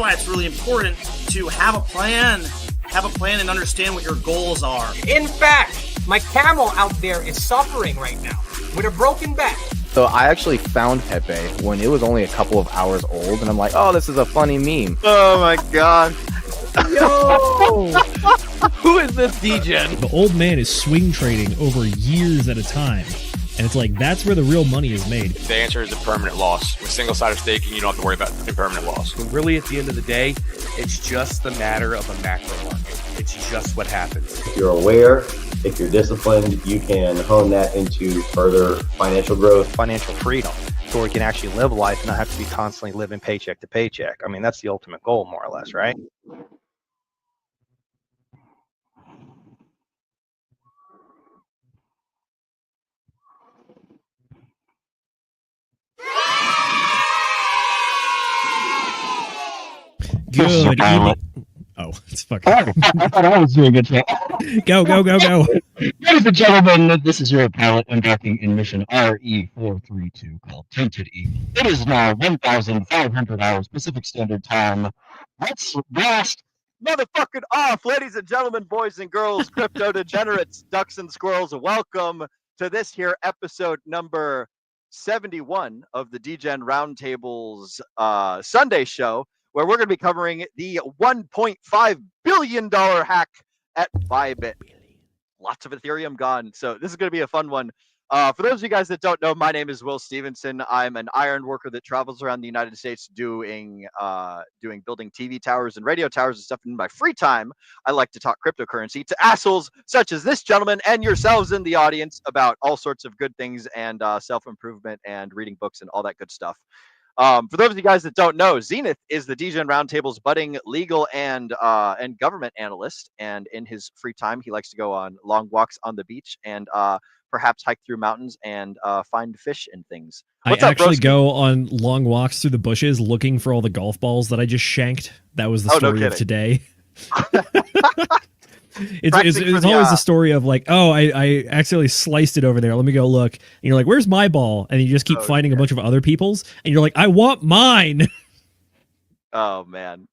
why it's really important to have a plan and understand what your goals are. In fact, my camel out there is suffering right now with a broken back. So I actually found Pepe when it was only a couple of hours old, and I'm like, oh, this is a funny meme. Oh my god. Yo! Who is this Degen? The old man is swing trading over years at a time. And it's like, that's where the real money is made. The answer is a permanent loss. With single-sided staking, you don't have to worry about impermanent loss. But really, at the end of the day, it's just the matter of a macro market. It's just what happens. If you're aware, if you're disciplined, you can hone that into further financial growth. Financial freedom, so we can actually live life and not have to be constantly living paycheck to paycheck. I mean, that's the ultimate goal, more or less, right? Good evening. Oh, it's fucking. I thought I was doing a good job. Go. Ladies and gentlemen, this is your pilot embarking in mission RE432 called Tinted E. It is now 1,500 hours Pacific Standard Time. Let's blast Motherfucking off, ladies and gentlemen, boys and girls, crypto degenerates, ducks and squirrels. Welcome to this here episode number 71 of the Degen Roundtable's Sunday show, where we're going to be covering the $1.5 billion hack at ByBit. Lots of Ethereum gone. So this is going to be a fun one. For those of you guys that don't know, my name is Will Stevenson. I'm an iron worker that travels around the United States building TV towers and radio towers and stuff. In my free time, I like to talk cryptocurrency to assholes such as this gentleman and yourselves in the audience about all sorts of good things and self-improvement and reading books and all that good stuff. For those of you guys that don't know, Zenith is the Degen Roundtable's budding legal and government analyst. And in his free time, he likes to go on long walks on the beach and perhaps hike through mountains and find fish and things. What's I up, actually broski? go on long walks through the bushes looking for all the golf balls that I just shanked. That was the story of today. It's always the story of like, oh, I accidentally sliced it over there. Let me go look. And you're like, where's my ball? And you just keep finding a bunch of other people's. And you're like, I want mine. Oh, man.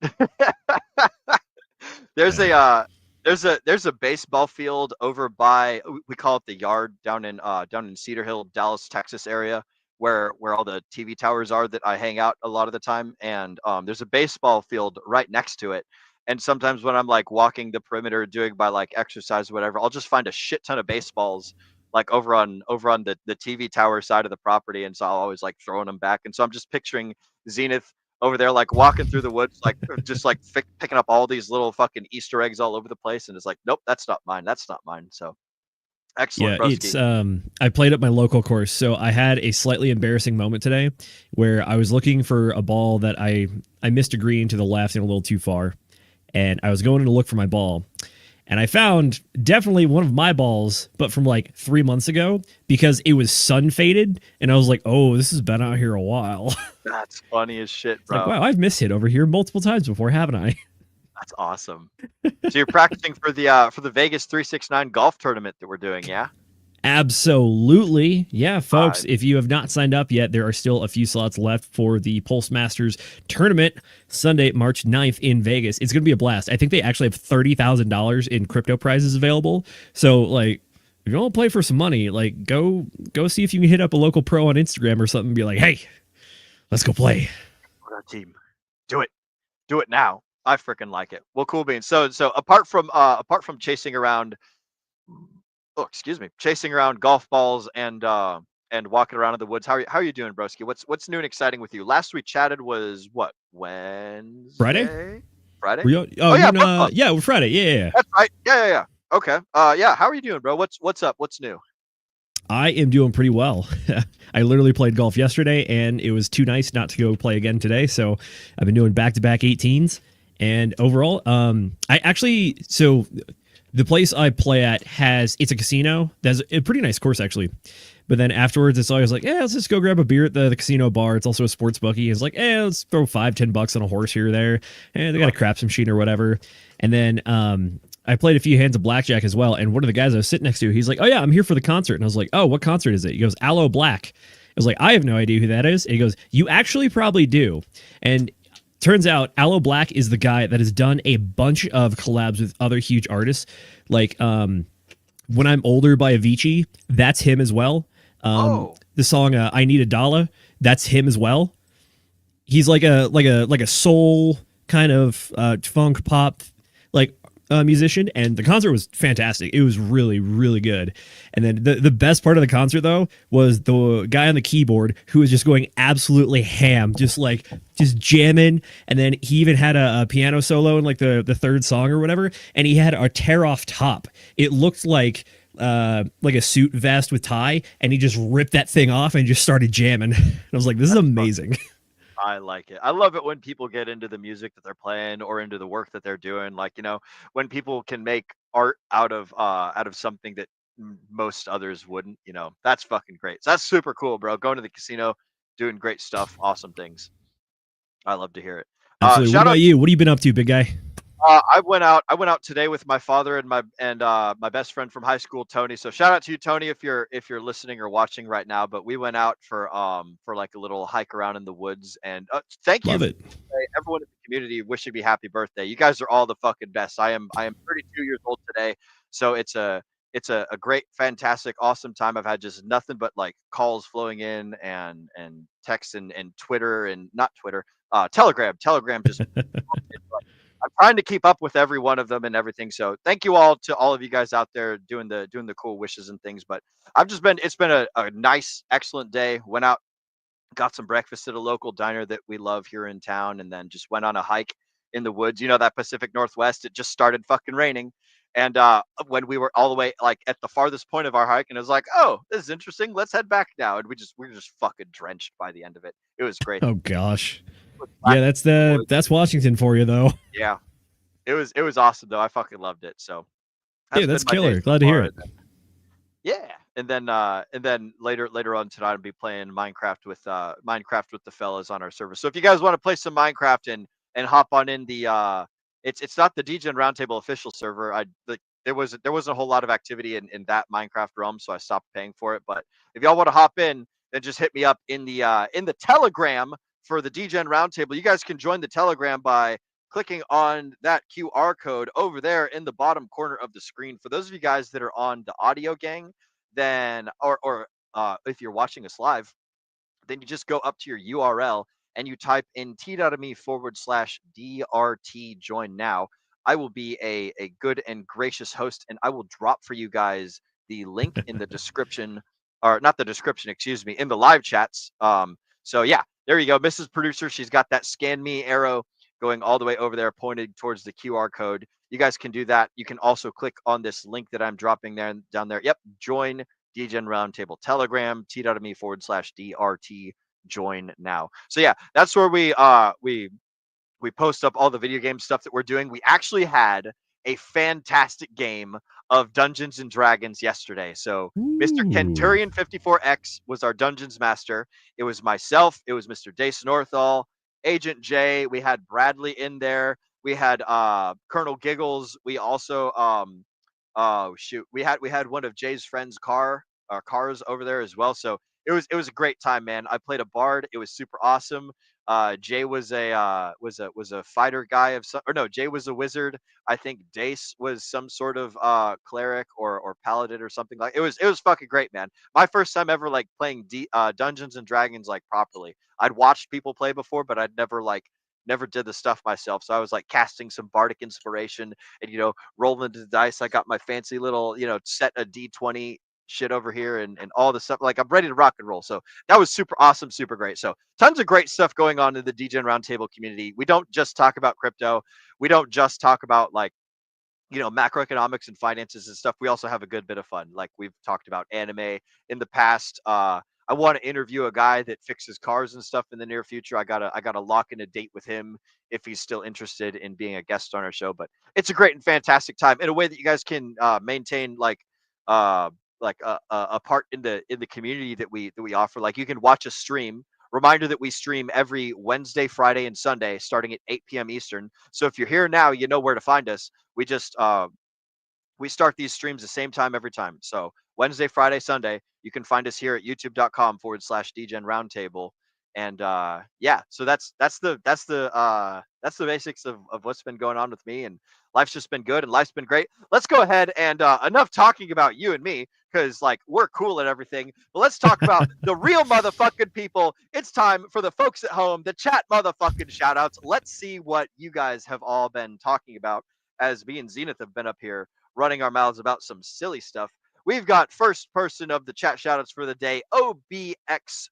There's a baseball field over by, we call it the Yard, down in Cedar Hill, Dallas, Texas area, where all the TV towers are that I hang out a lot of the time. And there's a baseball field right next to it. And sometimes when I'm like walking the perimeter, doing my like exercise or whatever, I'll just find a shit ton of baseballs like over on the TV tower side of the property. And so I'll always like throwing them back. And so I'm just picturing Zenith over there, like walking through the woods, like just like picking up all these little fucking Easter eggs all over the place. And it's like, nope, that's not mine. That's not mine. So excellent. Yeah, broski. it's I played at my local course, so I had a slightly embarrassing moment today where I was looking for a ball that I missed a green to the left and a little too far. And I was going in to look for my ball. And I found definitely one of my balls, but from like 3 months ago, because it was sun faded. And I was like, oh, this has been out here a while. That's funny as shit, bro. Like, wow, I've missed it over here multiple times before, haven't I? That's awesome. So you're practicing for the Vegas 369 golf tournament that we're doing, yeah? Absolutely. Yeah, folks, if you have not signed up yet, there are still a few slots left for the Pulse Masters tournament Sunday, March 9th in Vegas. It's going to be a blast. I think they actually have $30,000 in crypto prizes available. So, like, if you want to play for some money, like, go see if you can hit up a local pro on Instagram or something and be like, hey, let's go play. Our team. Do it now. I freaking like it. Well, cool beans. So apart from chasing around golf balls and walking around in the woods, how are you doing, broski? What's new and exciting with you? Last we chatted was what, Wednesday? Friday? We're Friday. Yeah. That's right. Yeah. Okay. How are you doing, bro? What's up? What's new? I am doing pretty well. I literally played golf yesterday, and it was too nice not to go play again today. So I've been doing back-to-back 18s. And overall, the place I play at it's a casino. That's a pretty nice course, actually. But then afterwards, it's always like, let's just go grab a beer at the casino bar. It's also a sports bookie. It's like, let's throw $5-10 on a horse here or there. And they got a craps machine or whatever. And then I played a few hands of blackjack as well. And one of the guys I was sitting next to, he's like, oh yeah, I'm here for the concert. And I was like, oh, what concert is it? He goes, Aloe Black. I was like, I have no idea who that is. And he goes, you actually probably do. And turns out Aloe Black is the guy that has done a bunch of collabs with other huge artists, like When I'm Older by Avicii. That's him as well. The song I Need a Dollar. That's him as well. He's like a soul kind of funk pop like musician, and the concert was fantastic. It was really, really good. And then the best part of the concert though was the guy on the keyboard who was just going absolutely ham, just jamming. And then he even had a piano solo in like the third song or whatever, and he had a tear off top. It looked like a suit vest with tie, and he just ripped that thing off and just started jamming. I was like, this is amazing. I like it. I love it when people get into the music that they're playing or into the work that they're doing. Like, when people can make art out of something that most others wouldn't, that's fucking great. So that's super cool, bro. Going to the casino, doing great stuff, awesome things. I love to hear it. Absolutely. What about you? What have you been up to, big guy? I went out today with my father and my best friend from high school, Tony. So shout out to you, Tony, if you're listening or watching right now. But we went out for like a little hike around in the woods, and thank you, Love it. everyone in the community wishing me happy birthday. You guys are all the fucking best. I am 32 years old today, so it's a great, fantastic, awesome time. I've had just nothing but like calls flowing in and texts and Twitter and not Twitter, Telegram just. I'm trying to keep up with every one of them and everything. So thank you all to all of you guys out there doing the cool wishes and things. But it's been a nice, excellent day. Went out, got some breakfast at a local diner that we love here in town, and then just went on a hike in the woods. That Pacific Northwest, it just started fucking raining. And when we were all the way like at the farthest point of our hike, and it was like, oh, this is interesting. Let's head back now. And we were just fucking drenched by the end of it. It was great. Oh gosh. Yeah, that's Washington for you though. Yeah, it was awesome though. I fucking loved it. So yeah, that's killer. Glad to hear it. Yeah, and then later on tonight I'll be playing Minecraft with the fellas on our server. So if you guys want to play some Minecraft and hop on in the it's not the Degen Roundtable official server. There wasn't a whole lot of activity in that Minecraft realm, so I stopped paying for it. But if y'all want to hop in, then just hit me up in the Telegram for the Degen Roundtable. You guys can join the Telegram by clicking on that QR code over there in the bottom corner of the screen. For those of you guys that are on the audio gang, then or if you're watching us live, then you just go up to your URL and you type in t.me/DRT join now. I will be a good and gracious host, and I will drop for you guys the link in the description, or not the description, excuse me, in the live chats. So yeah, there you go, Mrs. Producer. She's got that scan me arrow going all the way over there, pointed towards the QR code. You guys can do that. You can also click on this link that I'm dropping down there. Yep, join Degen Roundtable Telegram, t.me/DRT join now. So yeah, that's where we post up all the video game stuff that we're doing. We actually had a fantastic game of Dungeons and Dragons yesterday. So Mr. Kenturian 54X was our Dungeons Master. It was myself. It was Mr. Dace Northal, Agent J. We had Bradley in there. We had Colonel Giggles. We also we had one of Jay's friends' cars over there as well. So it was a great time, man. I played a bard. It was super awesome. Jay was a fighter guy of some, or no, Jay was a wizard. I think Dace was some sort of cleric or paladin or something like. It was fucking great, man. My first time ever like playing Dungeons and Dragons like properly. I'd watched people play before, but I'd never did the stuff myself. So I was like casting some bardic inspiration and rolling the dice. I got my fancy little set a D20 shit over here and all the stuff. Like I'm ready to rock and roll. So that was super awesome, super great. So tons of great stuff going on in the Degen Roundtable community. We don't just talk about crypto. We don't just talk about like macroeconomics and finances and stuff. We also have a good bit of fun. Like we've talked about anime in the past. I want to interview a guy that fixes cars and stuff in the near future. I gotta lock in a date with him if he's still interested in being a guest on our show. But it's a great and fantastic time in a way that you guys can maintain a part in the community that we offer. Like you can watch a stream. Reminder that we stream every Wednesday, Friday, and Sunday starting at 8 p.m. Eastern. So if you're here now, you know where to find us. We just we start these streams the same time every time. So Wednesday, Friday, Sunday, you can find us here at youtube.com/Degen Roundtable. And yeah, so that's the basics of what's been going on with me, and life's just been good and life's been great. Let's go ahead and enough talking about you and me, because like we're cool and everything, but let's talk about the real motherfucking people. It's time for the folks at home, the chat motherfucking shout outs. Let's see what you guys have all been talking about, as me and Zenith have been up here running our mouths about some silly stuff. We've got first person of the chat shout outs for the day, OBX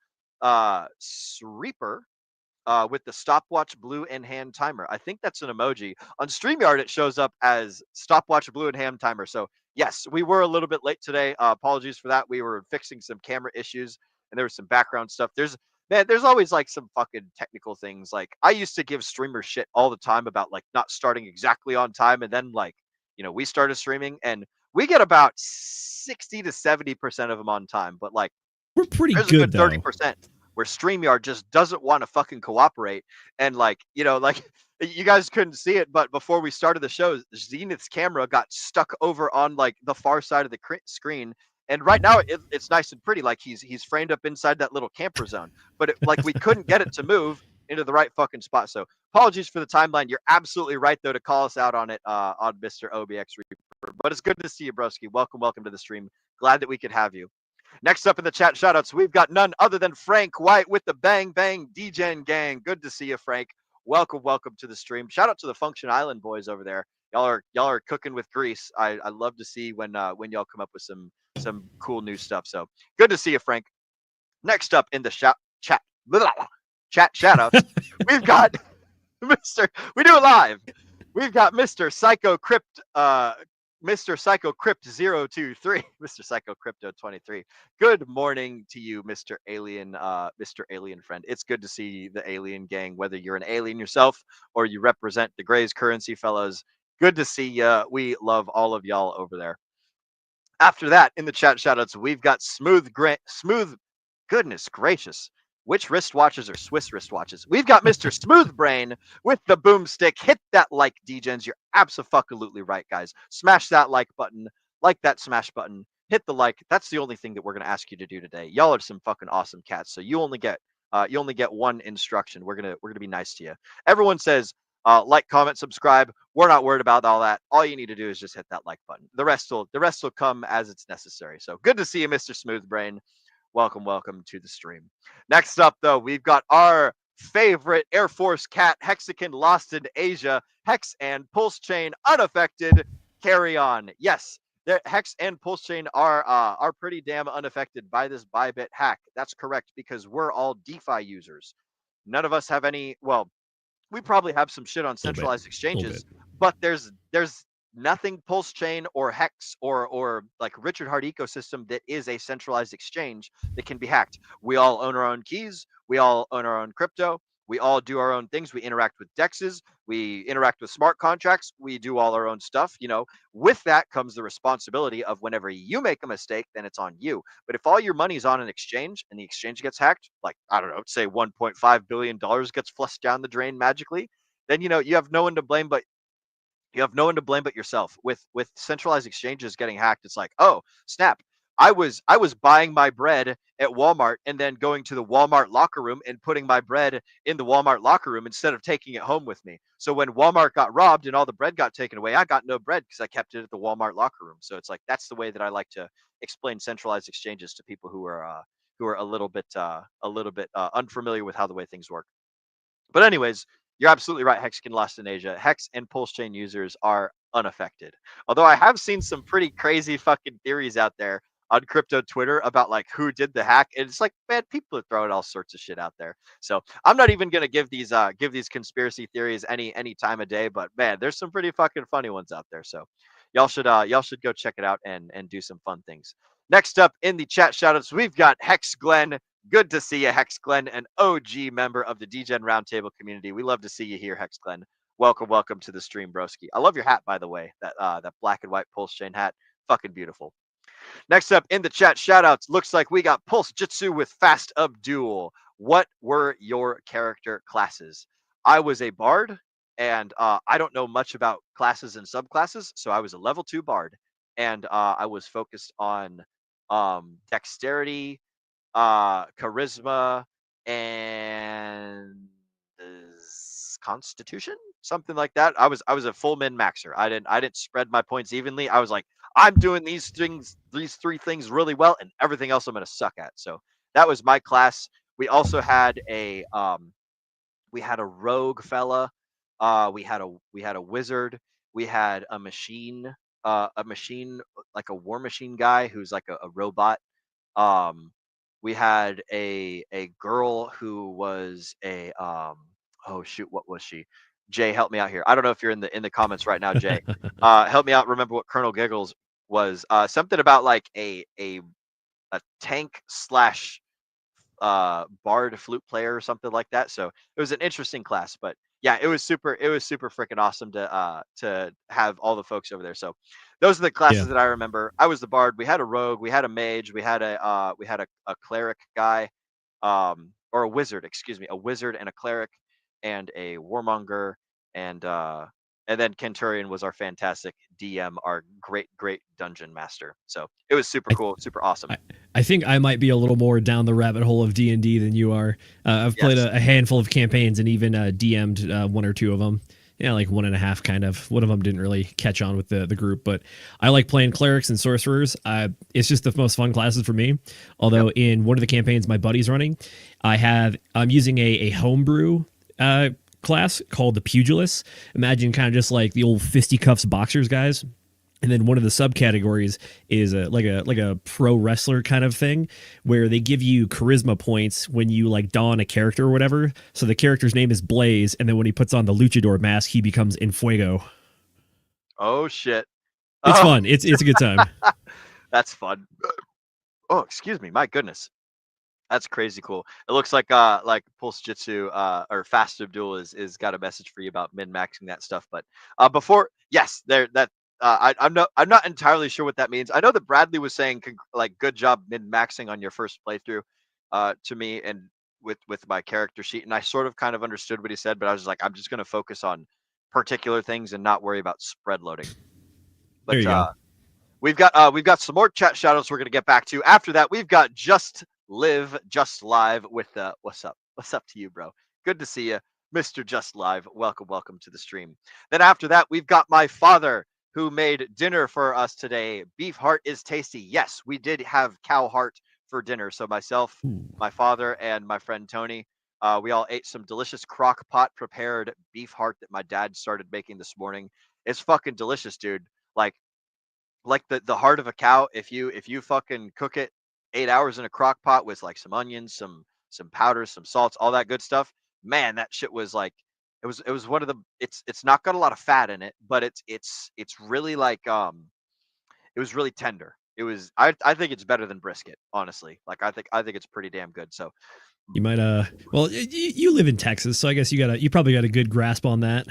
Reaper, with the stopwatch blue and hand timer. I think that's an emoji. On StreamYard, it shows up as stopwatch blue and hand timer. So yes, we were a little bit late today. Apologies for that. We were fixing some camera issues and there was some background stuff. There's always like some fucking technical things. Like I used to give streamers shit all the time about like not starting exactly on time, and then like, you know, we started streaming and we get about 60 to 70% of them on time, but like We're pretty there's a good good though. 30% where StreamYard just doesn't want to fucking cooperate. And like, you know, like you guys couldn't see it, but before we started the show, Zenith's camera got stuck over on like the far side of the screen. And right now it's nice and pretty. Like he's framed up inside that little camper zone, but like we couldn't get it to move into the right fucking spot. So apologies for the timeline. You're absolutely right though to call us out on it, on Mr. OBX Reaper. But it's good to see you, broski. Welcome to the stream. Glad that we could have you. Next up in the chat shoutouts, we've got none other than Frank White with the Bang Bang Degen gang. Good to see you, Frank. Welcome to the stream. Shout out to the Function Island boys over there. Y'all are cooking with grease. I love to see when y'all come up with some cool new stuff. So good to see you, Frank. Next up in the chat shoutouts, we've got Mr. We do it live. We've got Mr. Psycho Crypt Mr. Psycho Crypt 023, Mr. Psycho Crypto 23. Good morning to you, Mr. Alien friend. It's good to see the alien gang, whether you're an alien yourself or you represent the Gray's currency fellows. Good to see you. We love all of y'all over there. After that, in the chat shoutouts, we've got Smooth. Goodness gracious. Which wristwatches are Swiss wristwatches? We've got Mr. Smooth Brain with the boomstick. Hit that like, Degens. You're absolutely right, guys. Smash that like button. Like that smash button. Hit the like. That's the only thing that we're gonna ask you to do today. Y'all are some fucking awesome cats. So you only get one instruction. We're gonna be nice to you. Everyone says like, comment, subscribe. We're not worried about all that. All you need to do is just hit that like button. The rest will come as it's necessary. So good to see you, Mr. Smooth Brain. Welcome to the stream. Next up, though, we've got our favorite Air Force cat, Hexakin, lost in Asia. Hex and Pulse Chain unaffected. Carry on. Yes, Hex and Pulse Chain are pretty damn unaffected by this ByBit hack. That's correct, because we're all DeFi users. None of us have any. Well, we probably have some shit on centralized exchanges, but there's nothing Pulse Chain or Hex or like Richard Hart ecosystem that is a centralized exchange that can be hacked. We all own our own keys. We all own our own crypto. We all do our own things. We interact with DEXs. We interact with smart contracts. We do all our own stuff. You know, with that comes the responsibility of whenever you make a mistake, then it's on you. But if all your money's on an exchange and the exchange gets hacked, like, I don't know, say $1.5 billion gets flushed down the drain magically, then, you know, you have no one to blame but yourself. With centralized exchanges getting hacked, it's like, oh snap, I was buying my bread at Walmart and then going to the Walmart locker room and putting my bread in the Walmart locker room instead of taking it home with me. So when Walmart got robbed and all the bread got taken away, I got no bread because I kept it at the Walmart locker room. So it's like, that's the way that I like to explain centralized exchanges to people who are a little bit unfamiliar with how the way things work. But anyways, you're absolutely right, Hexakin lost in Asia. Hex and Pulse Chain users are unaffected. Although I have seen some pretty crazy fucking theories out there on crypto Twitter about like who did the hack. And it's like, man, people are throwing all sorts of shit out there. So I'm not even gonna give these conspiracy theories any time of day, but man, there's some pretty fucking funny ones out there. So y'all should go check it out and do some fun things. Next up in the chat shoutouts, we've got Hex Glenn. Good to see you, Hex Glenn, an OG member of the Degen Roundtable community. We love to see you here, Hex Glenn. Welcome to the stream, broski. I love your hat, by the way. That black and white Pulse Chain hat, fucking beautiful. Next up in the chat shoutouts, looks like we got Pulse Jitsu with Fast Abdul. What were your character classes? I was a bard, and I don't know much about classes and subclasses, so I was a level 2 bard, and I was focused on dexterity, charisma, and Constitution, something like that. I was a full min maxer. I didn't spread my points evenly. I was like, I'm doing these three things really well, and everything else I'm gonna suck at. So that was my class. We also had a rogue fella. We had a wizard. We had a machine like a war machine guy who's like a robot. We had a girl who was a oh shoot, what was she? Jay, help me out here. I don't know if you're in the comments right now, Jay. Help me out. Remember what Colonel Giggles was? Something about like a tank slash bard flute player or something like that. So it was an interesting class, but yeah, it was super freaking awesome to have all the folks over there. So those are the classes that I remember. I was the bard. We had a rogue, we had a mage, we had a cleric guy, or a wizard, excuse me, a wizard and a cleric and a warmonger, and then Kenturian was our fantastic DM, our great dungeon master. So it was super cool, super awesome. I think I might be a little more down the rabbit hole of D&D than you are. I've played a handful of campaigns and even DM'd one or two of them. Yeah, like 1.5 kind of. One of them didn't really catch on with the group, but I like playing clerics and sorcerers. It's just the most fun classes for me. Although in one of the campaigns my buddy's running, I'm using a homebrew class called the Pugilist. Imagine kind of just like the old fisticuffs boxers guys. And then one of the subcategories is like a pro wrestler kind of thing where they give you charisma points when you like don a character or whatever. So the character's name is Blaze, and then when he puts on the luchador mask, he becomes Enfuego. Oh shit. It's fun. It's a good time. That's fun. Oh, excuse me. My goodness. That's crazy cool. It looks like Pulse Jitsu or Fast Abdul is got a message for you about min maxing that stuff. But before, yes, I'm not entirely sure what that means. I know that Bradley was saying like good job min maxing on your first playthrough to me and with my character sheet, and I sort of kind of understood what he said, but I was just like, I'm just going to focus on particular things and not worry about spread loading. But there you go. we've got some more chat shoutouts we're going to get back to. After that, we've got Just Live with what's up to you, bro? Good to see you, Mr. Just Live. Welcome to the stream. Then after that, we've got my father who made dinner for us today. Beef heart is tasty. Yes, we did have cow heart for dinner. So myself, my father, and my friend Tony, we all ate some delicious crock pot prepared beef heart that my dad started making this morning. It's fucking delicious, dude. Like the heart of a cow, if you fucking cook it 8 hours in a crock pot with like some onions, some powders, some salts, all that good stuff, man, that shit was like, it was one of the, it's not got a lot of fat in it, but it's really like it was really tender. It was, I think it's better than brisket, honestly. Like I think it's pretty damn good. So you might well, you live in Texas, so I guess you probably got a good grasp on that.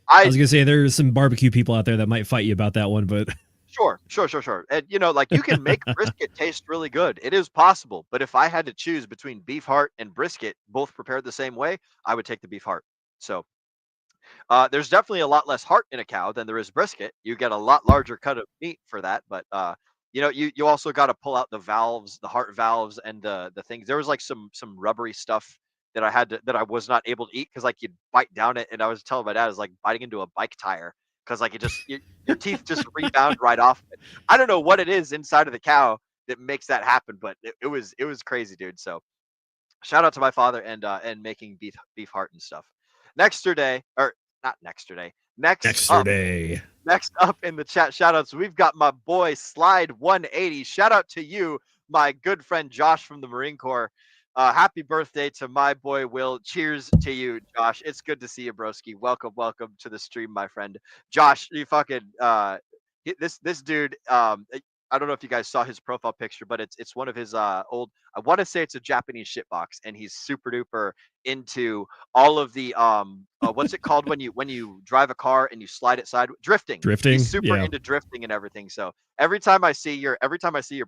I was gonna say there's some barbecue people out there that might fight you about that one, but Sure. And like you can make brisket taste really good. It is possible. But if I had to choose between beef heart and brisket, both prepared the same way, I would take the beef heart. So there's definitely a lot less heart in a cow than there is brisket. You get a lot larger cut of meat for that. But you also got to pull out the valves, the heart valves, and the things. There was like some rubbery stuff that I was not able to eat because like you'd bite down it, and I was telling my dad it was like biting into a bike tire. Because like your teeth just rebound right off it. I don't know what it is inside of the cow that makes that happen, but it was crazy, dude. So shout out to my father and making beef heart and stuff. Next up in the chat shout outs, we've got my boy Slide 180. Shout out to you, my good friend Josh from the Marine Corps. Happy birthday to my boy Will. Cheers to you, Josh. It's good to see you, broski. Welcome to the stream, my friend. Josh, you fucking this dude. I don't know if you guys saw his profile picture, but it's one of his old. I want to say it's a Japanese shitbox, and he's super duper into all of the what's it called when you drive a car and you slide it sideways? Drifting. He's super into drifting and everything. So every time I see your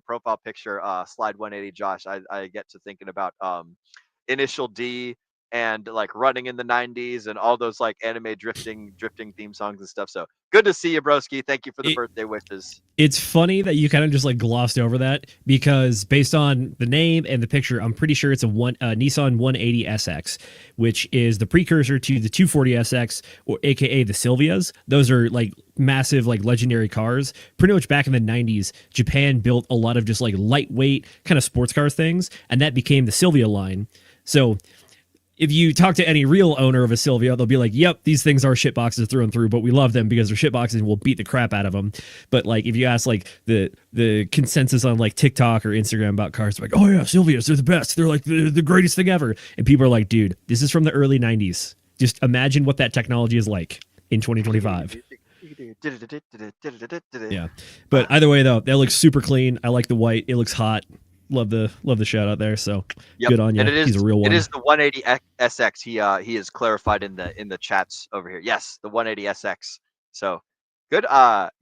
profile picture, Slide 180, Josh, I get to thinking about Initial D, and like Running in the 90s and all those like anime drifting theme songs and stuff. So good to see you, broski. Thank you for the birthday wishes. It's funny that you kind of just like glossed over that, because based on the name and the picture, I'm pretty sure it's a Nissan 180 SX, which is the precursor to the 240 SX, or AKA the Silvias. Those are like massive, like legendary cars. Pretty much back in the 90s, Japan built a lot of just like lightweight kind of sports car things, and that became the Silvia line. So if you talk to any real owner of a Silvia, they'll be like, yep, these things are shitboxes through and through, but we love them because they're shitboxes and we'll beat the crap out of them. But like, if you ask like the consensus on like TikTok or Instagram about cars, they're like, oh yeah, Silvias, they're the best. They're like the greatest thing ever. And people are like, dude, this is from the early 90s. Just imagine what that technology is like in 2025. Yeah. But either way though, that looks super clean. I like the white. It looks hot. Love the shout out there. So good on you. He's a real one. It is the 180 SX. He is clarified in the chats over here. Yes, the 180 SX. So good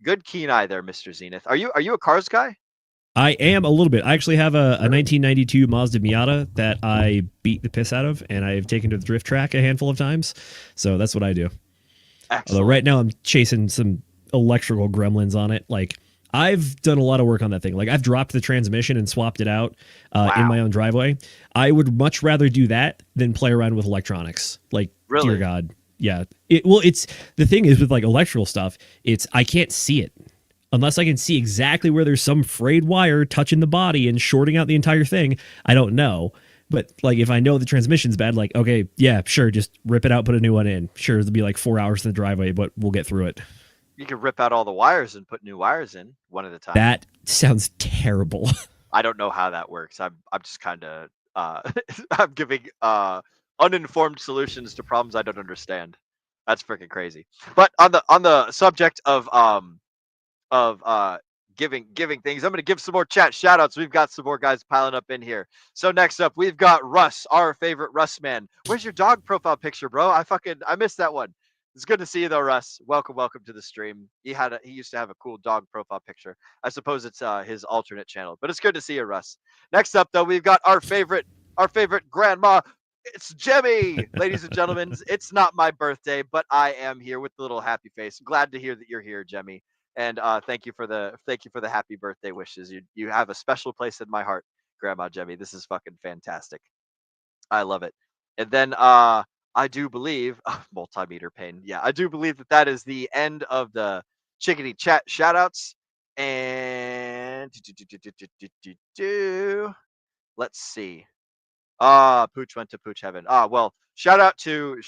good keen eye there, Mr. Zenith. Are you a cars guy? I am a little bit. I actually have a 1992 Mazda Miata that I beat the piss out of, and I've taken to the drift track a handful of times. So that's what I do. Excellent. Although right now I'm chasing some electrical gremlins on it. Like, I've done a lot of work on that thing. Like, I've dropped the transmission and swapped it out in my own driveway. I would much rather do that than play around with electronics. Like, really? Dear God. Yeah. It's the thing is with like electrical stuff, I can't see it unless I can see exactly where there's some frayed wire touching the body and shorting out the entire thing. I don't know. But like, if I know the transmission's bad, like, okay, yeah, sure, just rip it out, put a new one in. Sure, it'll be like 4 hours in the driveway, but we'll get through it. You can rip out all the wires and put new wires in one at a time. That sounds terrible. I don't know how that works. I'm just kind of I'm giving uninformed solutions to problems I don't understand. That's freaking crazy. But on the subject of giving things, I'm going to give some more chat shout outs. We've got some more guys piling up in here. So next up, we've got Russ, our favorite Russ man. Where's your dog profile picture, bro? I missed that one. It's good to see you though, Russ. Welcome to the stream. He used to have a cool dog profile picture. I suppose it's his alternate channel, but it's good to see you, Russ. Next up though, we've got our favorite grandma. It's Jemmy, ladies and gentlemen. It's not my birthday, but I am here with the little happy face. Glad to hear that you're here, Jemmy. And thank you for the happy birthday wishes. You have a special place in my heart, Grandma Jemmy. This is fucking fantastic. I love it. And then I do believe multimeter pain. Yeah, I do believe that is the end of the chickadee chat shoutouts. And let's see. Pooch went to Pooch Heaven. Well, shout out to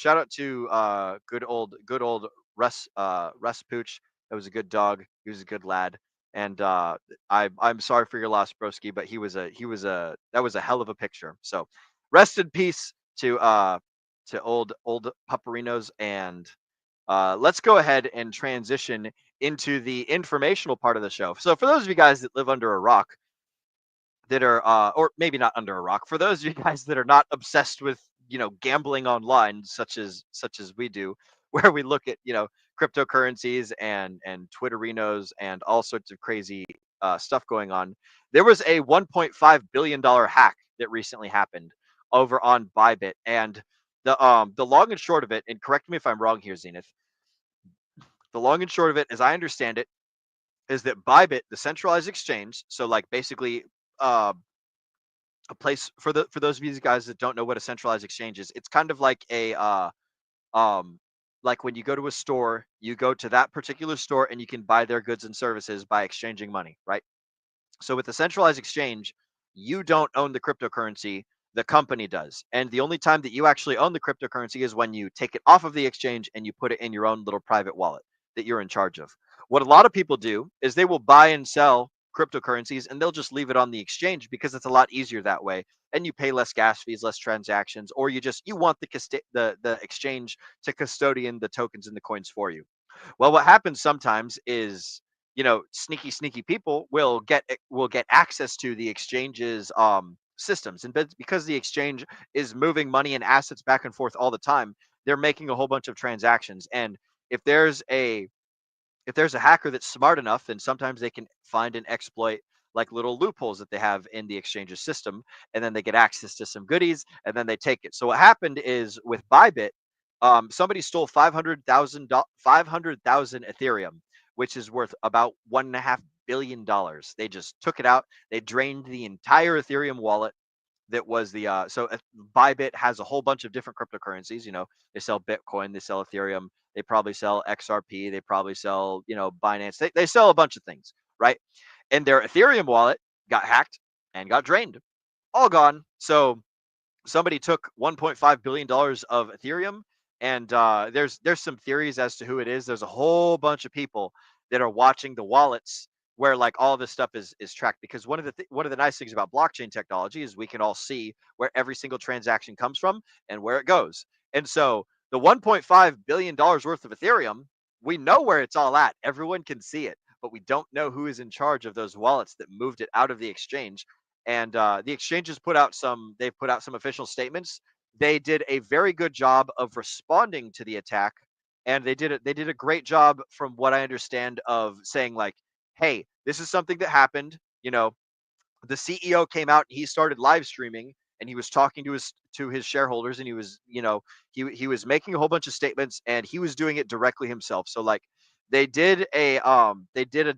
good old Russ Pooch. That was a good dog. He was a good lad. And I'm sorry for your loss, broski, but that was a hell of a picture. So rest in peace to old pupperinos. And let's go ahead and transition into the informational part of the show. So for those of you guys that live under a rock, that are or maybe not under a rock, for those of you guys that are not obsessed with gambling online, such as we do, where we look at cryptocurrencies and Twitterinos and all sorts of crazy stuff going on, there was a $1.5 billion hack that recently happened over on ByBit. And the long and short of it, and correct me if I'm wrong here, Zenith, the long and short of it, as I understand it, is that ByBit, the centralized exchange, so like basically a place for those of you guys that don't know what a centralized exchange is, it's kind of like a like when you go to a store, you go to that particular store and you can buy their goods and services by exchanging money, right? So with the centralized exchange, you don't own the cryptocurrency, the company does. And the only time that you actually own the cryptocurrency is when you take it off of the exchange and you put it in your own little private wallet that you're in charge of. What a lot of people do is they will buy and sell cryptocurrencies and they'll just leave it on the exchange because it's a lot easier that way, and you pay less gas fees, less transactions, or you want the exchange to custodian the tokens and the coins for you. Well, what happens sometimes is sneaky people will get access to the exchange's systems, and because the exchange is moving money and assets back and forth all the time, they're making a whole bunch of transactions. And if there's a hacker that's smart enough, then sometimes they can find and exploit like little loopholes that they have in the exchange's system, and then they get access to some goodies, and then they take it. So what happened is with ByBit, somebody stole 500,000 Ethereum, which is worth about $1.5 billion. They just took it out. They drained the entire Ethereum wallet. That was the ByBit has a whole bunch of different cryptocurrencies. You know, they sell Bitcoin, they sell Ethereum, they probably sell XRP, they probably sell, you know, Binance. They sell a bunch of things, right? And their Ethereum wallet got hacked and got drained, all gone. So somebody took $1.5 billion of Ethereum, and there's some theories as to who it is. There's a whole bunch of people that are watching the wallets where like all this stuff is tracked, because one of the nice things about blockchain technology is we can all see where every single transaction comes from and where it goes. And so the $1.5 billion worth of Ethereum, we know where it's all at. Everyone can see it, but we don't know who is in charge of those wallets that moved it out of the exchange. And the exchanges they've put out some official statements. They did a very good job of responding to the attack, and they did a great job, from what I understand, of saying like, hey, this is something that happened. You know, the CEO came out and he started live streaming, and he was talking to his shareholders, and he was, you know, he was making a whole bunch of statements, and he was doing it directly himself. So like they did a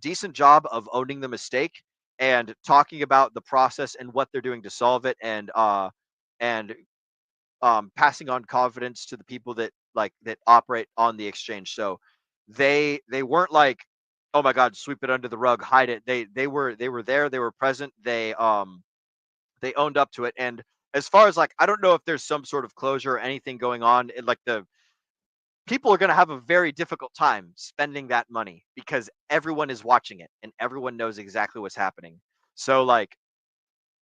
decent job of owning the mistake and talking about the process and what they're doing to solve it, and passing on confidence to the people that operate on the exchange. So they weren't like, oh my God, sweep it under the rug, hide it. They were there, they were present, they owned up to it. And as far as like, I don't know if there's some sort of closure or anything going on. Like the people are going to have a very difficult time spending that money because everyone is watching it and everyone knows exactly what's happening. So like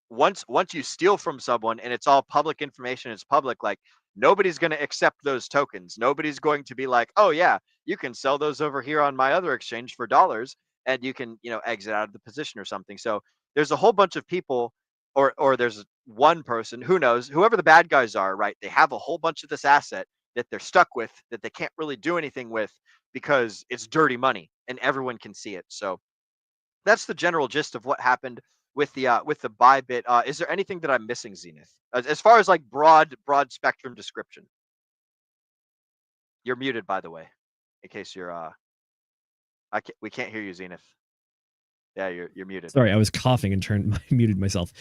once you steal from someone and it's all public information, it's public, like nobody's going to accept those tokens. Nobody's going to be like, oh yeah, you can sell those over here on my other exchange for dollars, and you can, you know, exit out of the position or something. So there's a whole bunch of people, or there's one person, who knows, whoever the bad guys are, right? They have a whole bunch of this asset that they're stuck with, that they can't really do anything with because it's dirty money and everyone can see it. So that's the general gist of what happened with the ByBit. Is there anything that I'm missing, Zenith, as far as like broad spectrum description? You're muted, by the way, in case you're we can't hear you, Zenith. Yeah, you're muted. Sorry, I was coughing and muted myself.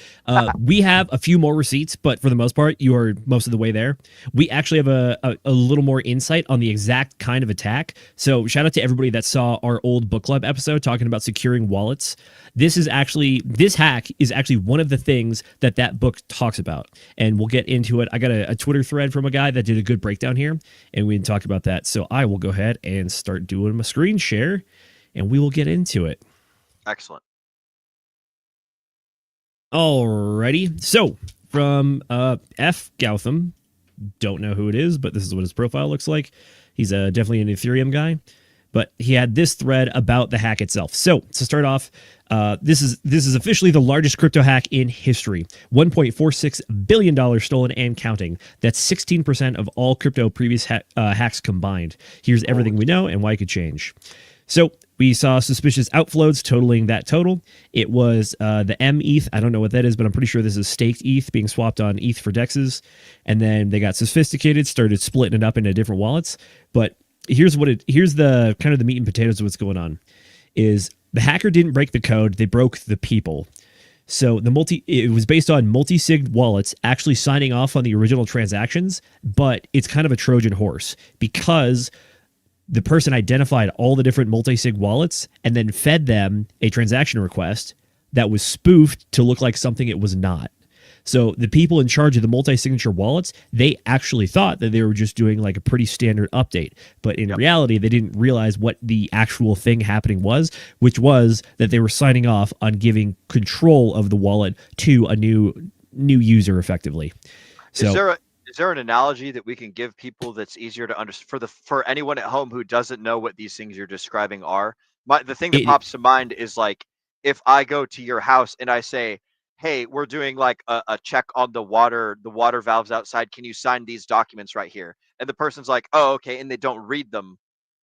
We have a few more receipts, but for the most part, you are most of the way there. We actually have a little more insight on the exact kind of attack. So shout out to everybody that saw our old book club episode talking about securing wallets. This hack is actually one of the things that book talks about, and we'll get into it. I got a Twitter thread from a guy that did a good breakdown here, and we can talk about that. So I will go ahead and start doing my screen share, and we will get into it. Excellent. Alrighty. So from F. Gautham, don't know who it is, but this is what his profile looks like. He's definitely an Ethereum guy, but he had this thread about the hack itself. So to start off, this is officially the largest crypto hack in history. $1.46 billion stolen and counting. That's 16% of all crypto previous hacks combined. Here's everything we know and why it could change. So we saw suspicious outflows totaling that total. It was the METH. I don't know what that is, but I'm pretty sure this is staked ETH being swapped on ETH for DEXs. And then they got sophisticated, started splitting it up into different wallets. But here's the kind of the meat and potatoes of what's going on. Is the hacker didn't break the code, they broke the people. So it was based on multi-sig wallets actually signing off on the original transactions, but it's kind of a Trojan horse because the person identified all the different multi-sig wallets and then fed them a transaction request that was spoofed to look like something it was not. So the people in charge of the multi-signature wallets, they actually thought that they were just doing like a pretty standard update. But in reality, they didn't realize what the actual thing happening was, which was that they were signing off on giving control of the wallet to a new user effectively. So Is there an analogy that we can give people that's easier to understand for anyone at home who doesn't know what these things you're describing are? The thing that pops to mind is like if I go to your house and I say, "Hey, we're doing like a check on the water valves outside. Can you sign these documents right here?" And the person's like, "Oh, okay," and they don't read them,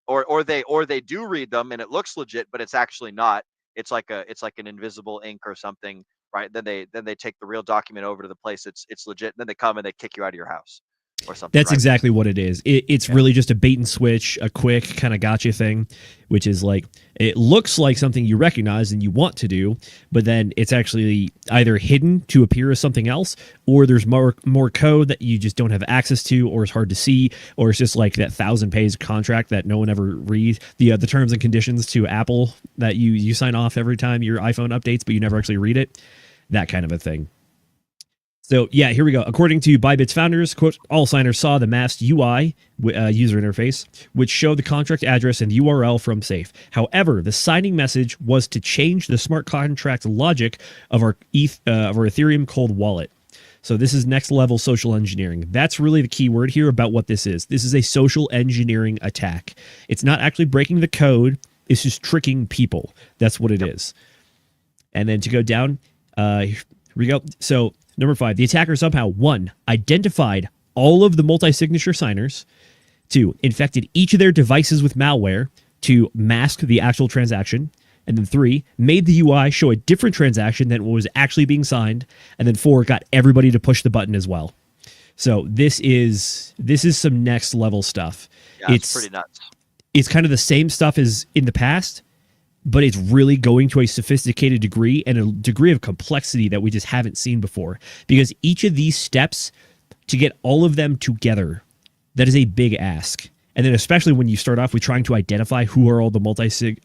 or they do read them and it looks legit, but it's actually not. it's like an invisible ink or something, right? Then they take the real document over to the place it's legit. And then they come and they kick you out of your house or something. That's right? exactly what it is. It's really just a bait and switch, a quick kind of gotcha thing, which is like, it looks like something you recognize and you want to do, but then it's actually either hidden to appear as something else, or there's more code that you just don't have access to, or it's hard to see, or it's just like that 1,000-page contract that no one ever reads, the terms and conditions to Apple that you sign off every time your iPhone updates, but you never actually read it, that kind of a thing. So yeah, here we go. According to ByBit's founders, quote, all signers saw the masked UI user interface, which showed the contract address and URL from safe. However, the signing message was to change the smart contract logic of our Ethereum cold wallet. So this is next level social engineering. That's really the key word here about what this is. This is a social engineering attack. It's not actually breaking the code. It's just tricking people. That's what it is. And then to go down, here we go. So number 5, the attacker somehow 1, identified all of the multi-signature signers, 2, infected each of their devices with malware to mask the actual transaction, and then 3, made the UI show a different transaction than what was actually being signed, and then 4, got everybody to push the button as well. So this is some next level stuff. Yeah, it's pretty nuts. It's kind of the same stuff as in the past, but it's really going to a sophisticated degree and a degree of complexity that we just haven't seen before. Because each of these steps, to get all of them together, that is a big ask. And then especially when you start off with trying to identify who are all the multi-sig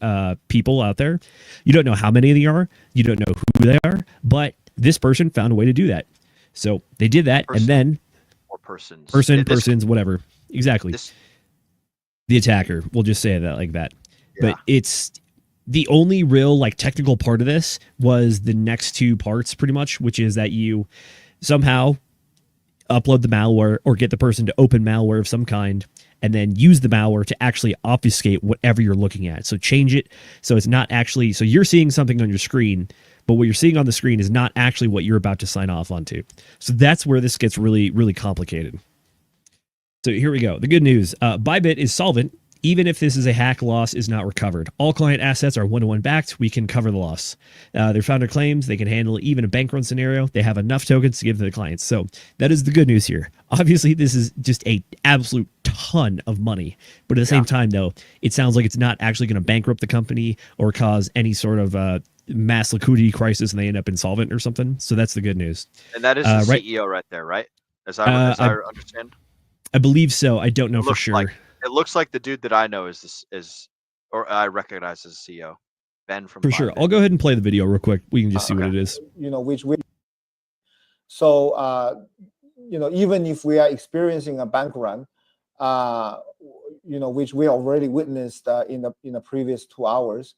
people out there, you don't know how many they are, you don't know who they are, but this person found a way to do that. So they did that, and then... Or persons. Persons, whatever. Exactly. The attacker, we'll just say that like that. Yeah. But it's... The only real like technical part of this was the next 2 parts pretty much, which is that you somehow upload the malware or get the person to open malware of some kind and then use the malware to actually obfuscate whatever you're looking at. So change it so it's not actually, so you're seeing something on your screen, but what you're seeing on the screen is not actually what you're about to sign off onto. So that's where this gets really, really complicated. So here we go. The good news, ByBit is solvent. Even if this is a hack, loss is not recovered. All client assets are one-to-one backed. We can cover the loss. Their founder claims they can handle even a bank run scenario. They have enough tokens to give to the clients. So that is the good news here. Obviously, this is just a absolute ton of money. But at the same time, though, it sounds like it's not actually going to bankrupt the company or cause any sort of mass liquidity crisis and they end up insolvent or something. So that's the good news. And that is the CEO right there, right? As I understand. I believe so. I don't know for sure. It looks like the dude that I know or I recognize as CEO, Ben from. For sure, I'll go ahead and play the video real quick. We can just see what it is. So even if we are experiencing a bank run, which we already witnessed in the previous 2 hours,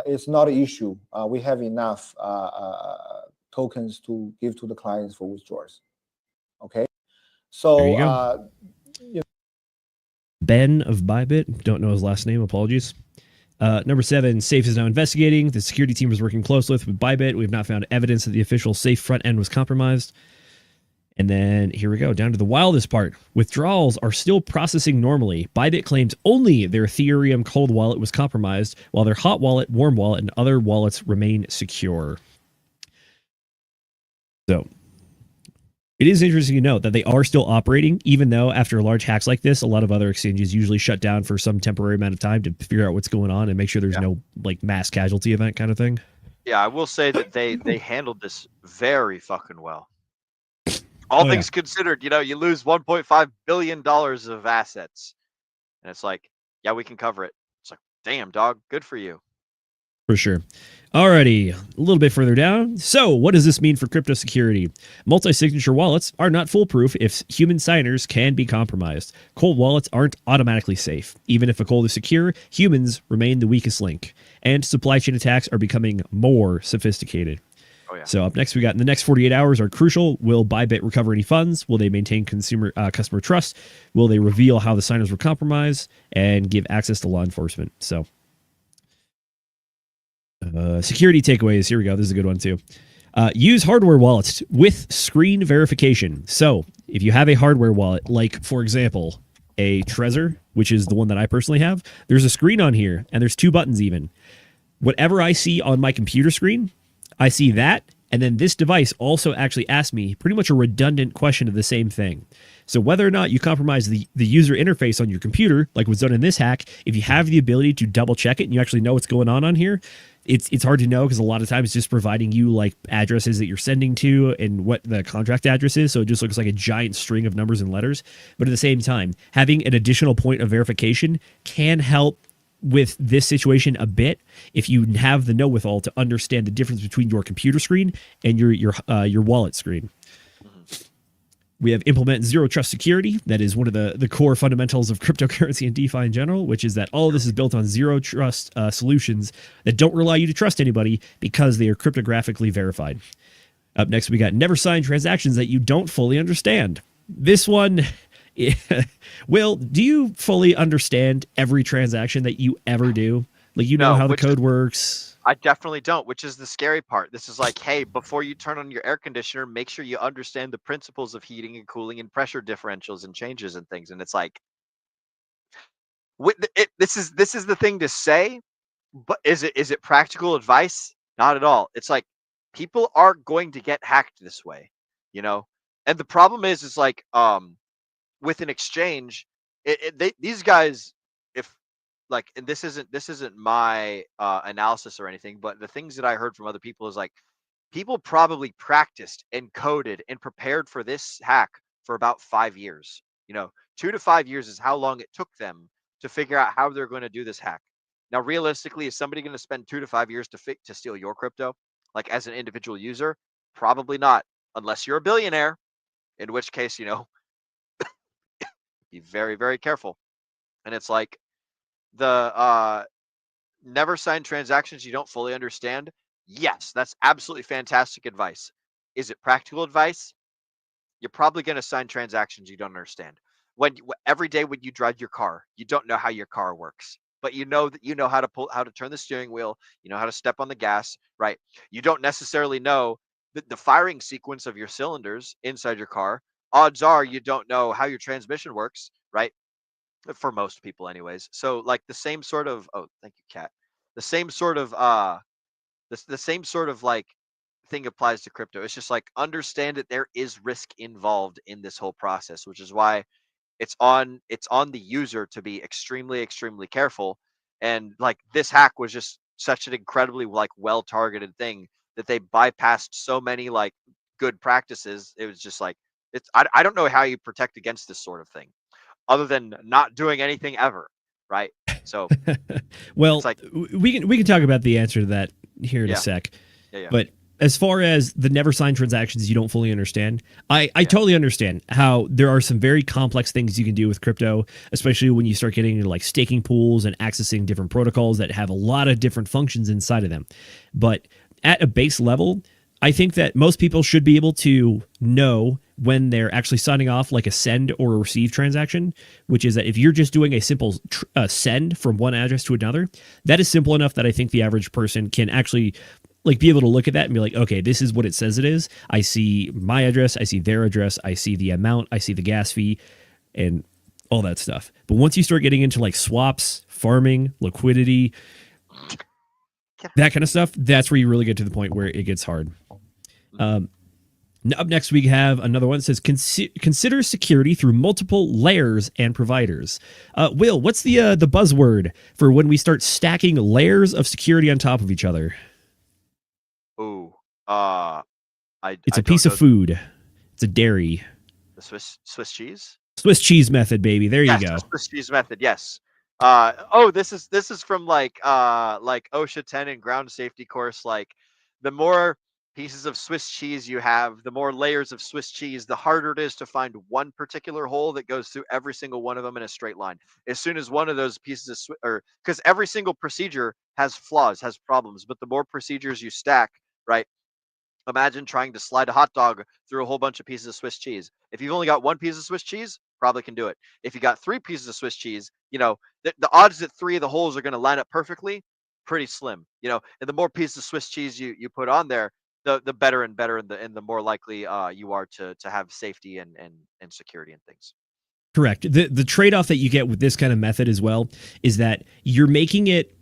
it's not an issue. We have enough tokens to give to the clients for withdrawals. Okay, so Ben of ByBit, don't know his last name, apologies. Number 7, Safe is now investigating. The security team is working close with ByBit. We have not found evidence that the official Safe front end was compromised. And then here we go, down to the wildest part. Withdrawals are still processing normally. ByBit claims only their Ethereum cold wallet was compromised, while their hot wallet, warm wallet, and other wallets remain secure. So it is interesting to note that they are still operating, even though after large hacks like this, a lot of other exchanges usually shut down for some temporary amount of time to figure out what's going on and make sure there's no like mass casualty event kind of thing. Yeah, I will say that they handled this very fucking well. All things considered, you lose $1.5 billion of assets. And it's like, yeah, we can cover it. It's like, damn, dog, good for you. For sure. Alrighty, a little bit further down. So what does this mean for crypto security? Multi-signature wallets are not foolproof if human signers can be compromised. Cold wallets aren't automatically safe. Even if a cold is secure, humans remain the weakest link. And supply chain attacks are becoming more sophisticated. Oh, yeah. So up next, we got in the next 48 hours are crucial. Will ByBit recover any funds? Will they maintain customer trust? Will they reveal how the signers were compromised and give access to law enforcement? So security takeaways. Here we go. This is a good one too. Use hardware wallets with screen verification. So if you have a hardware wallet, like for example, a Trezor, which is the one that I personally have, there's a screen on here and there's 2 buttons even. whatever I see on my computer screen, I see that. And then this device also actually asks me pretty much a redundant question of the same thing. So whether or not you compromise the user interface on your computer, like was done in this hack, if you have the ability to double check it and you actually know what's going on here, it's hard to know because a lot of times it's just providing you like addresses that you're sending to and what the contract address is. So it just looks like a giant string of numbers and letters. But at the same time, having an additional point of verification can help with this situation a bit if you have the know-withal to understand the difference between your computer screen and your wallet screen. We have implement zero trust security. That is one of the core fundamentals of cryptocurrency and DeFi in general, which is that all of this is built on zero trust solutions that don't rely you to trust anybody because they are cryptographically verified. Up next, we got never sign transactions that you don't fully understand. This one, Will, do you fully understand every transaction that you ever do? Like, you know how the code works? I definitely don't, which is the scary part. This is like, hey, before you turn on your air conditioner, make sure you understand the principles of heating and cooling and pressure differentials and changes and things. And it's like, this is the thing to say, but is it practical advice? Not at all. It's like people are going to get hacked this way, you know. And the problem is like, with an exchange, these guys, if like, and this isn't my analysis or anything, but the things that I heard from other people is like, people probably practiced and coded and prepared for this hack for about 5 years. You know, 2 to 5 years is how long it took them to figure out how they're going to do this hack. Now, realistically, is somebody going to spend 2 to 5 years to steal your crypto, like as an individual user? Probably not, unless you're a billionaire, in which case, you know, be very, very careful. And it's like, the never sign transactions you don't fully understand. Yes, that's absolutely fantastic advice. Is it practical advice? You're probably going to sign transactions you don't understand. Every day when you drive your car, you don't know how your car works, but you know that you know how to turn the steering wheel, you know how to step on the gas, right? You don't necessarily know the firing sequence of your cylinders inside your car. Odds are you don't know how your transmission works, right? For most people anyways. So like the same sort of, oh, thank you, Kat. The same sort of the same sort of like thing applies to crypto. It's just like, understand that there is risk involved in this whole process, which is why it's on the user to be extremely, extremely careful. And like, this hack was just such an incredibly like well targeted thing that they bypassed so many like good practices. It was just like, I don't know how you protect against this sort of thing, other than not doing anything ever, right? So, well, like, we can talk about the answer to that here in a sec. Yeah. But as far as the never sign transactions you don't fully understand, I totally understand how there are some very complex things you can do with crypto, especially when you start getting into like staking pools and accessing different protocols that have a lot of different functions inside of them. But at a base level, I think that most people should be able to know when they're actually signing off like a send or a receive transaction, which is that if you're just doing a simple send from one address to another, that is simple enough that I think the average person can actually like be able to look at that and be like, okay, this is what it says it is. I see my address, I see their address, I see the amount, I see the gas fee, and all that stuff. But once you start getting into like swaps, farming, liquidity, that kind of stuff, that's where you really get to the point where it gets hard. Up next, we have another one that says, consider security through multiple layers and providers. Will, what's the buzzword for when we start stacking layers of security on top of each other? Ooh, it's a piece of food. It's a dairy. The Swiss cheese? Swiss cheese method, baby. There you go. Swiss cheese method, yes. This is from like OSHA 10 and ground safety course. Like, the more pieces of Swiss cheese you have, the more layers of Swiss cheese, the harder it is to find one particular hole that goes through every single one of them in a straight line. As soon as one of those pieces of because every single procedure has flaws, has problems, but the more procedures you stack, right? Imagine trying to slide a hot dog through a whole bunch of pieces of Swiss cheese. If you've only got one piece of Swiss cheese, probably can do it. If you got 3 pieces of Swiss cheese, you know, the odds that 3 of the holes are going to line up perfectly, pretty slim, you know. And the more pieces of Swiss cheese you put on there, the better and better, and the more likely you are to have safety and security and things. Correct. The trade-off that you get with this kind of method as well is that you're making it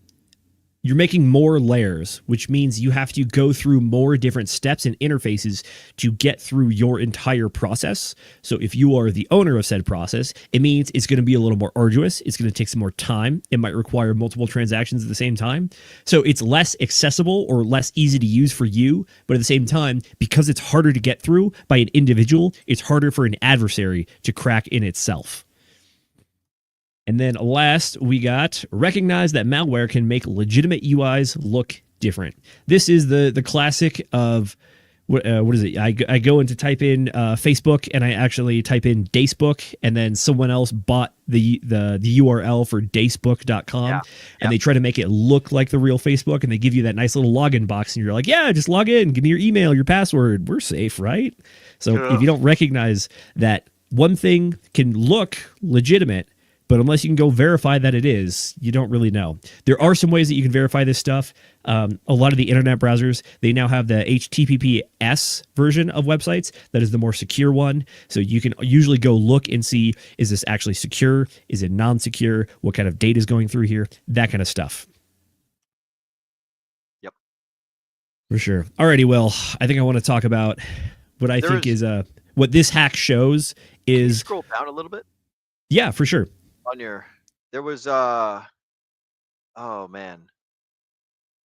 you're making more layers, which means you have to go through more different steps and interfaces to get through your entire process. So if you are the owner of said process, it means it's going to be a little more arduous. It's going to take some more time. It might require multiple transactions at the same time. So it's less accessible or less easy to use for you. But at the same time, because it's harder to get through by an individual, it's harder for an adversary to crack in itself. And then last, we got recognize that malware can make legitimate UIs look different. This is the classic of what is it? I go in to type in Facebook, and I actually type in Dacebook, and then someone else bought the URL for dacebook.com, and they try to make it look like the real Facebook, and they give you that nice little login box, and you're like, yeah, just log in, give me your email, your password, we're safe, right? So if you don't recognize that one thing can look legitimate, but unless you can go verify that it is, you don't really know. There are some ways that you can verify this stuff. A lot of the internet browsers, they now have the HTTPS version of websites. That is the more secure one. So you can usually go look and see, is this actually secure? Is it non-secure? What kind of data is going through here? That kind of stuff. Yep. For sure. Alrighty, well, I think I want to talk about what I think is what this hack shows is... Can you scroll down a little bit? Yeah, for sure. On your, there was oh man,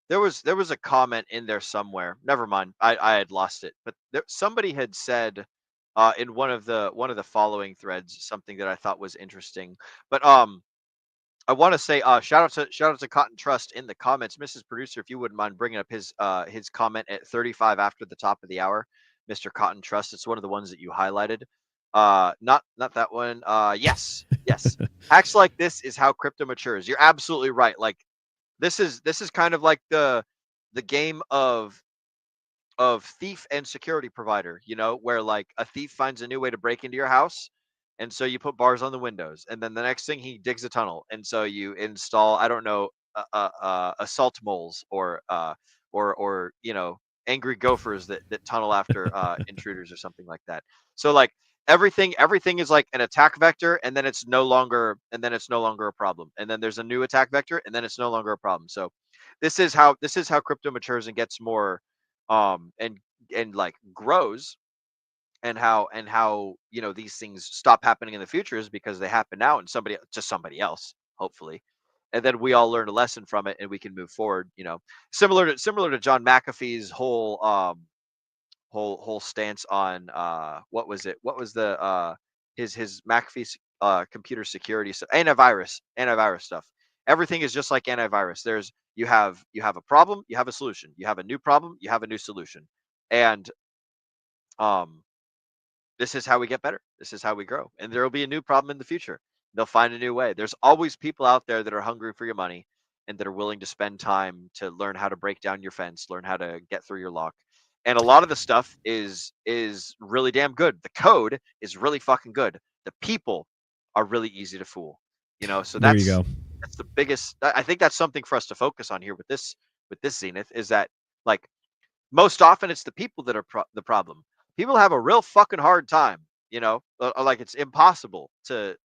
there was a comment in there somewhere. Never mind, I had lost it. But somebody had said in one of the following threads something that I thought was interesting. But I want to say shout out to Cotton Trust in the comments, Mrs. Producer, if you wouldn't mind bringing up his comment at 35 after the top of the hour, Mr. Cotton Trust. It's one of the ones that you highlighted. Not that one. Yes. Hacks like this is how crypto matures. You're absolutely right. Like this is kind of like the game of thief and security provider, you know, where like a thief finds a new way to break into your house, and so you put bars on the windows, and then the next thing he digs a tunnel, and so you install, I don't know, assault moles or you know, angry gophers that tunnel after intruders or something like that. So like everything is like an attack vector, and then it's no longer a problem, and then there's a new attack vector, and then it's no longer a problem. So this is how crypto matures and gets more and like grows, and how you know these things stop happening in the future is because they happen now, and somebody else, hopefully, and then we all learn a lesson from it, and we can move forward, you know, similar to John McAfee's whole stance on what was the his McAfee's computer security, so antivirus stuff. Everything is just like antivirus. You have a problem, you have a solution, you have a new problem, you have a new solution, and this is how we get better, this is how we grow, and there will be a new problem in the future. They'll find a new way. There's always people out there that are hungry for your money and that are willing to spend time to learn how to break down your fence, learn how to get through your lock. And a lot of the stuff is really damn good. The code is really fucking good. The people are really easy to fool. You know, so there you go. That's the biggest. I think that's something for us to focus on here with this Zenith, is that like most often it's the people that are the problem. People have a real fucking hard time. You know, like it's impossible to.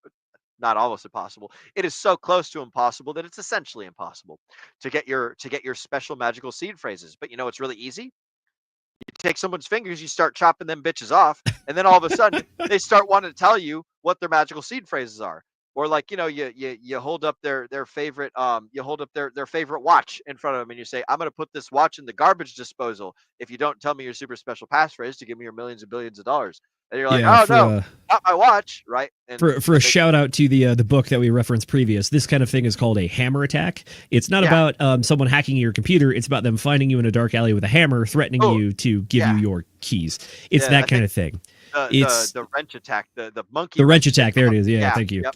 Not almost impossible. It is so close to impossible that it's essentially impossible to get your special magical seed phrases. But you know, it's really easy. You take someone's fingers, you start chopping them bitches off, and then all of a sudden they start wanting to tell you what their magical seed phrases are. Or like, you know, you hold up their favorite their favorite watch in front of them, and you say, I'm going to put this watch in the garbage disposal if you don't tell me your super special passphrase to give me your millions and billions of dollars. And you're like, no, not my watch, right? And for a shout out to the book that we referenced previous, this kind of thing is called a hammer attack. It's not about someone hacking your computer. It's about them finding you in a dark alley with a hammer, threatening you to give you your keys. It's that kind of thing. The wrench attack, the monkey. The wrench attack. There it is. Yeah, thank you. Yep.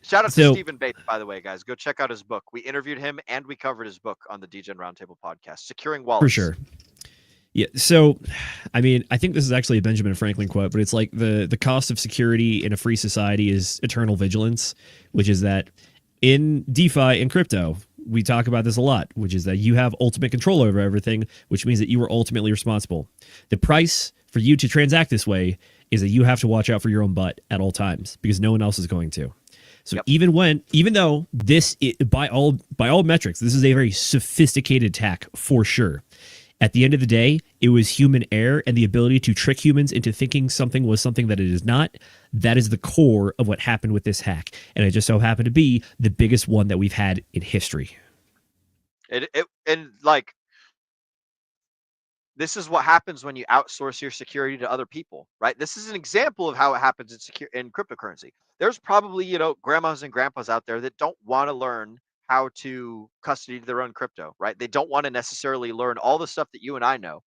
Shout out to Stephen Bates, by the way, guys. Go check out his book. We interviewed him and we covered his book on the Degen Roundtable podcast, Securing Wallets. For sure. Yeah. So, I mean, I think this is actually a Benjamin Franklin quote, but it's like the cost of security in a free society is eternal vigilance, which is that in DeFi and crypto, we talk about this a lot, which is that you have ultimate control over everything, which means that you are ultimately responsible. The price for you to transact this way is that you have to watch out for your own butt at all times because no one else is going to. So even though this, by all metrics, this is a very sophisticated attack for sure. At the end of the day, it was human error and the ability to trick humans into thinking something was something that it is not. That is the core of what happened with this hack. And it just so happened to be the biggest one that we've had in history. And like, this is what happens when you outsource your security to other people, right? This is an example of how it happens in cryptocurrency. There's probably, you know, grandmas and grandpas out there that don't want to learn how to custody their own crypto, right? They don't want to necessarily learn all the stuff that you and I know.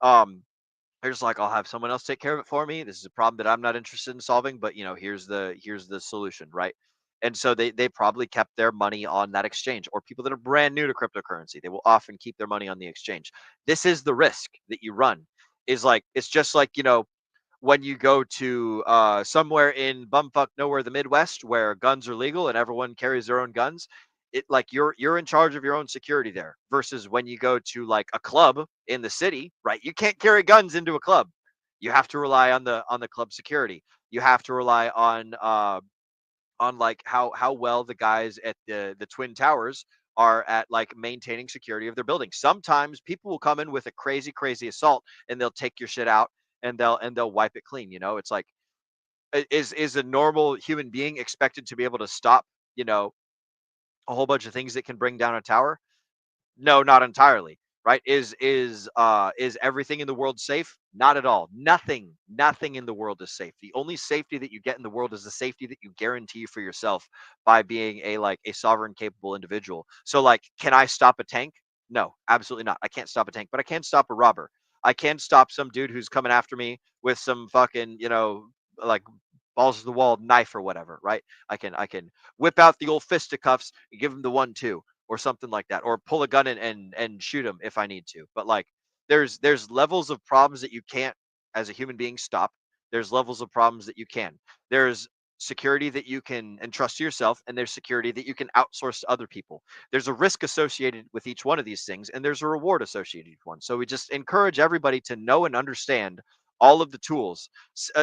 They're just like, I'll have someone else take care of it for me. This is a problem that I'm not interested in solving, but you know, here's the solution, right? And so they probably kept their money on that exchange. Or people that are brand new to cryptocurrency, they will often keep their money on the exchange. This is the risk that you run. Is like, it's just like, you know, when you go to somewhere in bumfuck nowhere, the Midwest, where guns are legal and everyone carries their own guns. It like you're in charge of your own security there, versus when you go to like a club in the city, right? You can't carry guns into a club. You have to rely on the club security. You have to rely on like how well the guys at the Twin Towers are at like maintaining security of their building. Sometimes people will come in with a crazy assault and they'll take your shit out and they'll wipe it clean. You know, it's like, is a normal human being expected to be able to stop, you know, a whole bunch of things that can bring down a tower? No, not entirely. Right? Is everything in the world safe? Not at all. Nothing in the world is safe. The only safety that you get in the world is the safety that you guarantee for yourself by being a sovereign, capable individual. So like, can I stop a tank? No, absolutely not. I can't stop a tank, but I can stop a robber. I can stop some dude who's coming after me with some fucking, you know, like balls to the wall knife or whatever, right? I can whip out the old fisticuffs and give him the 1-2 or something like that, or pull a gun and shoot him if I need to. But like, there's levels of problems that you can't, as a human being, stop. There's levels of problems that you can. There's security that you can entrust to yourself, and there's security that you can outsource to other people. There's a risk associated with each one of these things, and there's a reward associated with one. So we just encourage everybody to know and understand all of the tools.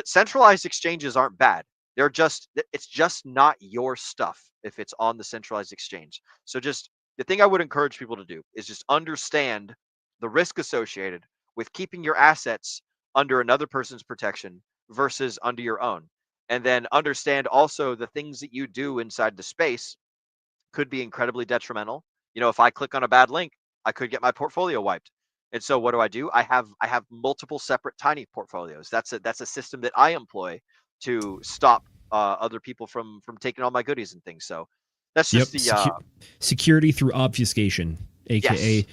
Centralized exchanges aren't bad. It's just not your stuff if it's on the centralized exchange. So just the thing I would encourage people to do is just understand the risk associated with keeping your assets under another person's protection versus under your own. And then understand also the things that you do inside the space could be incredibly detrimental. You know, if I click on a bad link, I could get my portfolio wiped. And so what do? I have multiple separate tiny portfolios. That's a system that I employ to stop other people from taking all my goodies and things. So that's just the security through obfuscation, aka yes.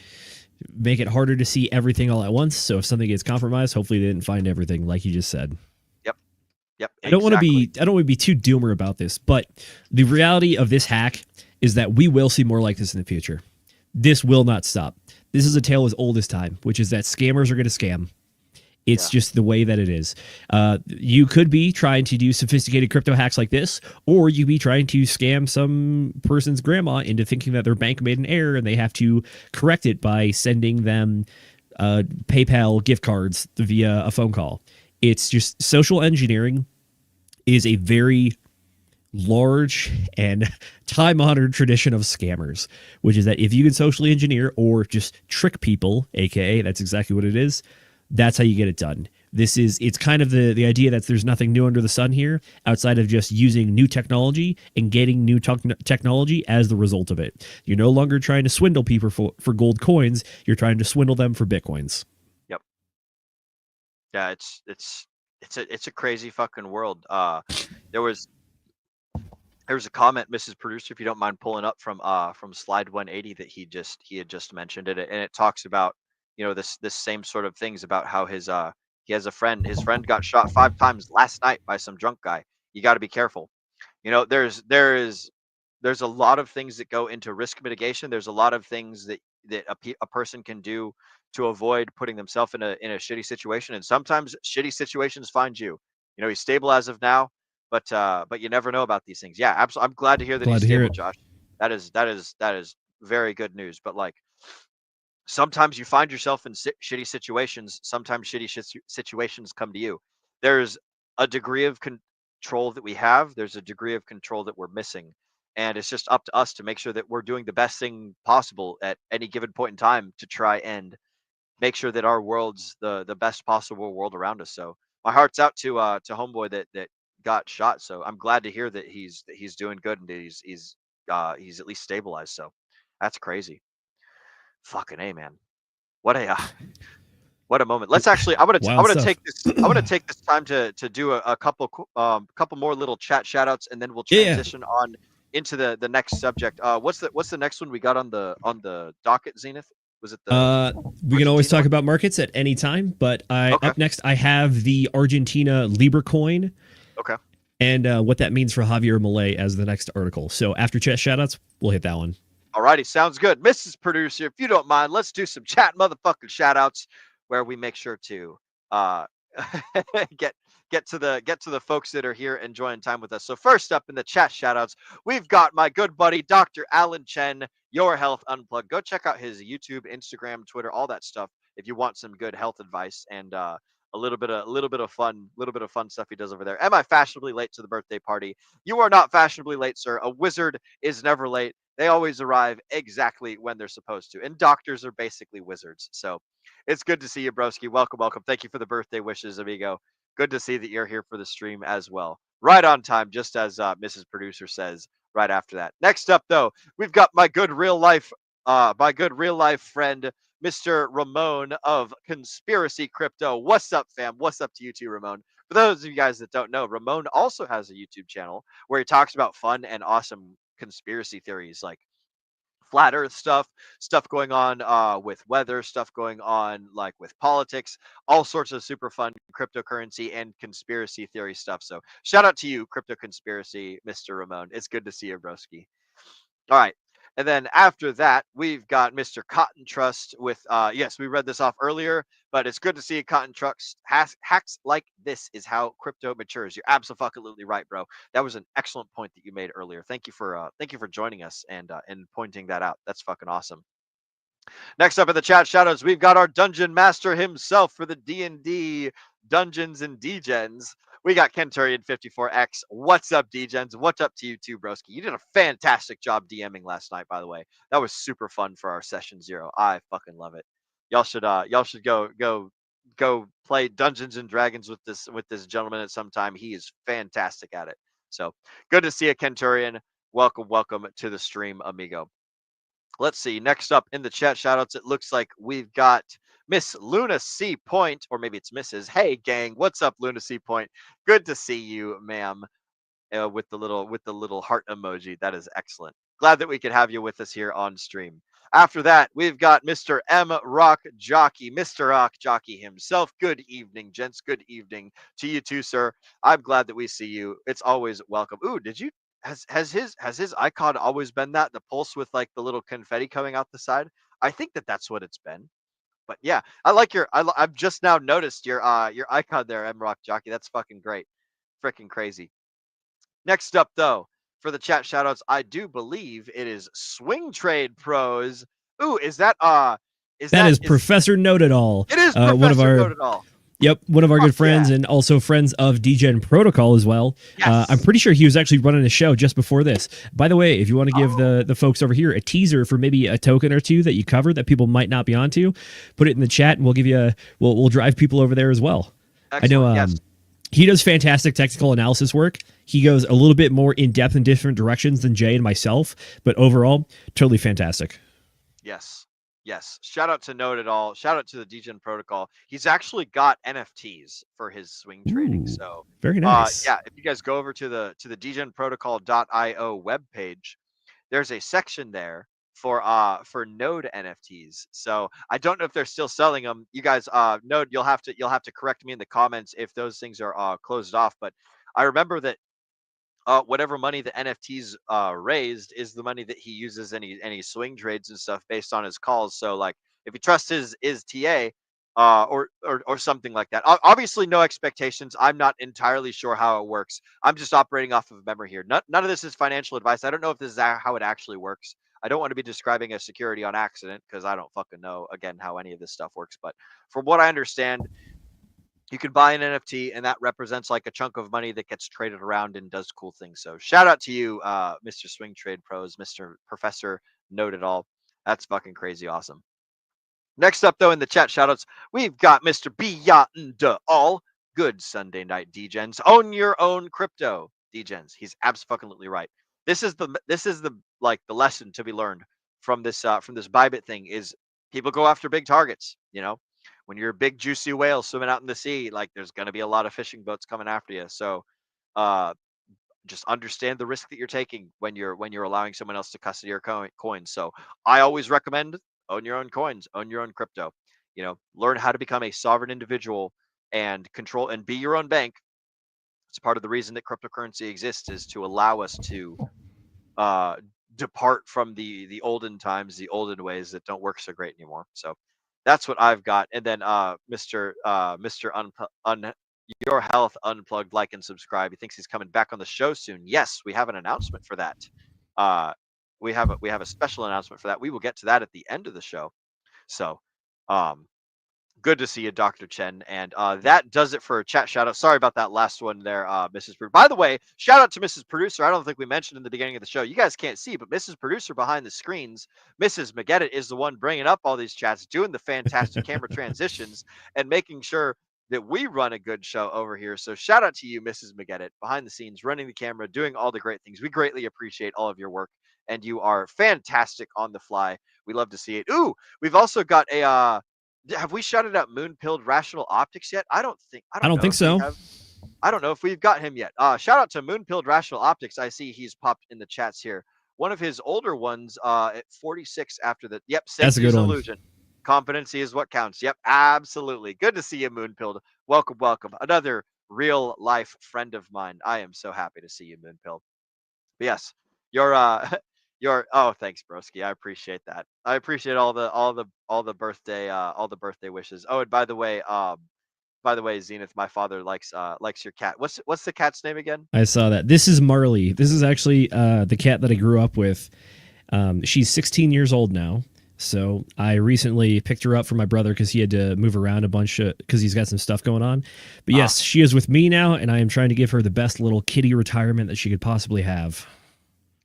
Make it harder to see everything all at once. So if something gets compromised, hopefully they didn't find everything, like you just said. Yep. I don't want to be too doomer about this, but the reality of this hack is that we will see more like this in the future. This will not stop. This is a tale as old as time, which is that scammers are going to scam. It's just the way that it is. You could be trying to do sophisticated crypto hacks like this, or you be trying to scam some person's grandma into thinking that their bank made an error and they have to correct it by sending them PayPal gift cards via a phone call. It's just social engineering is a very large and time-honored tradition of scammers, which is that if you can socially engineer or just trick people, aka that's exactly what it is, that's how you get it done. It's kind of the idea that there's nothing new under the sun here outside of just using new technology and getting new technology as the result of it. You're no longer trying to swindle people for gold coins. You're trying to swindle them for Bitcoins. Yep. Yeah, it's a crazy fucking world. There was a comment, Mrs. Producer, if you don't mind pulling up from slide 180 that he had just mentioned it, and it talks about, you know, this same sort of things about how he has a friend. His friend got shot 5 times last night by some drunk guy. You got to be careful. You know, there's a lot of things that go into risk mitigation. There's a lot of things that a person can do to avoid putting themselves in a shitty situation. And sometimes shitty situations find you. You know, he's stable as of now, but you never know about these things. Yeah, absolutely. I'm glad to hear that he's stable, Josh. That is very good news. But like, sometimes you find yourself in shitty situations. Sometimes shitty situations come to you. There's a degree of control that we have, there's a degree of control that we're missing. And it's just up to us to make sure that we're doing the best thing possible at any given point in time to try and make sure that our world's the best possible world around us. So my heart's out to homeboy that got shot. So I'm glad to hear that he's doing good and that he's at least stabilized. So that's crazy. Fucking A, man. What a what a moment. Let's actually I'm Wild gonna stuff. take this time to do a couple more little chat shout outs, and then we'll Yeah. transition on into the next subject. What's the next one we got on the docket, Zenith? Was it the We can always Argentina talk one? about markets at any time, but Okay. up next I have the Argentina Libra coin. Okay. And what that means for Javier Milei as the next article. So after chat shoutouts, we'll hit that one. Alrighty, sounds good. Mrs. Producer, if you don't mind, let's do some chat motherfucking shout outs where we make sure to get to the folks that are here enjoying time with us. So first up in the chat shout outs, we've got my good buddy Dr. Alan Chen, Your Health Unplugged. Go check out his YouTube, Instagram, Twitter, all that stuff if you want some good health advice and a little bit of fun stuff he does over there. Am I fashionably late to the birthday party? You are not fashionably late, sir. A wizard is never late. They always arrive exactly when they're supposed to. And doctors are basically wizards. So it's good to see you, broski. Welcome. Thank you for the birthday wishes, amigo. Good to see that you're here for the stream as well. Right on time, just as Mrs. Producer says right after that. Next up, though, we've got my good real life friend, Mr. Ramon of Conspiracy Crypto. What's up, fam? What's up to you too, Ramon? For those of you guys that don't know, Ramon also has a YouTube channel where he talks about fun and awesome conspiracy theories like flat earth stuff going on with weather, stuff going on like with politics, all sorts of super fun cryptocurrency and conspiracy theory stuff. So shout out to you, Crypto Conspiracy, Mr. Ramon. It's good to see you, broski. All right. And then after that, we've got Mr. Cotton Trust with, yes, we read this off earlier, but it's good to see Cotton Trust. Hacks like this is how crypto matures. You're absolutely right, bro. That was an excellent point that you made earlier. Thank you for joining us and pointing that out. That's fucking awesome. Next up in the chat shoutouts, we've got our dungeon master himself for the D&D Dungeons and Degens. We got Kenturian54X. What's up, Degens? What's up to you too, broski? You did a fantastic job DMing last night, by the way. That was super fun for our session 0. I fucking love it. Y'all should go play Dungeons and Dragons with this gentleman at some time. He is fantastic at it. So good to see you, Kenturian. Welcome to the stream, amigo. Let's see. Next up in the chat shoutouts, it looks like we've got Miss Luna C. Point, or maybe it's Mrs. Hey, gang. What's up, Luna C. Point? Good to see you, ma'am. With the little heart emoji. That is excellent. Glad that we could have you with us here on stream. After that, we've got Mr. M. Rock Jockey, Mr. Rock Jockey himself. Good evening, gents. Good evening to you too, sir. I'm glad that we see you. It's always welcome. Ooh, did you? Has his icon always been that, the pulse with like the little confetti coming out the side? I think that's what it's been. But yeah, I like I've just now noticed your icon there, M Rock Jockey. That's fucking great. Freaking crazy. Next up though, for the chat shoutouts, I do believe it is Swing Trade Pros. Ooh, that is Professor Know-It-All. It is Professor Know-It-All. Yep, one of our good friends yeah. and also friends of Degen Protocol as well. Yes. I'm pretty sure he was actually running a show just before this. By the way, if you want to give the folks over here a teaser for maybe a token or two that you covered that people might not be onto, put it in the chat and we'll give you we'll drive people over there as well. Excellent. I know yes. He does fantastic technical analysis work. He goes a little bit more in depth in different directions than Jay and myself, but overall, totally fantastic. Yes. Shout out to Know-It-All. Shout out to the Degen Protocol. He's actually got NFTs for his swing trading. So very nice. Yeah, if you guys go over to the degenprotocol.io webpage, there's a section there for Node NFTs. So I don't know if they're still selling them. You guys, Node, you'll have to correct me in the comments if those things are closed off. But I remember that whatever money the NFTs raised is the money that he uses any swing trades and stuff based on his calls. So like if you trust his TA or something like that. Obviously no expectations. I'm not entirely sure how it works. I'm just operating off of memory here. None of this is financial advice. I don't know if this is how it actually works. I don't want to be describing a security on accident because I don't fucking know again how any of this stuff works. But from what I understand, You can buy an NFT, and that represents like a chunk of money that gets traded around and does cool things. So shout out to you, Mr. Swing Trade Pros, Mr. Professor Note It All. That's fucking crazy awesome. Next up, though, in the chat shoutouts, we've got Mr. Beyond All. Good Sunday night, Degens. Own your own crypto, Degens. He's absolutely right. This is the like the lesson to be learned from this ByBit thing is people go after big targets. You know, when you're a big juicy whale swimming out in the sea, like there's going to be a lot of fishing boats coming after you. So, just understand the risk that you're taking when you're allowing someone else to custody your coins. So I always recommend own your own coins, own your own crypto. You know, learn how to become a sovereign individual and control and be your own bank. It's part of the reason that cryptocurrency exists, is to allow us to depart from the olden times, the olden ways that don't work so great anymore. So that's what I've got. And then Mr. Your Health Unplugged, like and subscribe. He thinks he's coming back on the show soon. Yes, we have an announcement for that. We have a special announcement for that. We will get to that at the end of the show. So good to see you, Dr. Chen. And that does it for a chat shout out. Sorry about that last one there, Mrs. Producer. By the way, shout out to Mrs. Producer. I don't think we mentioned in the beginning of the show. You guys can't see, but Mrs. Producer behind the screens, Mrs. McGettit, is the one bringing up all these chats, doing the fantastic camera transitions, and making sure that we run a good show over here. So shout out to you, Mrs. McGettit, behind the scenes, running the camera, doing all the great things. We greatly appreciate all of your work, and you are fantastic on the fly. We love to see it. Ooh, we've also got a have we shouted out Moon-Pilled Rational Optics yet? I don't think so. I don't know if we've got him yet. Shout out to Moon-Pilled Rational Optics. I see he's popped in the chats here. One of his older ones at 46 after the That's a good one. Illusion. Competency is what counts. Yep, absolutely. Good to see you, Moon-Pilled. Welcome, welcome. Another real life friend of mine. I am so happy to see you, Moon-Pilled. But yes, thanks, broski. I appreciate that. I appreciate all the birthday wishes. Oh, and by the way, Zenith, my father likes your cat. What's the cat's name again? I saw that. This is Marley. This is actually the cat that I grew up with. She's 16 years old now. So I recently picked her up for my brother because he had to move around a bunch because he's got some stuff going on. But yes, she is with me now, and I am trying to give her the best little kitty retirement that she could possibly have.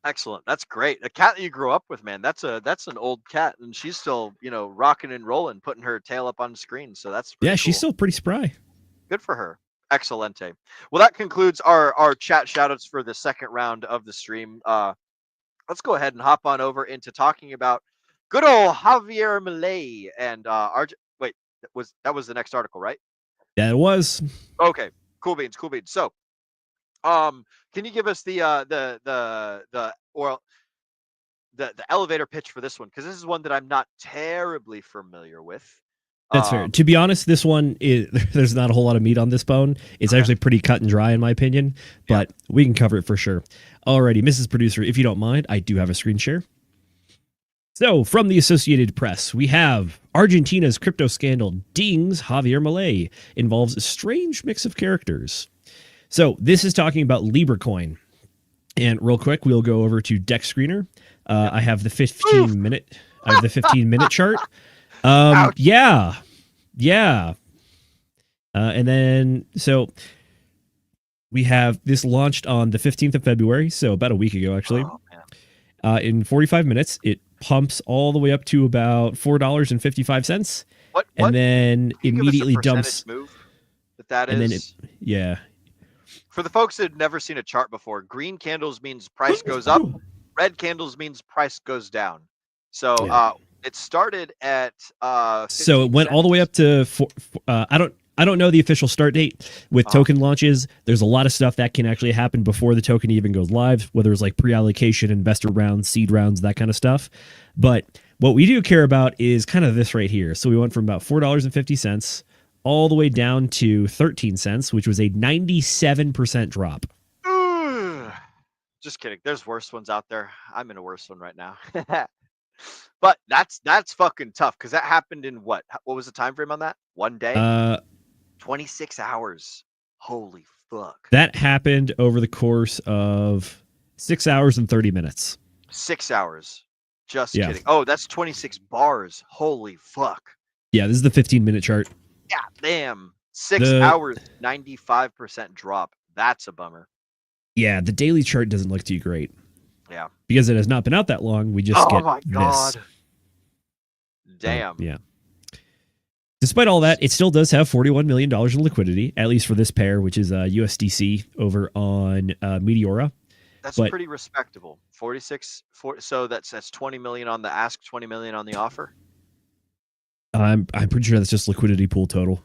Excellent. That's great. A cat that you grew up with, man. That's an old cat, and she's still, rocking and rolling, putting her tail up on the screen. So that's cool. She's still pretty spry. Good for her. Excelente. Well, that concludes our chat shoutouts for the second round of the stream. Let's go ahead and hop on over into talking about good old Javier Milei and wait, that was the next article, right? Yeah, it was. Okay. Cool beans. So, can you give us the elevator pitch for this one? Because this is one that I'm not terribly familiar with. That's fair. To be honest, this one there's not a whole lot of meat on this bone. It's actually pretty cut and dry in my opinion, but we can cover it for sure. Alrighty, Mrs. Producer, if you don't mind, I do have a screen share. So, from the Associated Press, we have Argentina's crypto scandal dings Javier Milei, involves a strange mix of characters. So, this is talking about LibraCoin. And real quick, we'll go over to Deck Screener. I have the 15-minute chart. Yeah. And then, so we have this launched on the 15th of February, so about a week ago, actually. In 45 minutes, it pumps all the way up to about $4.55. What? And then immediately dumps. Move that and is. Then yeah. For the folks that have never seen a chart before, green candles means price goes up. Red candles means price goes down. So it started at so it went all the way up to I don't know the official start date with token launches. There's a lot of stuff that can actually happen before the token even goes live, whether it's like pre-allocation, investor rounds, seed rounds, that kind of stuff. But what we do care about is kind of this right here. So we went from about $4.50 all the way down to 13 cents, which was a 97% drop. Just kidding. There's worse ones out there. I'm in a worse one right now. But that's fucking tough because that happened in what was the time frame on that? 1 day? 26 hours. Holy fuck. That happened over the course of 6 hours and 30 minutes. 6 hours. Just kidding. Oh, that's 26 bars. Holy fuck. Yeah, this is the 15-minute chart. Yeah, damn. 6 hours, 95% drop. That's a bummer. Yeah, the daily chart doesn't look too great. Yeah. Because it has not been out that long, we just get my God. this. Damn. So, yeah. Despite all that, it still does have $41 million in liquidity, at least for this pair, which is USDC over on Meteora. That's pretty respectable. 46. So that's 20 million on the ask, 20 million on the offer. I'm pretty sure that's just liquidity pool total.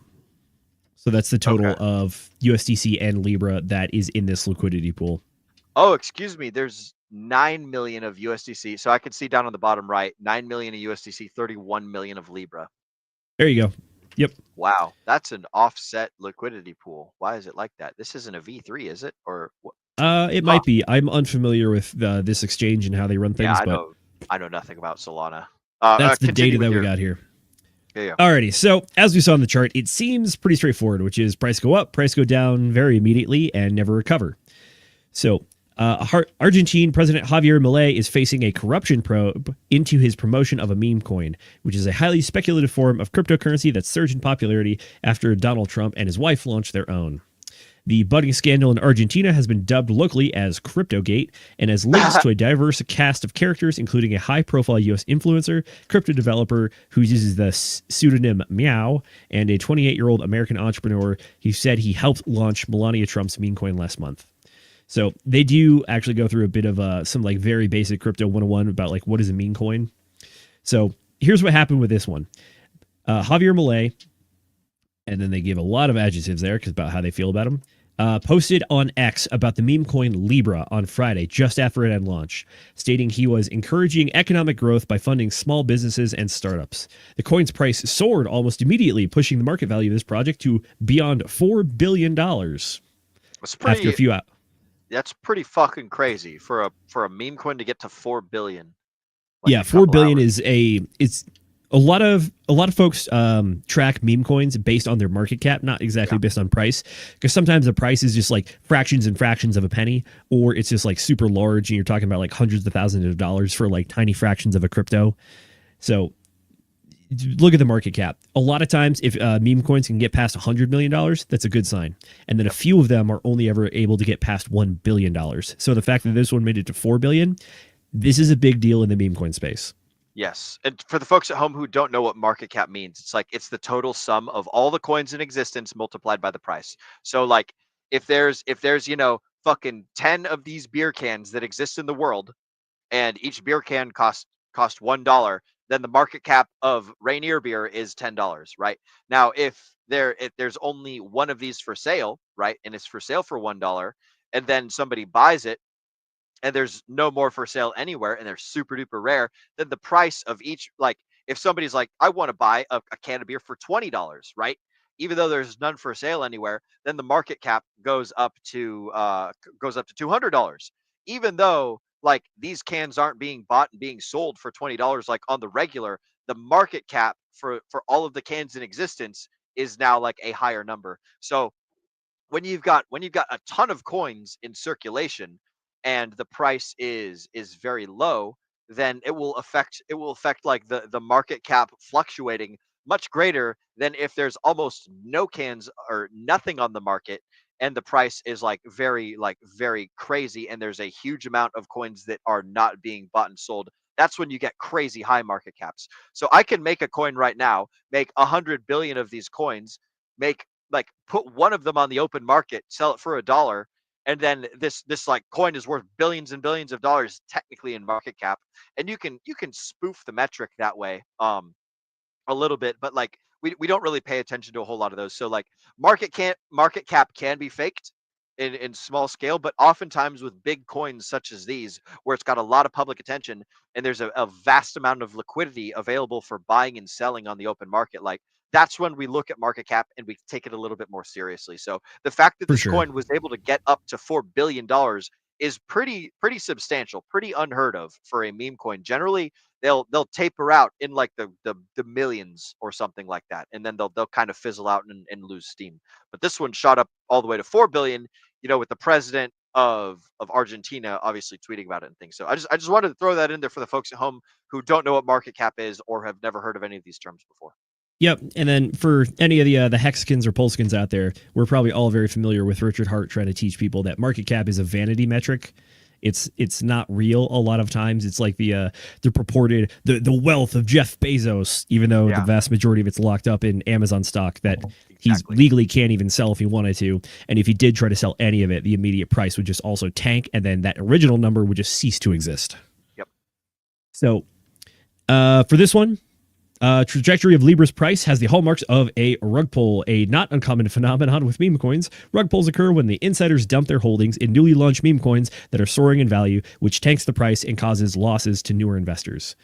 So that's the total of USDC and Libra that is in this liquidity pool. Oh, excuse me. There's 9 million of USDC. So I can see down on the bottom right, 9 million of USDC, 31 million of Libra. There you go. Yep. Wow, that's an offset liquidity pool. Why is it like that? This isn't a V3, is it? Or what? It might be. I'm unfamiliar with this exchange and how they run things. Yeah, I know nothing about Solana. That's the data that we got here. Yeah. Alrighty, so as we saw in the chart, it seems pretty straightforward, which is price go up, price go down very immediately, and never recover. So Argentine President Javier Milei is facing a corruption probe into his promotion of a meme coin, which is a highly speculative form of cryptocurrency that surged in popularity after Donald Trump and his wife launched their own. The budding scandal in Argentina has been dubbed locally as Cryptogate and has links to a diverse cast of characters, including a high-profile U.S. influencer, crypto developer who uses the pseudonym Meow, and a 28-year-old American entrepreneur who said he helped launch Melania Trump's meme coin last month. So they do actually go through a bit of some like very basic crypto 101 about like what is a meme coin. So here's what happened with this one. Javier Milei, and then they give a lot of adjectives there about how they feel about him, posted on X about the meme coin Libra on Friday, just after it had launched, stating he was encouraging economic growth by funding small businesses and startups. The coin's price soared almost immediately, pushing the market value of this project to beyond $4 billion. After a few hours. That's pretty fucking crazy for a meme coin to get to 4 billion. Like yeah, 4 billion hours. It's a lot of folks track meme coins based on their market cap, not exactly based on price, because sometimes the price is just like fractions and fractions of a penny, or it's just like super large and you're talking about like hundreds of thousands of dollars for like tiny fractions of a crypto. So look at the market cap. A lot of times, if meme coins can get past $100 million, that's a good sign. And then a few of them are only ever able to get past $1 billion. So the fact that this one made it to $4 billion, this is a big deal in the meme coin space. Yes. And for the folks at home who don't know what market cap means, it's like it's the total sum of all the coins in existence multiplied by the price. So like if there's fucking 10 of these beer cans that exist in the world and each beer can cost $1, then the market cap of Rainier beer is $10, right? Now, if there's only one of these for sale, right, and it's for sale for $1, and then somebody buys it, and there's no more for sale anywhere, and they're super duper rare, then the price of each, like, if somebody's like, I want to buy a can of beer for $20, right? Even though there's none for sale anywhere, then the market cap goes up to $200, even though like these cans aren't being bought and being sold for $20 like on the regular. The market cap for all of the cans in existence is now like a higher number. So when you've got a ton of coins in circulation and the price is very low, then it will affect like the market cap fluctuating much greater than if there's almost no cans or nothing on the market and the price is like very crazy and there's a huge amount of coins that are not being bought and sold. That's when you get crazy high market caps. So I can make a coin right now, make 100 billion of these coins, put one of them on the open market, sell it for $1, and then this like coin is worth billions and billions of dollars technically in market cap. And you can spoof the metric that way a little bit, but like we don't really pay attention to a whole lot of those. So like market cap can be faked in small scale, but oftentimes with big coins such as these, where it's got a lot of public attention and there's a vast amount of liquidity available for buying and selling on the open market, like that's when we look at market cap and we take it a little bit more seriously. So the fact that this coin was able to get up to $4 billion is pretty substantial, pretty unheard of for a meme coin. Generally, they'll taper out in like the millions or something like that, and then they'll kind of fizzle out and lose steam. But this one shot up all the way to 4 billion, with the president of Argentina obviously tweeting about it and things. So I just wanted to throw that in there for the folks at home who don't know what market cap is or have never heard of any of these terms before. Yep, and then for any of the Hexkins or Polskins out there, we're probably all very familiar with Richard Hart trying to teach people that market cap is a vanity metric. It's not real a lot of times. It's like the purported the wealth of Jeff Bezos, even though the vast majority of it's locked up in Amazon stock that he's legally can't even sell if he wanted to. And if he did try to sell any of it, the immediate price would just also tank, and then that original number would just cease to exist. Yep. So for this one, trajectory of Libra's price has the hallmarks of a rug pull, a not uncommon phenomenon with meme coins. Rug pulls occur when the insiders dump their holdings in newly launched meme coins that are soaring in value, which tanks the price and causes losses to newer investors.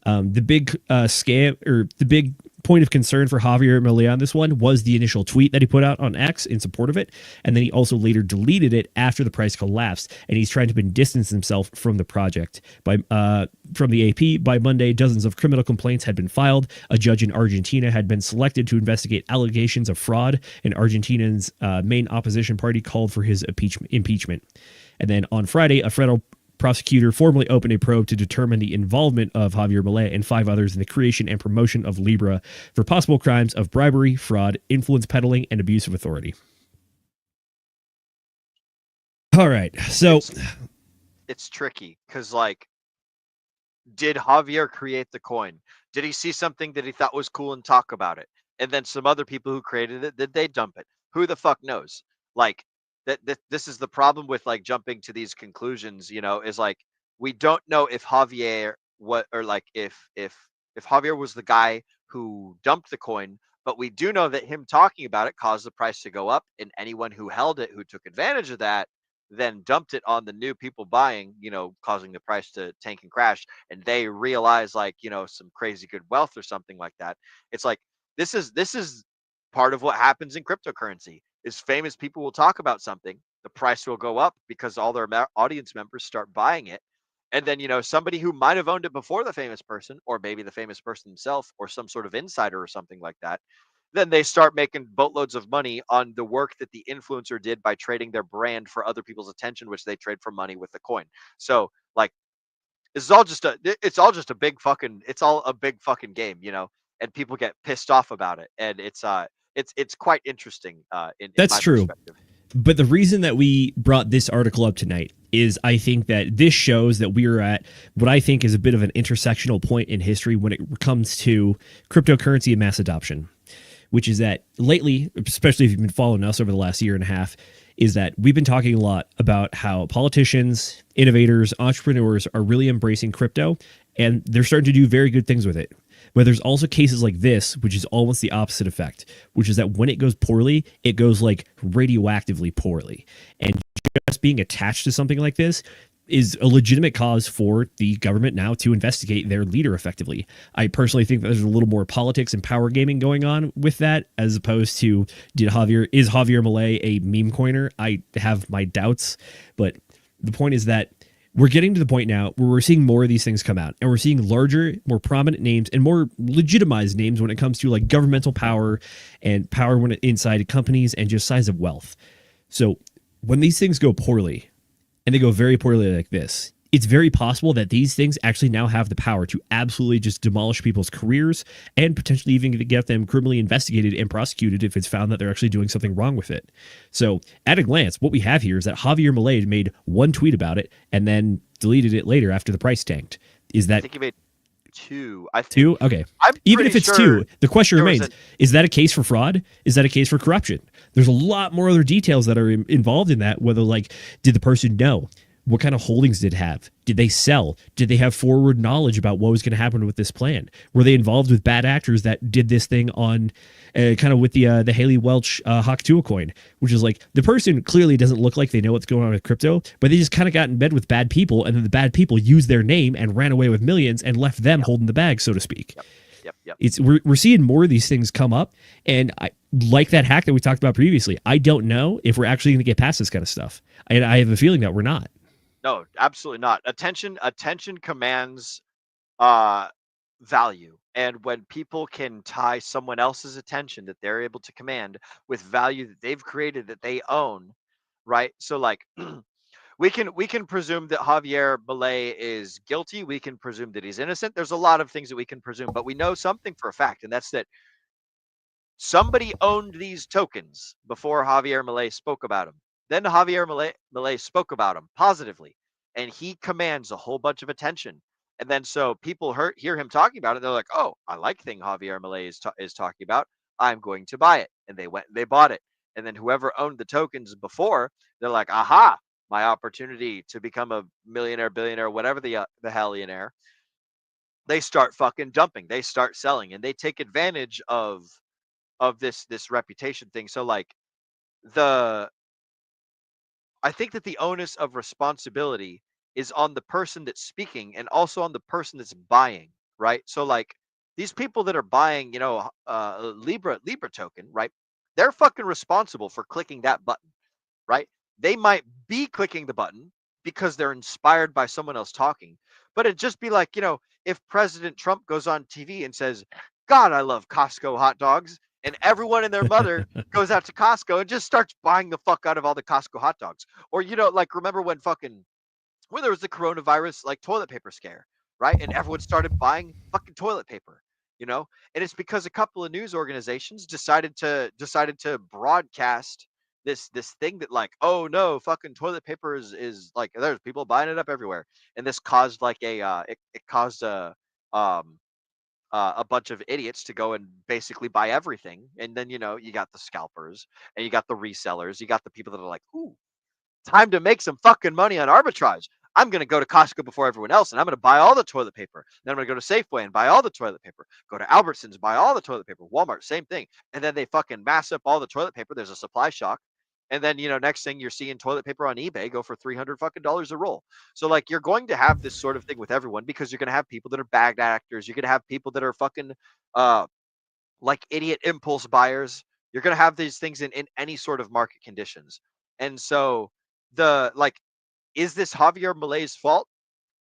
The big scam, or the big point of concern for Javier Milei on this one was the initial tweet that he put out on X in support of it, and then he also later deleted it after the price collapsed, and he's trying to distance himself from the project. From the AP, by Monday, dozens of criminal complaints had been filed. A judge in Argentina had been selected to investigate allegations of fraud, and Argentina's main opposition party called for his impeachment. And then on Friday, a federal prosecutor formally opened a probe to determine the involvement of Javier Milei and 5 others in the creation and promotion of Libra for possible crimes of bribery, fraud, influence peddling, and abuse of authority. All right, so it's tricky because, like, did Javier create the coin? Did he see something that he thought was cool and talk about it? And then some other people who created it, did they dump it? Who the fuck knows? Like, this is the problem with like jumping to these conclusions, you know, is like we don't know if Javier if Javier was the guy who dumped the coin, but we do know that him talking about it caused the price to go up, and anyone who held it, who took advantage of that, then dumped it on the new people buying, you know, causing the price to tank and crash, and they realize, like, you know, some crazy good wealth or something like that. It's like this is part of what happens in cryptocurrency. Is famous people will talk about something, the price will go up because all their audience members start buying it, and then, you know, somebody who might have owned it before the famous person, or maybe the famous person himself, or some sort of insider or something like that, then they start making boatloads of money on the work that the influencer did by trading their brand for other people's attention, which they trade for money with the coin. So, like, it's all just a big fucking game, you know, and people get pissed off about it, and it's quite interesting in that's my true. perspective. But the reason that we brought this article up tonight is I think that this shows that we are at what I think is a bit of an intersectional point in history when it comes to cryptocurrency and mass adoption, which is that lately, especially if you've been following us over the last year and a half, is that we've been talking a lot about how politicians, innovators, entrepreneurs are really embracing crypto, and they're starting to do very good things with it. But there's also cases like this, which is almost the opposite effect, which is that when it goes poorly, it goes like radioactively poorly. And just being attached to something like this is a legitimate cause for the government now to investigate their leader effectively. I personally think that there's a little more politics and power gaming going on with that, as opposed to is Javier Milei a meme coiner? I have my doubts, but the point is that we're getting to the point now where we're seeing more of these things come out, and we're seeing larger, more prominent names and more legitimized names when it comes to like governmental power and power when inside companies and just size of wealth. So when these things go poorly, and they go very poorly like this, it's very possible that these things actually now have the power to absolutely just demolish people's careers and potentially even get them criminally investigated and prosecuted if it's found that they're actually doing something wrong with it. So at a glance, what we have here is that Javier Milei made one tweet about it and then deleted it later after the price tanked. Is that... I think he made 2. Two? Okay. Even if it's sure 2, the question remains, is that a case for fraud? Is that a case for corruption? There's a lot more other details that are involved in that, whether, like, did the person know? What kind of holdings did it have? Did they sell? Did they have forward knowledge about what was going to happen with this plan? Were they involved with bad actors that did this thing on kind of with the Haley Welch Haktua coin, which is like the person clearly doesn't look like they know what's going on with crypto, but they just kind of got in bed with bad people, and then the bad people used their name and ran away with millions and left them holding the bag, so to speak. Yep. We're seeing more of these things come up, and I like that hack that we talked about previously. I don't know if we're actually going to get past this kind of stuff, and I have a feeling that we're not. No, absolutely not. Attention commands value. And when people can tie someone else's attention that they're able to command with value that they've created, that they own, right? So, like, we can presume that Javier Milei is guilty. We can presume that he's innocent. There's a lot of things that we can presume, but we know something for a fact, and that's that Somebody owned these tokens before Javier Milei spoke about them. Then Javier Milei spoke about them positively, and he commands a whole bunch of attention. And then so people hear him talking about it. They're like, "Oh, I like thing Javier Milei is talking about. I'm going to buy it." And they went and they bought it. And then whoever owned the tokens before, they're like, "Aha, my opportunity to become a millionaire, billionaire, whatever the hellionaire." They start fucking dumping. They start selling, and they take advantage of this reputation thing. So like the I think that the onus of responsibility is on the person that's speaking and also on the person that's buying, right? So like these people that are buying, Libra token, right? They're fucking responsible for clicking that button, right? They might be clicking the button because they're inspired by someone else talking, but it'd just be like, if President Trump goes on TV and says, "God, I love Costco hot dogs," and everyone and their mother goes out to Costco and just starts buying the fuck out of all the Costco hot dogs. Or, like remember when there was the coronavirus like toilet paper scare, right? And everyone started buying fucking toilet paper, and it's because a couple of news organizations decided to broadcast this thing that like, oh no, fucking toilet paper is like there's people buying it up everywhere, and this caused like it caused a bunch of idiots to go and basically buy everything. And then you got the scalpers and you got the resellers, you got the people that are like, ooh, time to make some fucking money on arbitrage. I'm going to go to Costco before everyone else, and I'm going to buy all the toilet paper. Then I'm going to go to Safeway and buy all the toilet paper. Go to Albertsons, buy all the toilet paper. Walmart, same thing. And then they fucking mass up all the toilet paper. There's a supply shock. And then, next thing you're seeing toilet paper on eBay go for $300 fucking dollars a roll. So like you're going to have this sort of thing with everyone because you're going to have people that are bad actors. You're going to have people that are fucking like idiot impulse buyers. You're going to have these things in any sort of market conditions. And so is this Javier Milei's fault?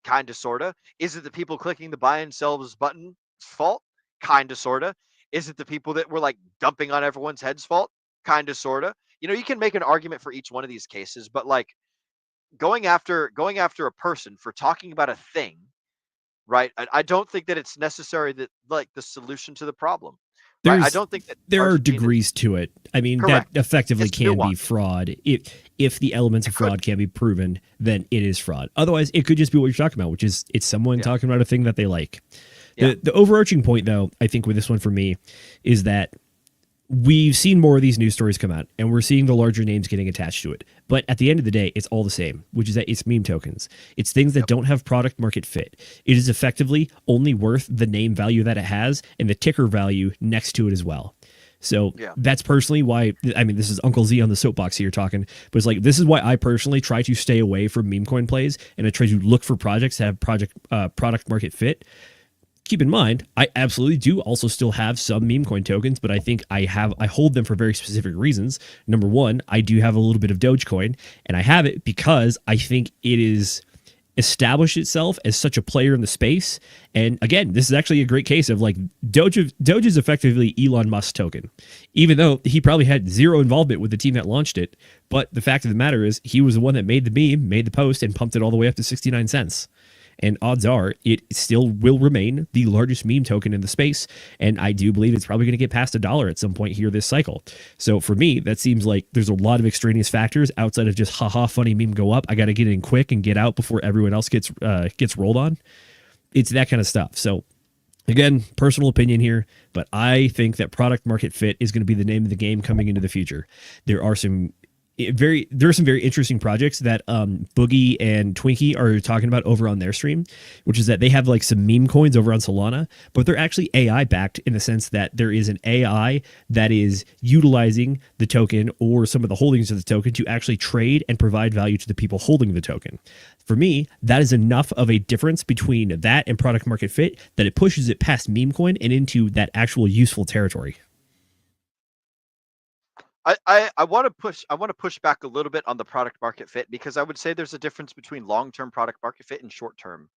Kind of, sort of. Is it the people clicking the buy and sells button fault? Kind of, sort of. Is it the people that were like dumping on everyone's heads fault? Kind of, sort of. You can make an argument for each one of these cases, but like going after a person for talking about a thing, right? I don't think that it's necessary that like the solution to the problem. Right? I don't think that there are degrees to it. I mean, correct. That effectively It's can nuanced. be fraud. If the elements of fraud can be proven, then it is fraud. Otherwise, it could just be what you're talking about, which is it's someone talking about a thing that they like. Yeah. The overarching point, though, I think with this one for me, is that we've seen more of these news stories come out, and we're seeing the larger names getting attached to it. But at the end of the day, it's all the same, which is that it's meme tokens. It's things that don't have product market fit. It is effectively only worth the name value that it has and the ticker value next to it as well. So that's personally why, I mean, this is Uncle Z on the soapbox here talking, but it's like, this is why I personally try to stay away from meme coin plays, and I try to look for projects that have product market fit. Keep in mind, I absolutely do also still have some meme coin tokens, but I think I hold them for very specific reasons. Number one, I do have a little bit of Dogecoin, and I have it because I think it is established itself as such a player in the space. And again, this is actually a great case of like Doge is effectively Elon Musk's token, even though he probably had zero involvement with the team that launched it. But the fact of the matter is he was the one that made the meme, made the post, and pumped it all the way up to 69 cents. And odds are it still will remain the largest meme token in the space. And I do believe it's probably going to get past $1 at some point here this cycle. So for me, that seems like there's a lot of extraneous factors outside of just haha funny meme go up. I got to get in quick and get out before everyone else gets rolled on. It's that kind of stuff. So again, personal opinion here, but I think that product market fit is going to be the name of the game coming into the future. There are some very interesting projects that Boogie and Twinkie are talking about over on their stream, which is that they have like some meme coins over on Solana, but they're actually AI backed in the sense that there is an AI that is utilizing the token or some of the holdings of the token to actually trade and provide value to the people holding the token. For me, that is enough of a difference between that and product market fit that it pushes it past meme coin and into that actual useful territory. I want to push back a little bit on the product market fit, because I would say there's a difference between long-term product market fit and short-term.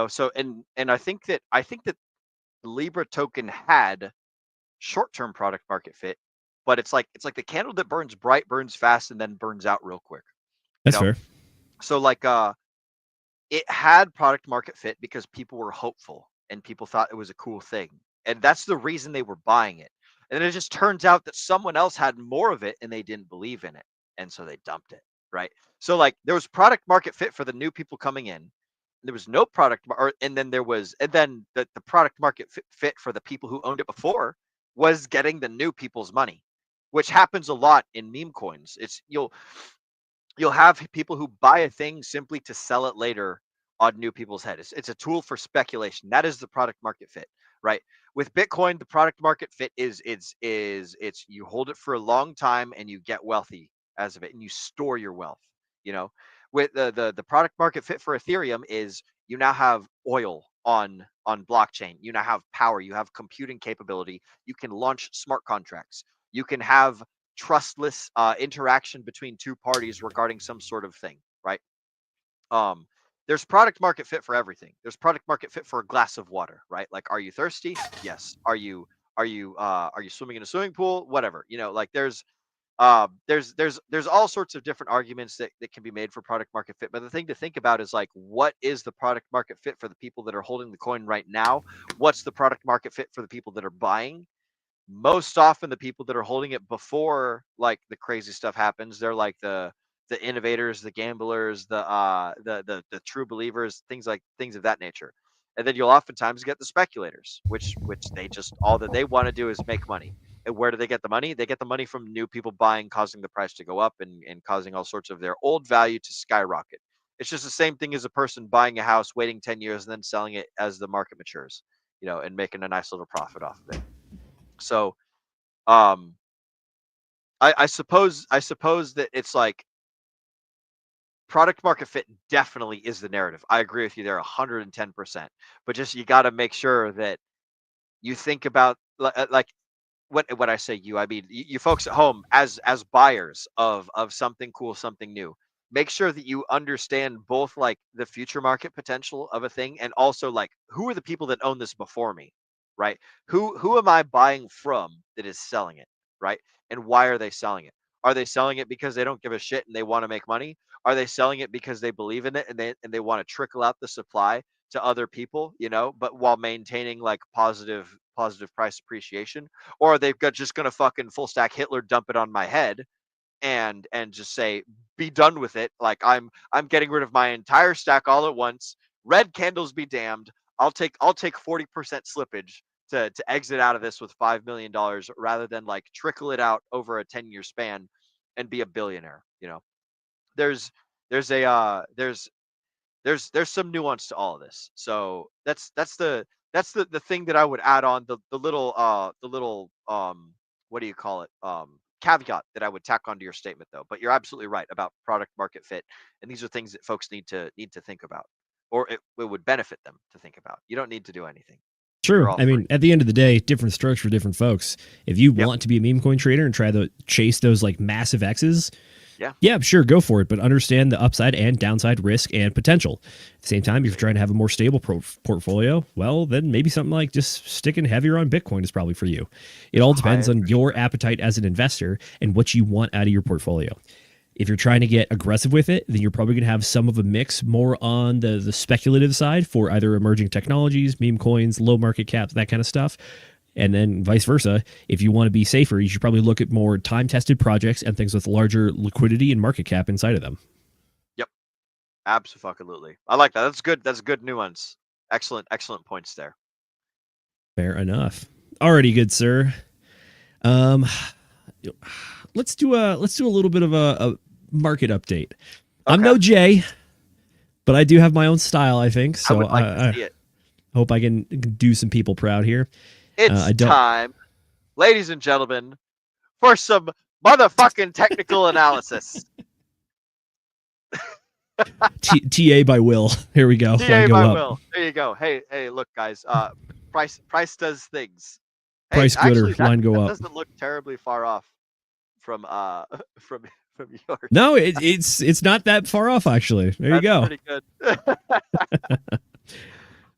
So and I think that the Libra token had short-term product market fit, but it's like the candle that burns bright, burns fast, and then burns out real quick. That's fair. So like it had product market fit because people were hopeful and people thought it was a cool thing, and that's the reason they were buying it. And it just turns out that someone else had more of it and they didn't believe in it. And so they dumped it, right? So like there was product market fit for the new people coming in. There was no product, and then the product market fit for the people who owned it before was getting the new people's money, which happens a lot in meme coins. It's you'll have people who buy a thing simply to sell it later on new people's head. It's a tool for speculation. That is the product market fit, right? With Bitcoin, the product market fit is you hold it for a long time and you get wealthy as of it, and you store your wealth. You know, with the product market fit for Ethereum is you now have oil on blockchain. You now have power. You have computing capability. You can launch smart contracts. You can have trustless interaction between two parties regarding some sort of thing, right? There's product market fit for everything. There's product market fit for a glass of water, right? Like, are you thirsty? Yes. Are you swimming in a swimming pool? Whatever. You know, like there's all sorts of different arguments that can be made for product market fit. But the thing to think about is like, what is the product market fit for the people that are holding the coin right now? What's the product market fit for the people that are buying? Most often the people that are holding it before like the crazy stuff happens, they're like the innovators, the gamblers, the true believers, things of that nature. And then you'll oftentimes get the speculators, which they just, all that they want to do is make money. And where do they get the money? They get the money from new people buying, causing the price to go up and causing all sorts of their old value to skyrocket. It's just the same thing as a person buying a house, waiting 10 years and then selling it as the market matures, you know, and making a nice little profit off of it. So I suppose that it's like product market fit definitely is the narrative. I agree with you there 110%. But just you got to make sure that you think about like when I say you, I mean you folks at home as buyers of something cool, something new. Make sure that you understand both like the future market potential of a thing and also like who are the people that own this before me, right? Who am I buying from that is selling it, right? And why are they selling it? Are they selling it because they don't give a shit and they want to make money? Are they selling it because they believe in it and they want to trickle out the supply to other people, you know, but while maintaining like positive price appreciation? Or are they just gonna fucking full stack Hitler dump it on my head and just say, be done with it. Like I'm getting rid of my entire stack all at once. Red candles be damned. I'll take 40% slippage to exit out of this with $5 million rather than like trickle it out over a 10-year span and be a billionaire. You know, there's some nuance to all of this. So that's the thing that I would add on the little what do you call it? Caveat that I would tack onto your statement though. But you're absolutely right about product market fit. And these are things that folks need to think about, or it would benefit them to think about. You don't need to do anything. True. I mean, at the end of the day, different strokes for different folks. If you want to be a meme coin trader and try to chase those like massive X's, yeah, sure, go for it. But understand the upside and downside risk and potential. At the same time, if you're trying to have a more stable portfolio, well, then maybe something like just sticking heavier on Bitcoin is probably for you. It all depends on your appetite as an investor and what you want out of your portfolio. If you're trying to get aggressive with it, then you're probably going to have some of a mix more on the speculative side for either emerging technologies, meme coins, low market caps, that kind of stuff. And then vice versa. If you want to be safer, you should probably look at more time-tested projects and things with larger liquidity and market cap inside of them. Yep. Absolutely. I like that. That's good. That's good nuance. Excellent points there. Fair enough. Alrighty, good sir. Let's do a little bit of a market update. Okay. I'm no Jay, but I do have my own style, I think. So I would like to see it. Hope I can do some people proud here. It's time, ladies and gentlemen, for some motherfucking technical analysis. TA by Will. Here we go. TA by Will. There you go. Hey, look, guys. Price does things. Price gooder. Line go up. Doesn't look terribly far off from yours. No, it's not that far off actually. There you go. Pretty good.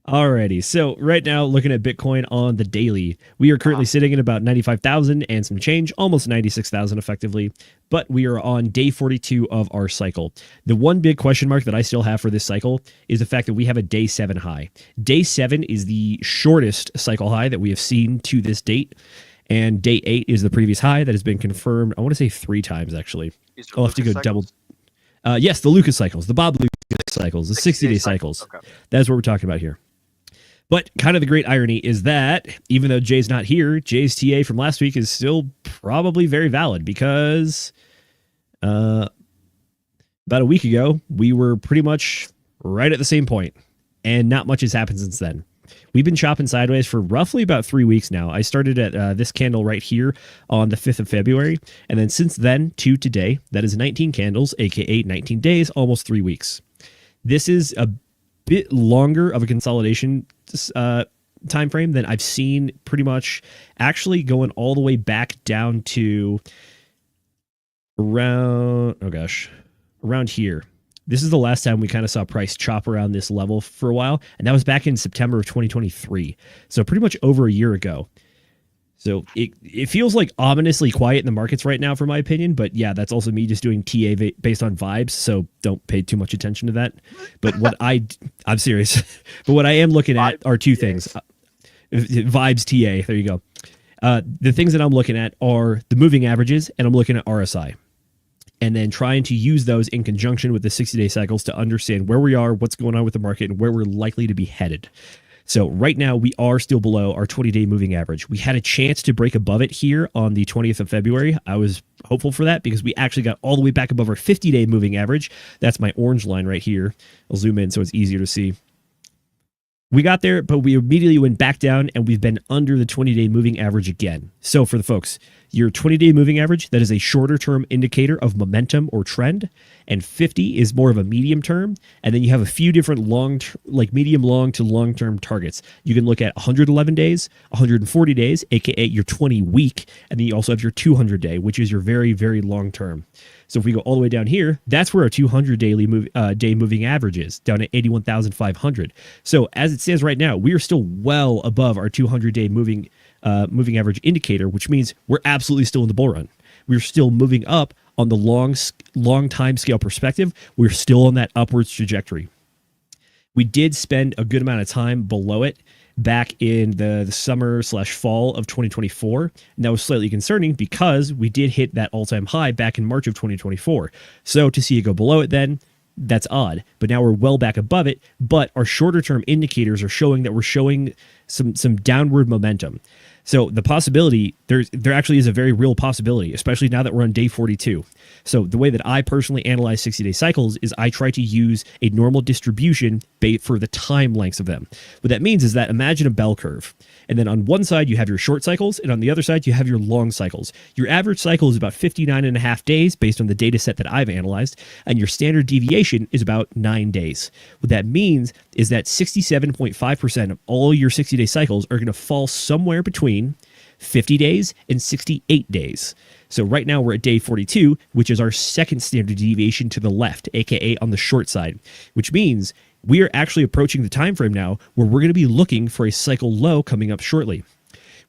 Alrighty, so right now looking at Bitcoin on the daily, we are currently sitting at about 95,000 and some change, almost 96,000 effectively, but we are on day 42 of our cycle. The one big question mark that I still have for this cycle is the fact that we have a day 7 high. Day 7 is the shortest cycle high that we have seen to this date, And day 8 is the previous high that has been confirmed. I want to say 3 times actually. I'll have to go double. Yes, the Lucas cycles, the Bob Lucas cycles, the 60-day cycles. Okay. That's what we're talking about here. But kind of the great irony is that even though Jay's not here, Jay's TA from last week is still probably very valid because about a week ago, we were pretty much right at the same point, and not much has happened since then. We've been chopping sideways for roughly about 3 weeks now. I started at this candle right here on the 5th of February, and then since then to today, that is 19 candles, aka 19 days, almost 3 weeks. This is a bit longer of a consolidation time frame than I've seen pretty much, actually going all the way back down to around here. This is the last time we kind of saw price chop around this level for a while, and that was back in September of 2023. So pretty much over a year ago. So it feels like ominously quiet in the markets right now, for my opinion. But yeah, that's also me just doing TA based on vibes. So don't pay too much attention to that. But what I'm serious. But what I am looking at are two things. Vibes TA. There you go. The things that I'm looking at are the moving averages, and I'm looking at RSI. And then trying to use those in conjunction with the 60-day cycles to understand where we are, what's going on with the market, and where we're likely to be headed. So right now, we are still below our 20-day moving average. We had a chance to break above it here on the 20th of February. I was hopeful for that because we actually got all the way back above our 50-day moving average. That's my orange line right here. I'll zoom in so it's easier to see. We got there, but we immediately went back down, and we've been under the 20-day moving average again. So for the folks, your 20-day moving average, that is a shorter-term indicator of momentum or trend, and 50 is more of a medium term, and then you have a few different medium long to long-term targets. You can look at 111 days, 140 days, aka your 20-week, and then you also have your 200-day, which is your very, very long-term. So if we go all the way down here, that's where our 200 day moving average is, down at 81,500. So as it stands right now, we are still well above our 200-day moving average indicator, which means we're absolutely still in the bull run. We're still moving up on the long time scale perspective. We're still on that upwards trajectory. We did spend a good amount of time below it back in the summer/fall of 2024. And that was slightly concerning because we did hit that all-time high back in March of 2024. So to see it go below it then, that's odd. But now we're well back above it, but our shorter term indicators are showing that we're showing some downward momentum. So the possibility, there actually is a very real possibility, especially now that we're on day 42. So the way that I personally analyze 60-day cycles is I try to use a normal distribution for the time lengths of them. What that means is that imagine a bell curve. And then on one side, you have your short cycles, and on the other side, you have your long cycles. Your average cycle is about 59.5 days based on the data set that I've analyzed, and your standard deviation is about 9 days. What that means is that 67.5% of all your 60-day cycles are going to fall somewhere between 50 days and 68 days. So right now we're at day 42, which is our second standard deviation to the left, aka on the short side, which means we are actually approaching the time frame now where we're going to be looking for a cycle low coming up shortly.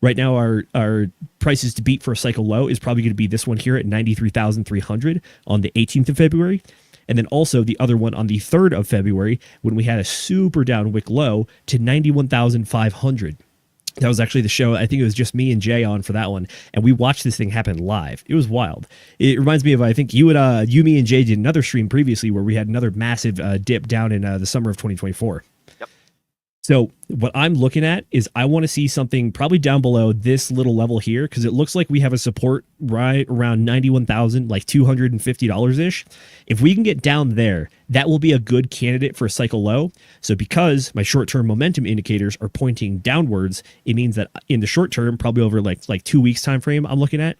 Right now, our prices to beat for a cycle low is probably going to be this one here at 93,300 on the 18th of February. And then also the other one on the 3rd of February when we had a super down wick low to 91,500. That was actually the show. I think it was just me and Jay on for that one, and we watched this thing happen live. It was wild. It reminds me of, I think you, me, and Jay did another stream previously where we had another massive dip down in the summer of 2024. Yep. So what I'm looking at is I want to see something probably down below this little level here because it looks like we have a support right around 91,000, like $250-ish. If we can get down there, that will be a good candidate for a cycle low. So because my short-term momentum indicators are pointing downwards, it means that in the short term, probably over like 2 weeks time frame I'm looking at,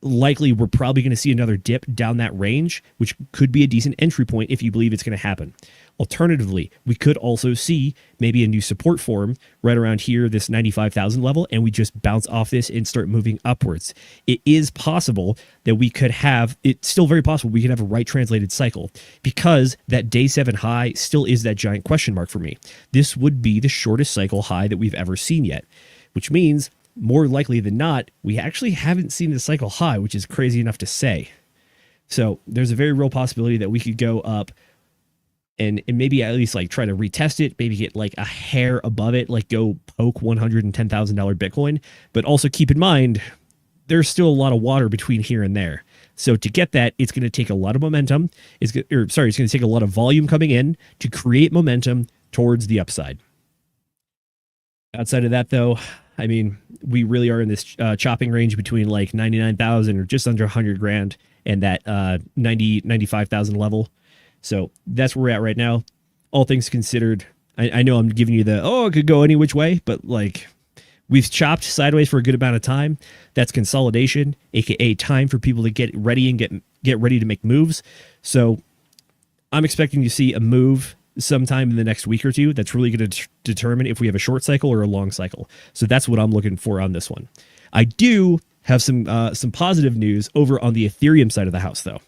likely we're probably going to see another dip down that range, which could be a decent entry point if you believe it's going to happen. Alternatively, we could also see maybe a new support form right around here, this 95,000 level, and we just bounce off this and start moving upwards. It is possible that we could have, it's still very possible we could have a right translated cycle because that day 7 high still is that giant question mark for me. This would be the shortest cycle high that we've ever seen yet, which means more likely than not, we actually haven't seen the cycle high, which is crazy enough to say. So there's a very real possibility that we could go up and maybe at least like try to retest it, maybe get like a hair above it, like go poke $110,000 Bitcoin. But also keep in mind, there's still a lot of water between here and there. So to get that, it's going to take a lot of momentum. It's going to take a lot of volume coming in to create momentum towards the upside. Outside of that, though, I mean, we really are in this chopping range between like 99,000 or just under 100 grand and that 95,000 level. So that's where we're at right now. All things considered, I know I'm giving you it could go any which way, but like we've chopped sideways for a good amount of time. That's consolidation, aka time for people to get ready and get ready to make moves. So I'm expecting to see a move sometime in the next week or two that's really going to determine if we have a short cycle or a long cycle. So that's what I'm looking for on this one. I do have some positive news over on the Ethereum side of the house, though.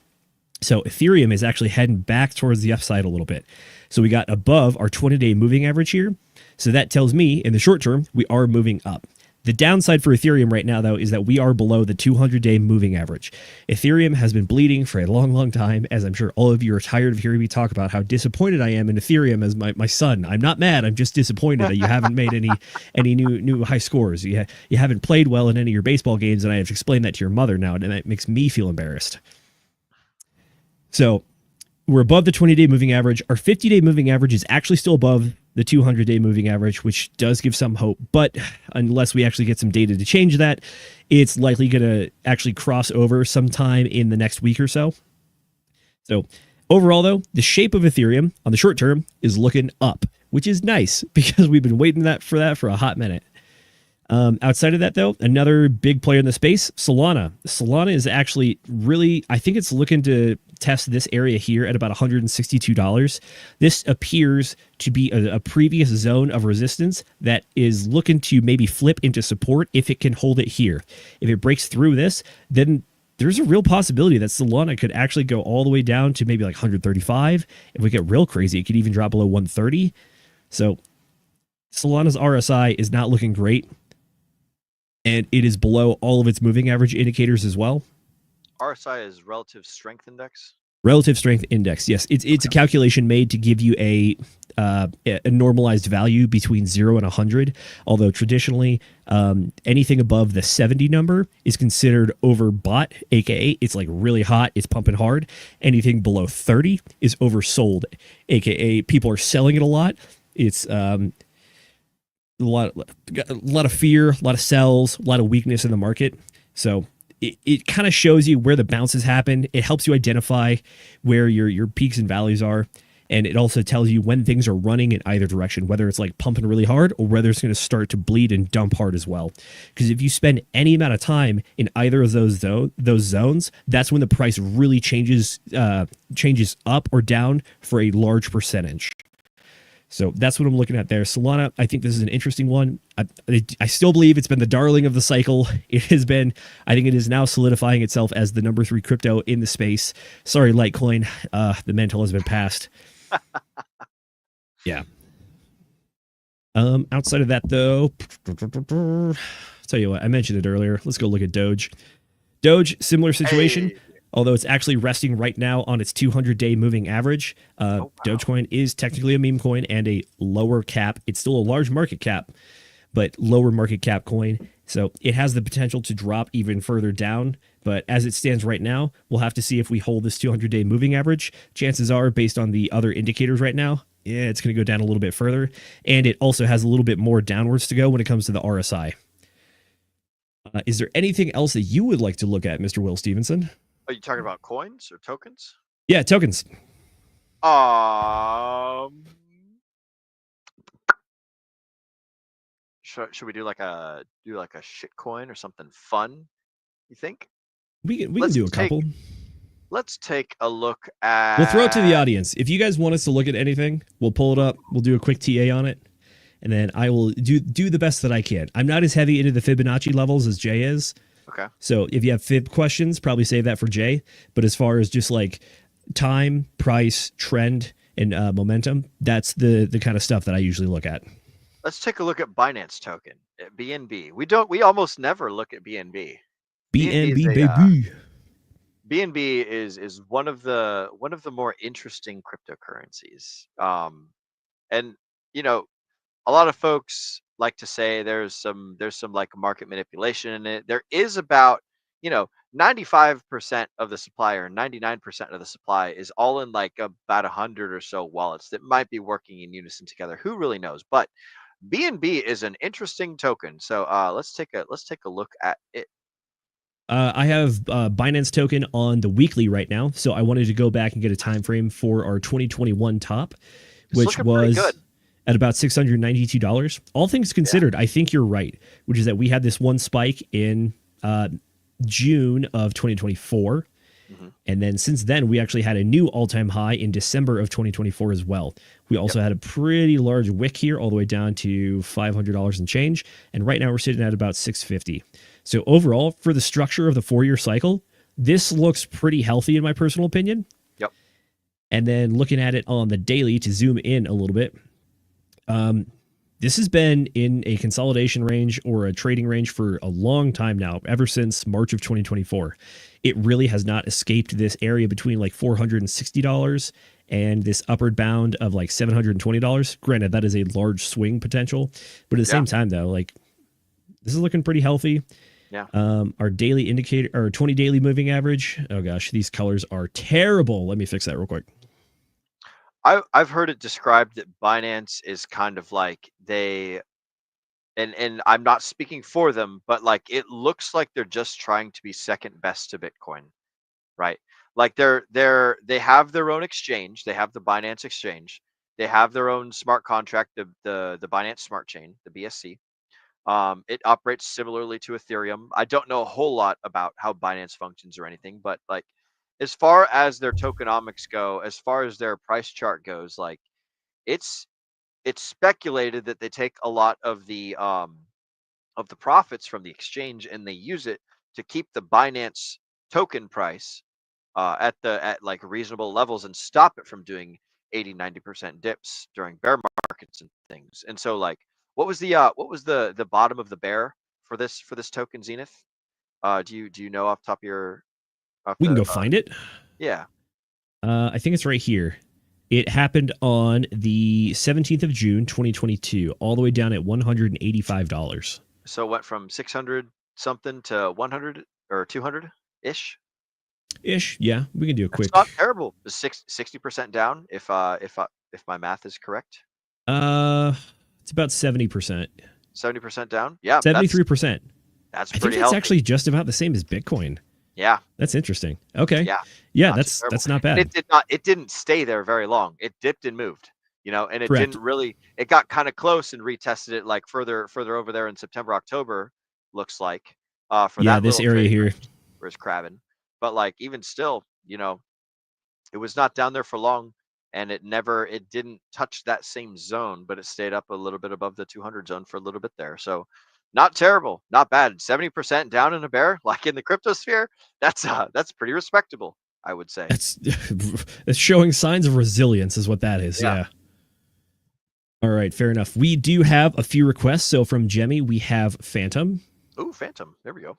So Ethereum is actually heading back towards the upside a little bit. So we got above our 20-day moving average here. So that tells me in the short term, we are moving up. The downside for Ethereum right now, though, is that we are below the 200-day moving average. Ethereum has been bleeding for a long, long time, as I'm sure all of you are tired of hearing me talk about how disappointed I am in Ethereum as my son. I'm not mad. I'm just disappointed that you haven't made any new high scores. You haven't played well in any of your baseball games, and I have explained that to your mother now, and that makes me feel embarrassed. So we're above the 20-day moving average. Our 50-day moving average is actually still above the 200-day moving average, which does give some hope. But unless we actually get some data to change that, it's likely going to actually cross over sometime in the next week or so. So overall, though, the shape of Ethereum on the short term is looking up, which is nice because we've been waiting for a hot minute. Outside of that, though, another big player in the space, Solana. Solana is actually really, I think it's looking to test this area here at about $162. This appears to be a previous zone of resistance that is looking to maybe flip into support if it can hold it here. If it breaks through this, then there's a real possibility that Solana could actually go all the way down to maybe like 135. If we get real crazy, it could even drop below 130. So Solana's RSI is not looking great, and it is below all of its moving average indicators as well. RSI is relative strength index. Relative strength index. Yes, it's a calculation made to give you a normalized value between 0 and 100. Although traditionally, anything above the 70 number is considered overbought, aka it's like really hot, it's pumping hard. Anything below 30 is oversold, aka people are selling it a lot. It's a lot of fear, a lot of sells, a lot of weakness in the market. So it kind of shows you where the bounces happen. It helps you identify where your peaks and valleys are. And it also tells you when things are running in either direction, whether it's like pumping really hard or whether it's going to start to bleed and dump hard as well. Because if you spend any amount of time in either of those zones, that's when the price really changes up or down for a large percentage. So that's what I'm looking at there. Solana, I think this is an interesting one. I still believe it's been the darling of the cycle. It has been, I think it is now solidifying itself as the number 3 crypto in the space. Sorry, Litecoin, the mantle has been passed. Yeah. Outside of that, though, I'll tell you what, I mentioned it earlier. Let's go look at Doge. Doge, similar situation. Hey. Although it's actually resting right now on its 200-day moving average. Dogecoin is technically a meme coin and a lower cap. It's still a large market cap, but lower market cap coin. So it has the potential to drop even further down. But as it stands right now, we'll have to see if we hold this 200-day moving average. Chances are, based on the other indicators right now, yeah, it's going to go down a little bit further. And it also has a little bit more downwards to go when it comes to the RSI. Is there anything else that you would like to look at, Mr. Will Stevenson? Are you talking about coins or tokens? Yeah, tokens. Should we do like a shit coin or something fun? You think? We can do a couple. Let's take a look at. We'll throw it to the audience. If you guys want us to look at anything, we'll pull it up. We'll do a quick TA on it, and then I will do the best that I can. I'm not as heavy into the Fibonacci levels as Jay is. Okay. So if you have fib questions, probably save that for Jay. But as far as just like time, price, trend, and momentum, that's the kind of stuff that I usually look at. Let's take a look at Binance token, BNB. We almost never look at BNB. BNB, baby. BNB is one of the more interesting cryptocurrencies. And you know, a lot of folks like to say there's some like market manipulation in it. There is about 95% of the supply or 99% of the supply is all in like about 100 or so wallets that might be working in unison together. Who really knows? But BNB is an interesting token. So let's take a look at it. I have Binance token on the weekly right now, so I wanted to go back and get a time frame for our 2021 top, which was at about $692. All things considered, I think you're right, which is that we had this one spike in June of 2024. And then since then, we actually had a new all-time high in December of 2024 as well. We also had a pretty large wick here all the way down to $500 and change. And right now we're sitting at about $650. So overall, for the structure of the 4-year cycle, this looks pretty healthy in my personal opinion. Yep. And then looking at it on the daily to zoom in a little bit, this has been in a consolidation range or a trading range for a long time now, ever since March of 2024. It really has not escaped this area between like $460 and this upward bound of like $720. Granted, that is a large swing potential, but at the same time though, like this is looking pretty healthy. Yeah. Our daily indicator or 20 daily moving average. Oh gosh, these colors are terrible. Let me fix that real quick. I've heard it described that Binance is kind of like and I'm not speaking for them, but like it looks like they're just trying to be second best to Bitcoin, right? Like they have their own exchange, they have the Binance exchange, they have their own smart contract, the Binance Smart Chain, the BSC. It operates similarly to Ethereum. I don't know a whole lot about how Binance functions or anything, but like as far as their tokenomics go, as far as their price chart goes, like it's speculated that they take a lot of the profits from the exchange and they use it to keep the Binance token price at like reasonable levels and stop it from doing 80-90% dips during bear markets and things. And so like what was the bottom of the bear for this token, Zenith? Do you know off the top of your we can go find it. Yeah. I think it's right here. It happened on the 17th of June, 2022, all the way down at $185. So it went from 600 something to 100 or 200 ish. Yeah, we can do a quick. It's not terrible. 60% down if my math is correct. It's about 70%. 70% down. Yeah. 73%. That's I pretty think that's actually just about the same as Bitcoin. Yeah. That's interesting. Okay. Yeah. That's not bad. And it didn't stay there very long. It dipped and moved, and it Correct. didn't really, it got kind of close and retested it like further over there in September, October, looks like, for that this area here where it's crabbing. But like, even still, it was not down there for long and it didn't touch that same zone, but it stayed up a little bit above the 200 zone for a little bit there. So not terrible, not bad. 70% down in a bear, like in the crypto sphere, that's pretty respectable, I would say. It's showing signs of resilience is what that is. Yeah. All right, fair enough. We do have a few requests. So from Jemmy, we have Phantom. Ooh, Phantom. There we go.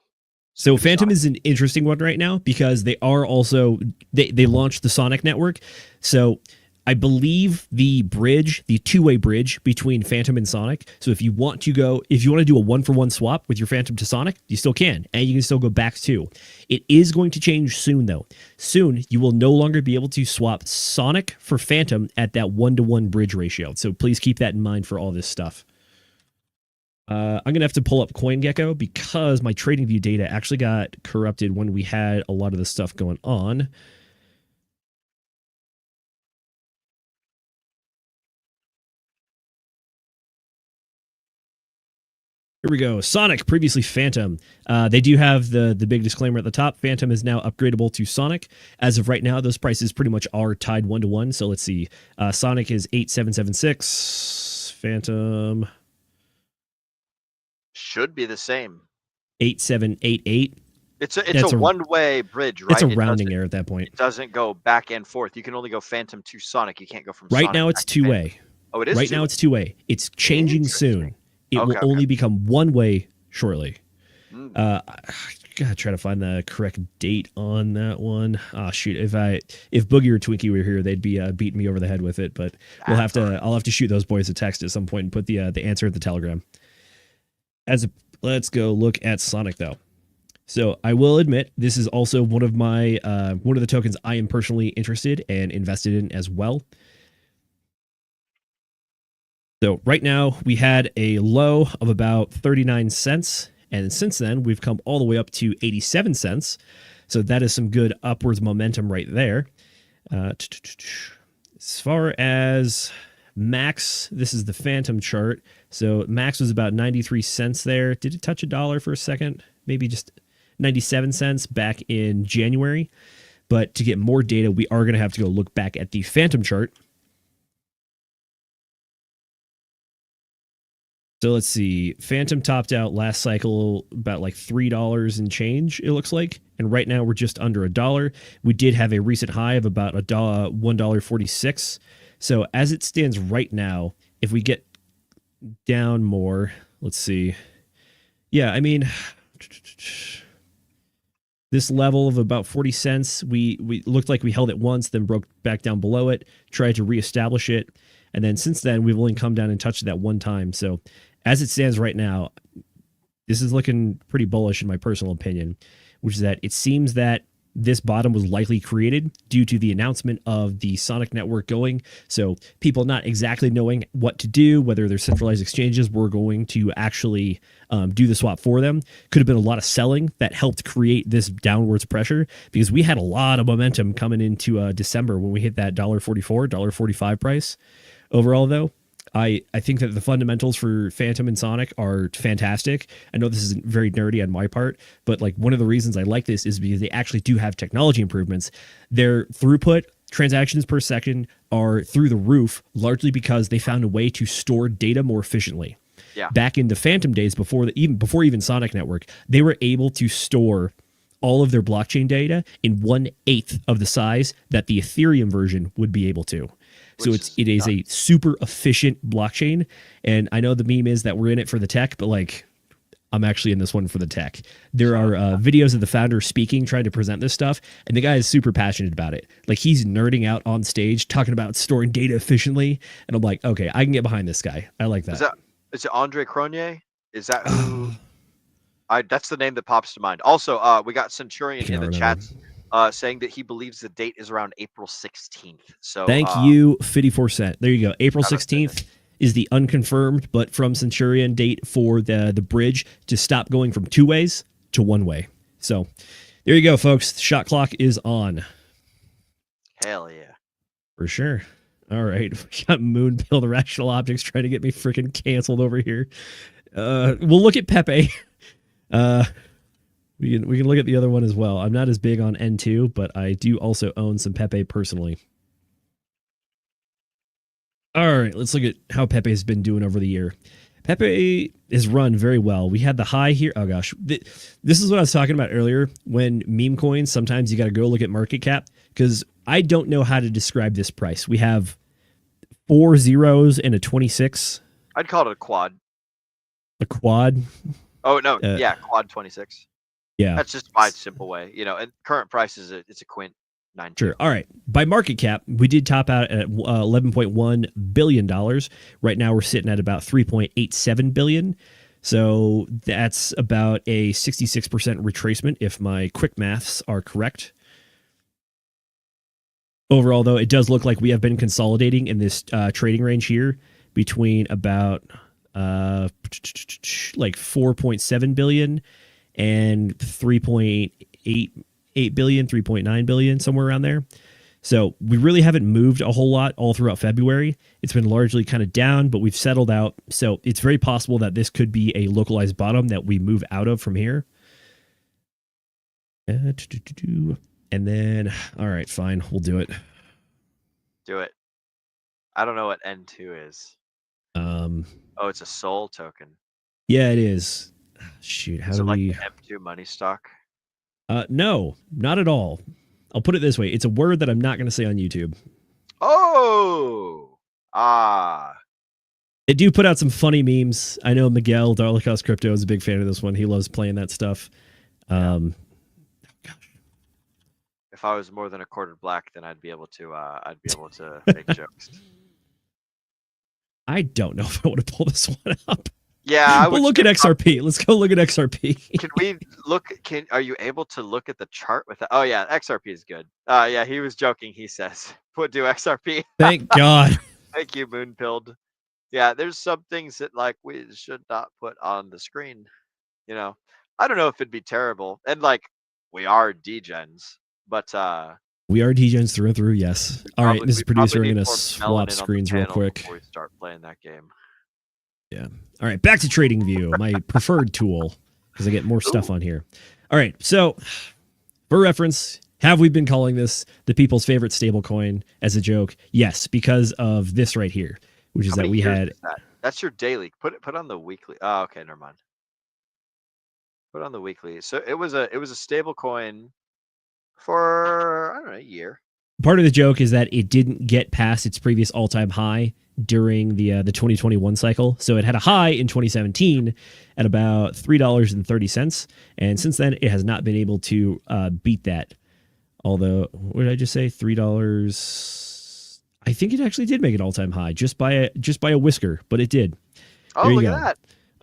So Phantom is an interesting one right now because they are also they launched the Sonic network. So I believe the two-way bridge between Phantom and Sonic. So if you want to do a 1-for-1 swap with your Phantom to Sonic, you still can, and you can still go back too. It is going to change soon though. Soon you will no longer be able to swap Sonic for Phantom at that 1-to-1 bridge ratio. So please keep that in mind for all this stuff. I'm going to have to pull up CoinGecko because my TradingView data actually got corrupted when we had a lot of this stuff going on. Here we go. Sonic, previously Phantom. They do have the big disclaimer at the top. Phantom is now upgradable to Sonic. As of right now, those prices pretty much are tied 1-to-1. So let's see. Sonic is 8776. Phantom should be the same. 8788. It's a one-way bridge, right? It's a rounding error at that point. It doesn't go back and forth. You can only go Phantom to Sonic. You can't go from right Sonic now. It's two-way. Oh, it is. Right now it's two-way. It's changing soon. It will only become one-way shortly. gotta try to find the correct date on that one. Oh shoot! If Boogie or Twinkie were here, they'd be beating me over the head with it. But I'll have to shoot those boys a text at some point and put the answer at the Telegram. Let's go look at Sonic though. So I will admit this is also one of my one of the tokens I am personally interested and invested in as well. So right now we had a low of about 39 cents. And since then, we've come all the way up to 87 cents. So that is some good upwards momentum right there. As far as Max, this is the Phantom chart. So Max was about 93 cents there. Did it touch $1 for a second? Maybe just 97 cents back in January. But to get more data, we are going to have to go look back at the Phantom chart. So let's see. Phantom topped out last cycle about like $3 and change, it looks like. And right now we're just under $1. We did have a recent high of about $1.46. So as it stands right now, if we get down more, let's see. Yeah, I mean, this level of about 40 cents, we looked like we held it once, then broke back down below it, tried to reestablish it. And then since then, we've only come down and touched it that one time. So as it stands right now, this is looking pretty bullish in my personal opinion, which is that it seems that this bottom was likely created due to the announcement of the Sonic network going. So people not exactly knowing what to do, whether their centralized exchanges were going to actually do the swap for them. Could have been a lot of selling that helped create this downwards pressure, because we had a lot of momentum coming into December when we hit that $1.44, $1.45 price. Overall, though, I think that the fundamentals for Phantom and Sonic are fantastic. I know this isn't very nerdy on my part, but like one of the reasons I like this is because they actually do have technology improvements. Their throughput, transactions per second, are through the roof, largely because they found a way to store data more efficiently. Yeah. Back in the Phantom days, before even Sonic Network, they were able to store all of their blockchain data in 1/8 of the size that the Ethereum version would be able to. So it is a super efficient blockchain. And I know the meme is that we're in it for the tech, but like, I'm actually in this one for the tech. There are videos of the founder speaking, trying to present this stuff, and the guy is super passionate about it. Like, he's nerding out on stage, talking about storing data efficiently. And I'm like, okay, I can get behind this guy. I like that. Is it Andre Cronje? Is that who? That's the name that pops to mind. Also, we got Centurion in the chat saying that he believes the date is around April 16th. So thank you, 54 cent. There you go. April 16th is the unconfirmed, but from Centurion date for the bridge to stop going from 2 ways to 1 way. So there you go, folks. The shot clock is on. Hell yeah. For sure. All right. We got Moonpill, the Rational Objects, trying to get me freaking canceled over here. We'll look at Pepe. We can look at the other one as well. I'm not as big on N2, but I do also own some Pepe personally. All right, let's look at how Pepe has been doing over the year. Pepe has run very well. We had the high here. Oh gosh, this is what I was talking about earlier. When meme coins, sometimes you got to go look at market cap, because I don't know how to describe this price. We have 4 zeros and a 26. I'd call it a quad. A quad? Oh no, yeah, quad 26. Yeah, that's just my simple way. You know, and current price is it's a quint 9. Sure. All right. By market cap, we did top out at $11.1 billion. Right now, we're sitting at about $3.87 billion. So that's about a 66% retracement, if my quick maths are correct. Overall, though, it does look like we have been consolidating in this trading range here between about like 4.7 billion and 3.8 billion, 3.9 billion, somewhere around there. So we really haven't moved a whole lot all throughout February. It's been largely kind of down, but we've settled out. So it's very possible that this could be a localized bottom that we move out of from here. And then, all right, fine, we'll do it. Do it. I don't know what N2 is. Oh, it's a soul token. Yeah, it is. Shoot, how do we... like M2 money stock? No, not at all. I'll put it this way. It's a word that I'm not going to say on YouTube. Oh! They do put out some funny memes. I know Miguel, Darlicos Crypto, is a big fan of this one. He loves playing that stuff. If I was more than a quarter black, then I'd be able to make jokes. I don't know if I want to pull this one up. Yeah, I would we'll look at XRP. Let's go look at XRP. Can we look? Are you able to look at the chart with that? Oh yeah, XRP is good. Yeah, he was joking. He says, "Would do XRP." Thank God. Thank you, Moonpilled. Yeah, there's some things that like we should not put on the screen. You know, I don't know if it'd be terrible, and like we are degens, but we are degens through and through. Yes. All right, Mrs. Producer, I'm gonna swap melanin screens real quick before we start playing that game. Yeah. All right, back to TradingView, my preferred tool, because I get more stuff on here. All right, so for reference, have we been calling this the people's favorite stablecoin as a joke? Yes, because of this right here, which is that we had. That's your daily. Put on the weekly. Oh, okay, never mind. Put on the weekly. So it was a stable coin for, I don't know, a year. Part of the joke is that it didn't get past its previous all-time high during the 2021 cycle. So it had a high in 2017 at about $3.30, and since then it has not been able to beat that. Although, what did I just say? $3. I think it actually did make an all-time high just by a whisker, but it did. Oh, look at that.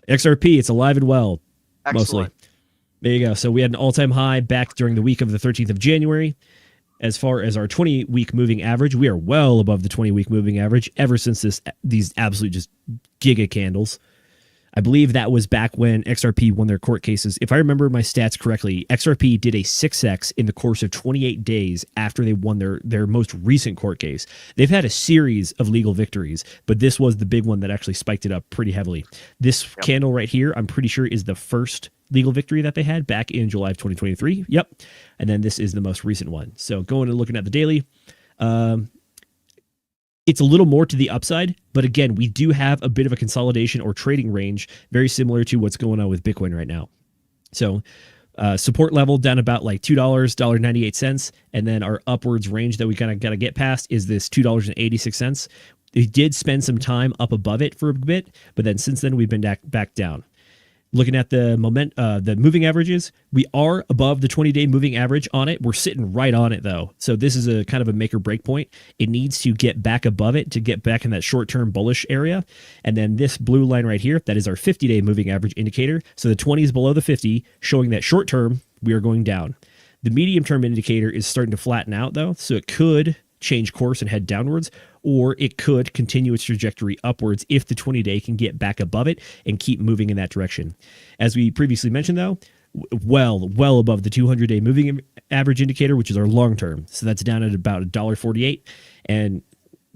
XRP, it's alive and well. Excellent. Mostly. There you go. So we had an all-time high back during the week of the 13th of January. As far as our 20-week moving average, we are well above the 20-week moving average ever since these absolute just giga candles. I believe that was back when XRP won their court cases. If I remember my stats correctly, XRP did a 6x in the course of 28 days after they won their most recent court case. They've had a series of legal victories, but this was the big one that actually spiked it up pretty heavily. This candle right here, I'm pretty sure, is the first legal victory that they had back in July of 2023. Yep. And then this is the most recent one. So going and looking at the daily, it's a little more to the upside, but again, we do have a bit of a consolidation or trading range, very similar to what's going on with Bitcoin right now. So support level down about like $2, $1.98, and then our upwards range that we kind of got to get past is this $2.86. We did spend some time up above it for a bit, but then since then we've been back down. Looking at the the moving averages, we are above the 20-day moving average on it. We're sitting right on it, though. So this is a kind of a make or break point. It needs to get back above it to get back in that short-term bullish area. And then this blue line right here, that is our 50-day moving average indicator. So the 20 is below the 50, showing that short-term, we are going down. The medium-term indicator is starting to flatten out, though. So it could change course and head downwards, or it could continue its trajectory upwards if the 20-day can get back above it and keep moving in that direction. As we previously mentioned, though, well above the 200-day moving average indicator, which is our long term. So that's down at about $1.48. And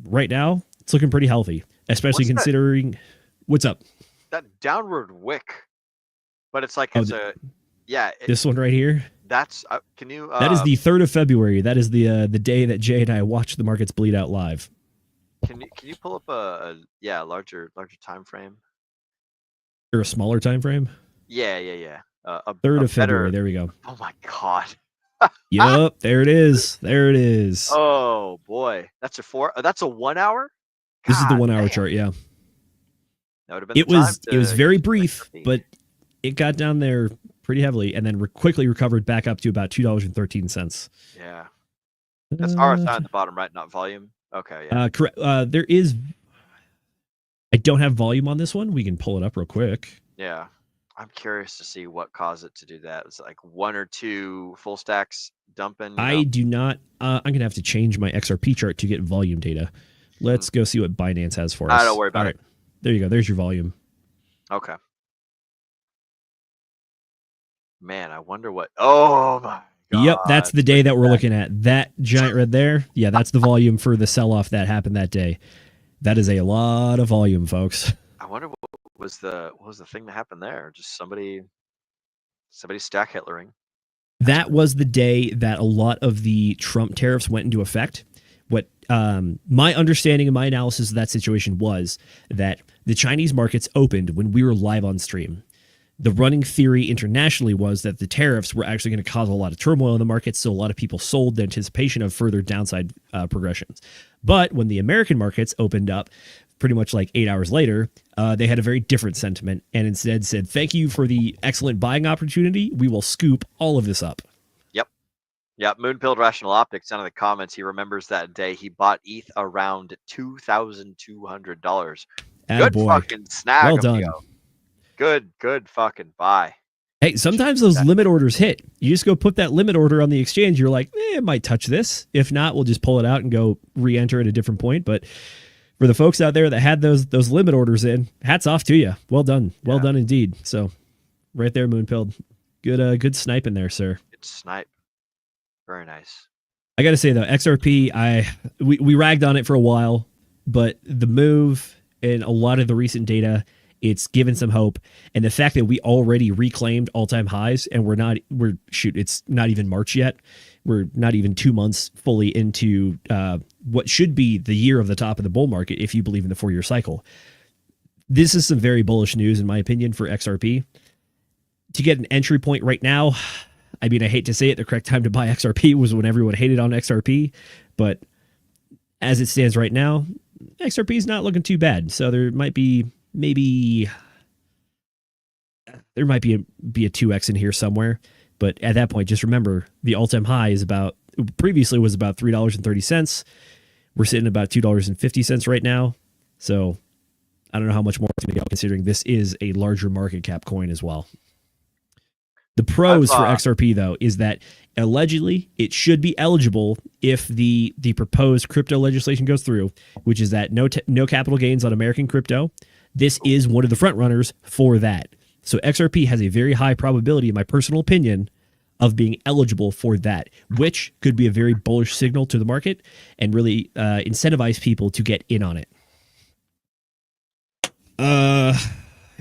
right now, it's looking pretty healthy, especially considering what's up. That downward wick, but it's like this one right here. That's can you? That is the 3rd of February. That is the day that Jay and I watched the markets bleed out live. Can you pull up a larger time frame? Or a smaller time frame? Yeah. 3rd of February. There we go. Oh my God. Yup, there it is. There it is. Oh boy, that's a 1 hour. This is the 1 hour chart. Yeah. That would have been. It was very brief, but it got down there pretty heavily, and then quickly recovered back up to about $2.13. Yeah, that's RSI on the bottom right, not volume. Okay, yeah. Correct. There is. I don't have volume on this one. We can pull it up real quick. Yeah, I'm curious to see what caused it to do that. It's like 1 or 2 full stacks dumping. I do not. I'm gonna have to change my XRP chart to get volume data. Let's go see what Binance has for us. Don't worry about it. There you go. There's your volume. Okay. Man, I wonder what. Oh my God. Yep, that's the day that we're looking at. That giant red there. Yeah, that's the volume for the sell-off that happened that day. That is a lot of volume, folks. I wonder what was the thing that happened there? Just somebody stack Hitlering. That was the day that a lot of the Trump tariffs went into effect. What my understanding and my analysis of that situation was that the Chinese markets opened when we were live on stream. The running theory internationally was that the tariffs were actually going to cause a lot of turmoil in the markets, so a lot of people sold the anticipation of further downside progressions. But when the American markets opened up, pretty much like 8 hours later, they had a very different sentiment and instead said, "Thank you for the excellent buying opportunity. We will scoop all of this up." Yeah, Moonpilled Rational Optics, down in the comments, he remembers that day he bought ETH around $2,200. Good Attaboy. fucking snag. Well done. Good fucking buy. Hey, sometimes those limit orders hit. You just go put that limit order on the exchange. You're like, it might touch this. If not, we'll just pull it out and go re-enter at a different point. But for the folks out there that had those limit orders in, hats off to you. Well done. Well done indeed. So right there, Moonpilled. Good snipe in there, sir. Good snipe. Very nice. I got to say, though, XRP, we ragged on it for a while, but the move and a lot of the recent data, it's given some hope. And the fact that we already reclaimed all-time highs and it's not even March yet. We're not even 2 months fully into what should be the year of the top of the bull market, if you believe in the 4-year cycle. This is some very bullish news, in my opinion, for XRP. To get an entry point right now, I mean, I hate to say it, the correct time to buy XRP was when everyone hated on XRP, but as it stands right now, XRP is not looking too bad. So there might be a 2x in here somewhere, but at that point, just remember the all-time high was about $3.30. We're sitting about $2.50 right now. So I don't know how much more it's going to go, considering this is a larger market cap coin as well. The pros for XRP, though, is that allegedly it should be eligible if the proposed crypto legislation goes through, which is that no capital gains on American crypto. This is one of the front runners for that. So XRP has a very high probability, in my personal opinion, of being eligible for that, which could be a very bullish signal to the market and really incentivize people to get in on it.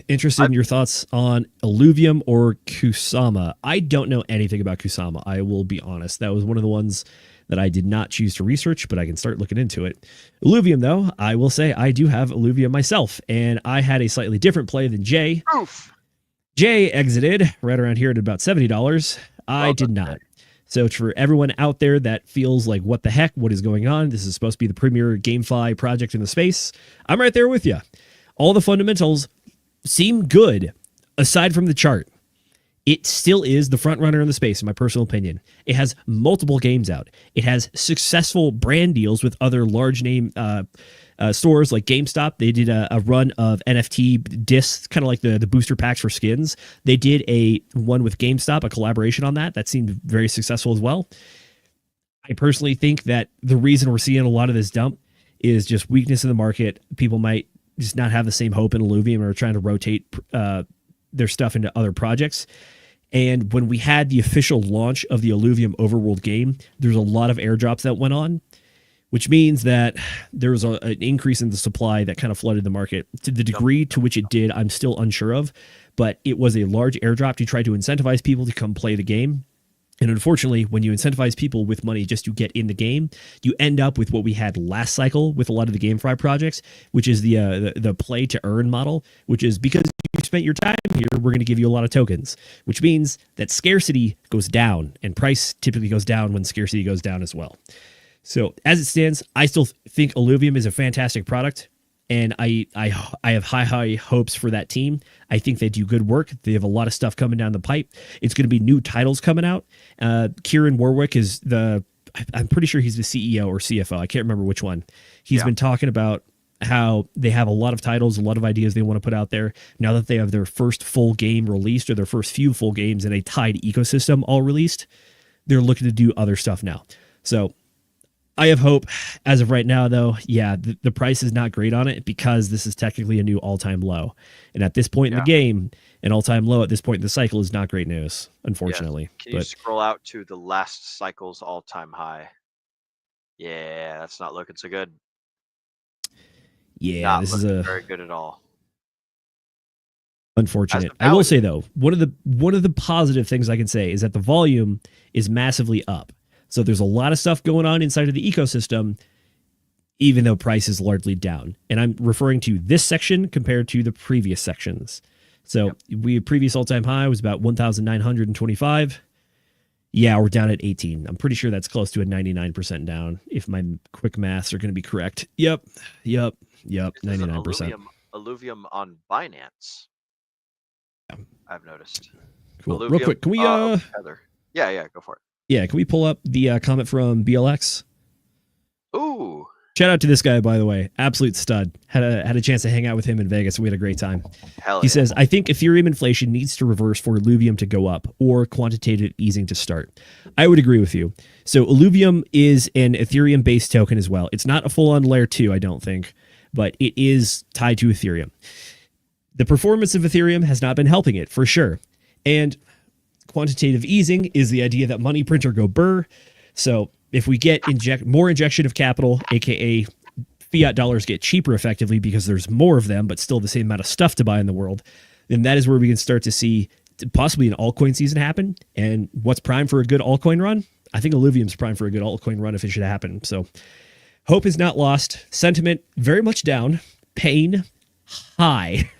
Interested in your thoughts on Illuvium or Kusama. I don't know anything about Kusama. I will be honest. That was one of the ones that I did not choose to research, but I can start looking into it. Illuvium, though, I will say I do have Illuvium myself, and I had a slightly different play than Jay. Oof. Jay exited right around here at about $70. I did not. So for everyone out there that feels like, what the heck, what is going on? This is supposed to be the premier GameFi project in the space. I'm right there with you. All the fundamentals seem good aside from the chart. It still is the front runner in the space, in my personal opinion. It has multiple games out. It has successful brand deals with other large name stores like GameStop. They did a run of NFT discs, kind of like the booster packs for skins. They did a one with GameStop, a collaboration on that. That seemed very successful as well. I personally think that the reason we're seeing a lot of this dump is just weakness in the market. People might just not have the same hope in Illuvium or trying to rotate their stuff into other projects. And when we had the official launch of the Illuvium Overworld game, there's a lot of airdrops that went on, which means that there was an increase in the supply that kind of flooded the market. To the degree to which it did, I'm still unsure of, but it was a large airdrop to try to incentivize people to come play the game. And unfortunately, when you incentivize people with money just to get in the game, you end up with what we had last cycle with a lot of the GameFi projects, which is the play to earn model, which is because you spent your time here, we're going to give you a lot of tokens, which means that scarcity goes down and price typically goes down when scarcity goes down as well. So as it stands, I still think Illuvium is a fantastic product. And I have high hopes for that team. I think they do good work. They have a lot of stuff coming down the pipe. It's going to be new titles coming out. Kieran Warwick is I'm pretty sure he's the CEO or CFO. I can't remember which one. He's been talking about how they have a lot of titles, a lot of ideas they want to put out there. Now that they have their first full game released or their first few full games in a tied ecosystem all released, they're looking to do other stuff now. So I have hope. As of right now, though, the price is not great on it because this is technically a new all-time low. And at this point in the game, an all-time low at this point in the cycle is not great news, unfortunately. Yes. Can you scroll out to the last cycle's all-time high? Yeah, that's not looking so good. Yeah, not this is very good at all. Unfortunate. I will say, though, one of the positive things I can say is that the volume is massively up. So there's a lot of stuff going on inside of the ecosystem, even though price is largely down. And I'm referring to this section compared to the previous sections. So previous all-time high was about 1,925. Yeah, we're down at 18. I'm pretty sure that's close to a 99% down if my quick maths are going to be correct. Yep. 99%. Illuvium on Binance. Yeah. I've noticed. Cool. Illuvium, Real quick, can we Tether. Yeah, go for it. Yeah, can we pull up the comment from BLX? Ooh. Shout out to this guy, by the way. Absolute stud. Had a chance to hang out with him in Vegas. We had a great time. He says, I think Ethereum inflation needs to reverse for Illuvium to go up or quantitative easing to start. I would agree with you. So Illuvium is an Ethereum-based token as well. It's not a full-on layer 2, I don't think, but it is tied to Ethereum. The performance of Ethereum has not been helping it, for sure. And quantitative easing is the idea that money printer go burr. So if we get more injection of capital, aka fiat dollars get cheaper effectively because there's more of them, but still the same amount of stuff to buy in the world, then that is where we can start to see possibly an altcoin season happen. And what's prime for a good altcoin run? I think Illuvium's prime for a good altcoin run if it should happen. So hope is not lost. Sentiment very much down. Pain high.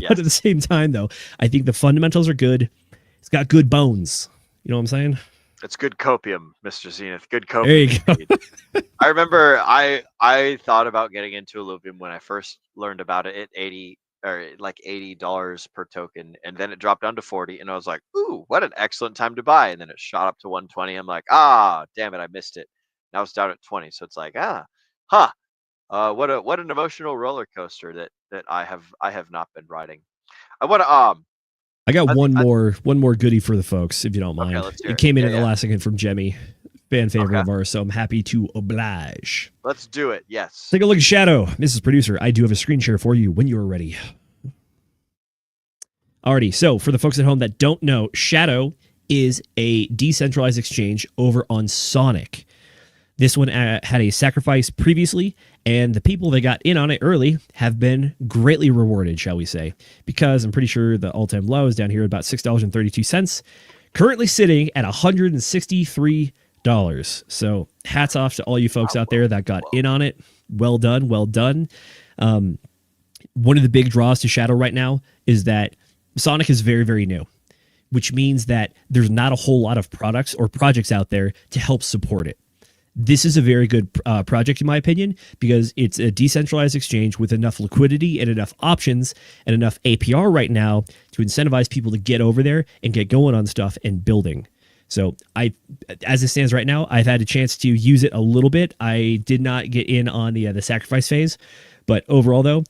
Yes. But at the same time, though, I think the fundamentals are good. It's got good bones. You know what I'm saying? It's good copium, Mr. Zenith. Good copium. There you go. I remember I thought about getting into Illuvium when I first learned about it at $80 per token, and then it dropped down to 40, and I was like, ooh, what an excellent time to buy. And then it shot up to 120. I'm like, damn it, I missed it. Now it's down at 20. So it's like, what an emotional roller coaster that I have not been riding. I want to I got one more goodie for the folks, if you don't mind. Okay, it came in at the last second from Jemmy, fan favorite of ours, so I'm happy to oblige. Let's do it. Yes. Take a look at Shadow, Mrs. Producer. I do have a screen share for you when you're ready. Alrighty, so for the folks at home that don't know, Shadow is a decentralized exchange over on Sonic. This one had a sacrifice previously, and the people that got in on it early have been greatly rewarded, shall we say, because I'm pretty sure the all-time low is down here at about $6.32, currently sitting at $163. So hats off to all you folks out there that got in on it. Well done, well done. One of the big draws to Shadow right now is that Sonic is very, very new, which means that there's not a whole lot of products or projects out there to help support it. This is a very good project, in my opinion, because it's a decentralized exchange with enough liquidity and enough options and enough APR right now to incentivize people to get over there and get going on stuff and building. So as it stands right now, I've had a chance to use it a little bit. I did not get in on the sacrifice phase, but overall, though,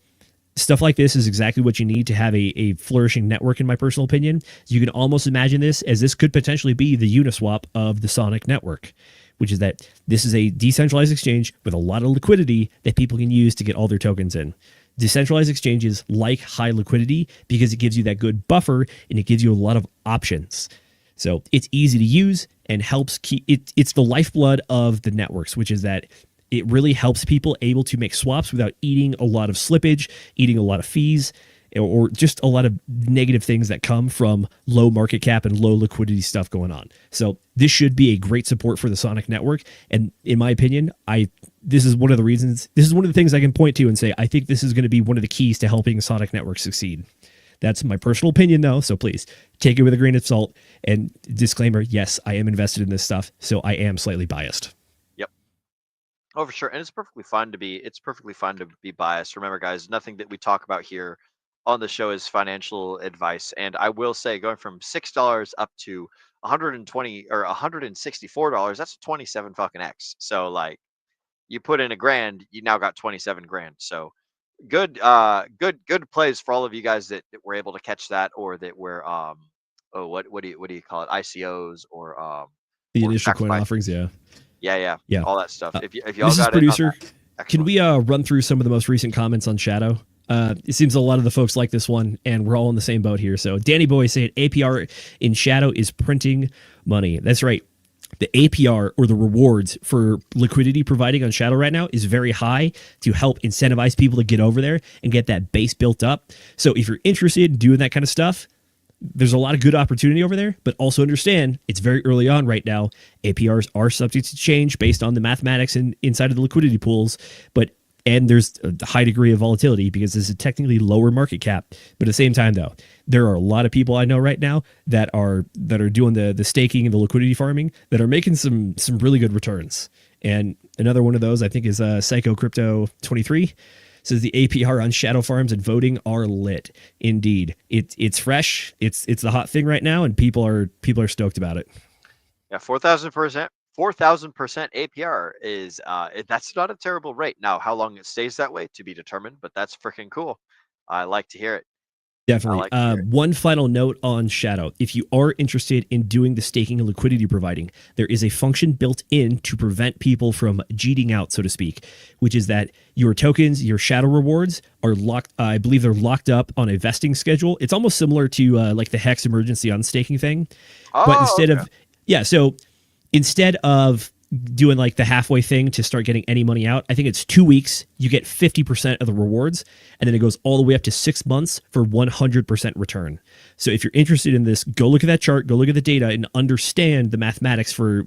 stuff like this is exactly what you need to have a flourishing network, in my personal opinion. You can almost imagine this as this could potentially be the Uniswap of the Sonic network, which is that this is a decentralized exchange with a lot of liquidity that people can use to get all their tokens in. Decentralized exchanges like high liquidity because it gives you that good buffer and it gives you a lot of options. So it's easy to use and helps keep it. It's the lifeblood of the networks, which is that it really helps people able to make swaps without eating a lot of slippage, eating a lot of fees, or just a lot of negative things that come from low market cap and low liquidity stuff going on. So this should be a great support for the Sonic network. And in my opinion, this is one of the things I can point to and say, I think this is going to be one of the keys to helping Sonic network succeed. That's my personal opinion, though. So please take it with a grain of salt. And disclaimer, yes, I am invested in this stuff, so I am slightly biased. Yep. Oh, for sure. And it's perfectly fine to be biased. Remember, guys, nothing that we talk about here on the show is financial advice. And I will say, going from $6 up to $120 or $164, that's 27 fucking X. So like, you put in $1,000, you now got 27 grand. So good plays for all of you guys that were able to catch that, or that were what do you call it, ICOs or the or initial coin sacrifice. offerings, yeah, all that stuff. If y'all Mrs. got Producer, in on that, can we run through some of the most recent comments on Shadow? It seems a lot of the folks like this one, and we're all in the same boat here. So Danny Boy said APR in Shadow is printing money. That's right. The APR, or the rewards for liquidity providing on Shadow right now, is very high to help incentivize people to get over there and get that base built up. So if you're interested in doing that kind of stuff, there's a lot of good opportunity over there, but also understand it's very early on right now. APRs are subject to change based on the mathematics inside of the liquidity pools, but and there's a high degree of volatility because this is technically lower market cap. But at the same time, though, there are a lot of people I know right now that are doing the staking and the liquidity farming that are making some really good returns. And another one of those, I think, is Psycho Crypto 23. Says the APR on shadow farms and voting are lit. Indeed, it's fresh. It's the hot thing right now, and people are stoked about it. Yeah, 4,000%. 4,000% APR is that's not a terrible rate. Now, how long it stays that way to be determined, but that's freaking cool. I like to hear it. Definitely. One final note on Shadow. If you are interested in doing the staking and liquidity providing, there is a function built in to prevent people from cheating out, so to speak, which is that your tokens, your Shadow rewards are locked. I believe they're locked up on a vesting schedule. It's almost similar to like the Hex emergency unstaking thing. But instead of doing like the halfway thing to start getting any money out, I think it's 2 weeks. You get 50% of the rewards, and then it goes all the way up to 6 months for 100% return. So if you're interested in this, go look at that chart, go look at the data, and understand the mathematics for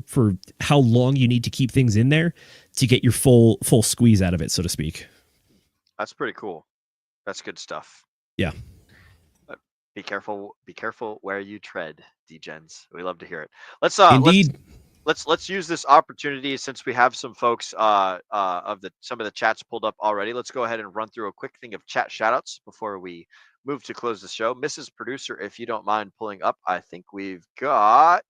how long you need to keep things in there to get your full squeeze out of it, so to speak. That's pretty cool. That's good stuff. Yeah. Be careful where you tread, Degens. We love to hear it. Indeed. Let's use this opportunity, since we have some folks some of the chats pulled up already. Let's go ahead and run through a quick thing of chat shoutouts before we move to close the show. Mrs. Producer, if you don't mind pulling up, I think we've got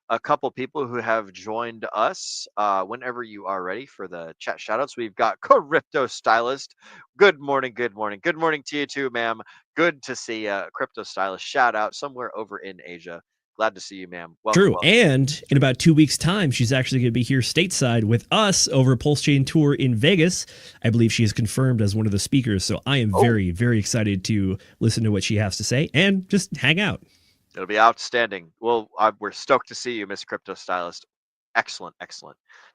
a couple people who have joined us. Whenever you are ready for the chat shoutouts, we've got Crypto Stylist. Good morning to you too, ma'am. Good to see Crypto Stylist. Shout out somewhere over in Asia. Glad to see you, ma'am. True. And in about 2 weeks' time, she's actually going to be here stateside with us over Pulse Chain Tour in Vegas. I believe she is confirmed as one of the speakers. So I am very, very excited to listen to what she has to say and just hang out. It'll be outstanding. Well, we're stoked to see you, Miss Crypto Stylist. Excellent.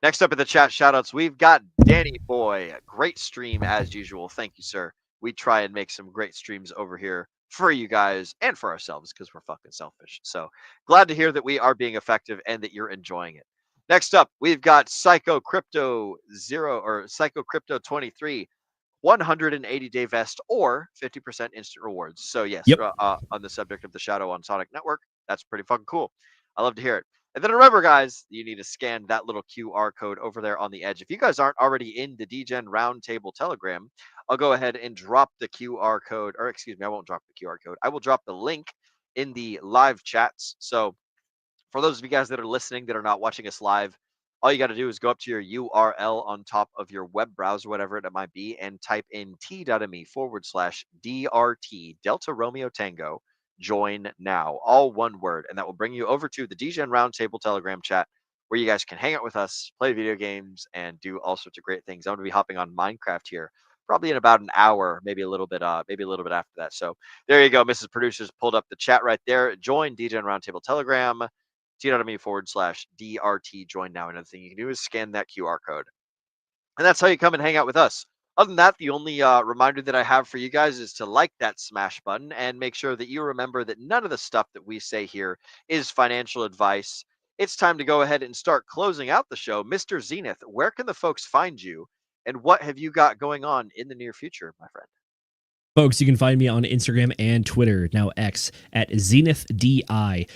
Next up in the chat shoutouts, we've got Danny Boy. Great stream as usual. Thank you, sir. We try and make some great streams over here for you guys and for ourselves because we're fucking selfish. So glad to hear that we are being effective and that you're enjoying it. Next up, we've got Psycho Crypto 23, 180-day vest or 50% instant rewards. So yes, on the subject of the Shadow on Sonic Network, that's pretty fucking cool. I love to hear it. And then remember, guys, you need to scan that little QR code over there on the edge. If you guys aren't already in the Degen Roundtable Telegram, I'll go ahead and drop the QR code, or excuse me, I won't drop the QR code. I will drop the link in the live chats. So for those of you guys that are listening that are not watching us live, all you got to do is go up to your URL on top of your web browser, whatever it might be, and type in t.me/DRT, Delta Romeo Tango, join now, all one word, and that will bring you over to the Degen Roundtable Telegram chat where you guys can hang out with us, play video games, and do all sorts of great things. I'm going to be hopping on Minecraft here probably in about an hour, maybe a little bit after that. So there you go. Mrs. Producer's pulled up the chat right there. Join Degen Roundtable Telegram, t.me/DRT, join now. Another thing you can do is scan that QR code. And that's how you come and hang out with us. Other than that, the only reminder that I have for you guys is to like that smash button and make sure that you remember that none of the stuff that we say here is financial advice. It's time to go ahead and start closing out the show. Mr. Zenith, where can the folks find you? And what have you got going on in the near future, my friend? Folks, you can find me on Instagram and Twitter, now X, at ZenithDI.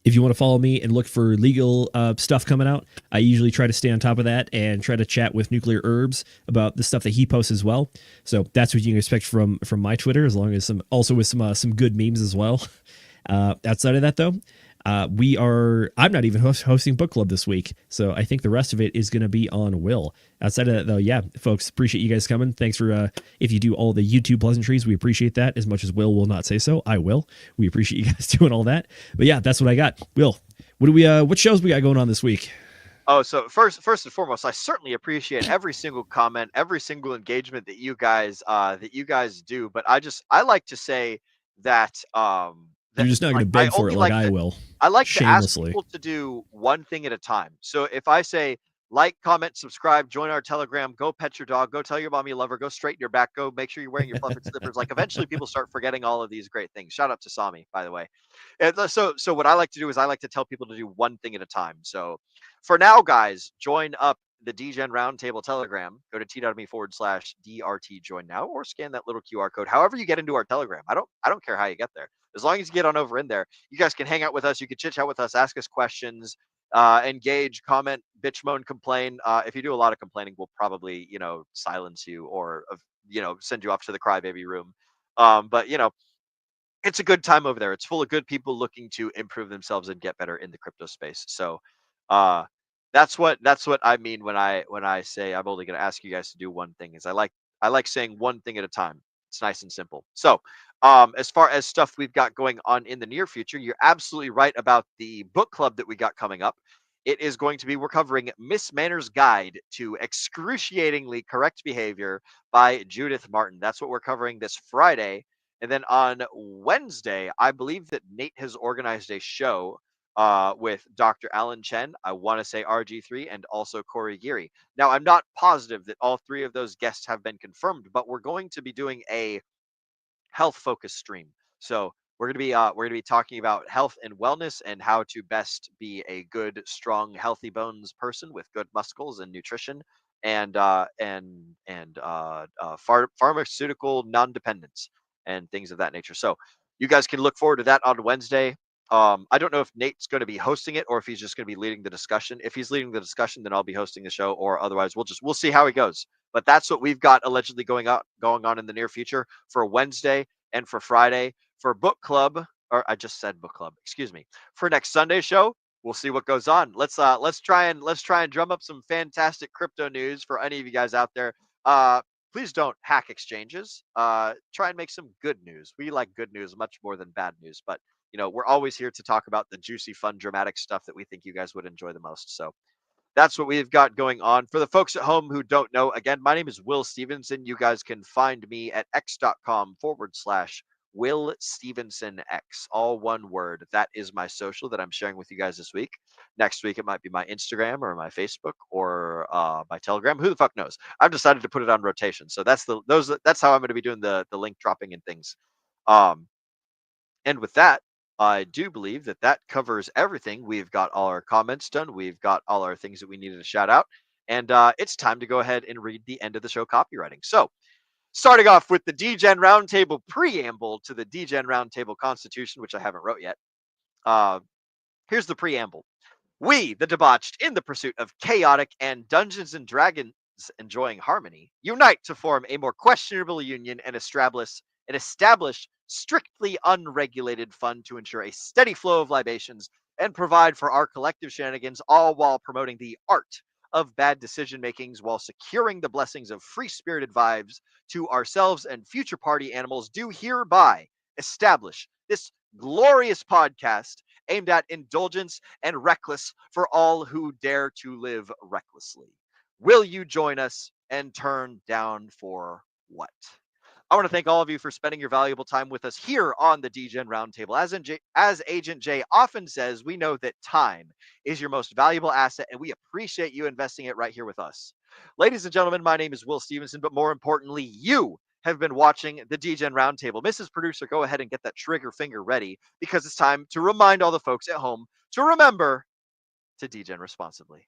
If you want to follow me and look for legal stuff coming out, I usually try to stay on top of that and try to chat with Nuclear Herbs about the stuff that he posts as well. So that's what you can expect from my Twitter, as long as some good memes as well. Outside of that, though, I'm not even hosting book club this week, so I think the rest of it is going to be on Will. Outside of that, though, yeah, folks, appreciate you guys coming. Thanks for if you do all the YouTube pleasantries, we appreciate that. As much as Will not say so, I will. We appreciate you guys doing all that. But yeah, that's what I got. Will, what shows we got going on this week? Oh, so first and foremost, I certainly appreciate every single comment, every single engagement that you guys do. But I like to say that you're just not going to beg for it like I will. I like to ask people to do one thing at a time. So if I say like, comment, subscribe, join our Telegram, go pet your dog, go tell your mom you love her, go straighten your back, go make sure you're wearing your fluffy slippers. Like eventually people start forgetting all of these great things. Shout out to Sami, by the way. And so what I like to do is I like to tell people to do one thing at a time. So for now, guys, join up the Degen Roundtable Telegram, go to t.me/DRT join now, or scan that little QR code. However you get into our Telegram, I don't care how you get there. As long as you get on over in there, you guys can hang out with us. You can chit chat with us, ask us questions, engage, comment, bitch, moan, complain. If you do a lot of complaining, we'll probably, silence you or, send you off to the crybaby room. But it's a good time over there. It's full of good people looking to improve themselves and get better in the crypto space. So, that's what I mean when I say I'm only going to ask you guys to do one thing. Is I like saying one thing at a time. It's nice and simple. So, as far as stuff we've got going on in the near future, you're absolutely right about the book club that we got coming up. It is going to be, we're covering Miss Manner's Guide to Excruciatingly Correct Behavior by Judith Martin. That's what we're covering this Friday. And then on Wednesday, I believe that Nate has organized a show with Dr. Alan Chen, I want to say RG3, and also Corey Geary. Now, I'm not positive that all three of those guests have been confirmed, but we're going to be doing a health focused stream. So we're going to be talking about health and wellness and how to best be a good, strong, healthy bones person with good muscles and nutrition and pharmaceutical non-dependence and things of that nature. So you guys can look forward to that on Wednesday. I don't know if Nate's going to be hosting it or if he's just going to be leading the discussion. If he's leading the discussion, then I'll be hosting the show, or otherwise we'll see how it goes. But that's what we've got allegedly going on in the near future for Wednesday and for Friday. For book club, or I just said book club, excuse me. For next Sunday's show, we'll see what goes on. Let's try and drum up some fantastic crypto news for any of you guys out there. Please don't hack exchanges. Try and make some good news. We like good news much more than bad news, but we're always here to talk about the juicy, fun, dramatic stuff that we think you guys would enjoy the most. So that's what we've got going on. For the folks at home who don't know, again, my name is Will Stevenson. You guys can find me at x.com/Will Stevenson X, all one word. That is my social that I'm sharing with you guys this week. Next week, it might be my Instagram or my Facebook or my Telegram. Who the fuck knows? I've decided to put it on rotation. So that's how I'm going to be doing the link dropping and things. And with that, I do believe that covers everything. We've got all our comments done. We've got all our things that we needed to shout out. And it's time to go ahead and read the end of the show copywriting. So starting off with the Degen Roundtable preamble to the Degen Roundtable Constitution, which I haven't wrote yet. Here's the preamble. We, the debauched, in the pursuit of chaotic and Dungeons and Dragons enjoying harmony, unite to form a more questionable union and establish strictly unregulated fund to ensure a steady flow of libations and provide for our collective shenanigans, all while promoting the art of bad decision makings while securing the blessings of free-spirited vibes to ourselves and future party animals, do hereby establish this glorious podcast aimed at indulgence and reckless for all who dare to live recklessly. Will you join us and turn down for what? I want to thank all of you for spending your valuable time with us here on the Degen Roundtable. As Agent J often says, we know that time is your most valuable asset, and we appreciate you investing it right here with us. Ladies and gentlemen, my name is Will Stevenson, but more importantly, you have been watching the Degen Roundtable. Mrs. Producer, go ahead and get that trigger finger ready, because it's time to remind all the folks at home to remember to Degen responsibly.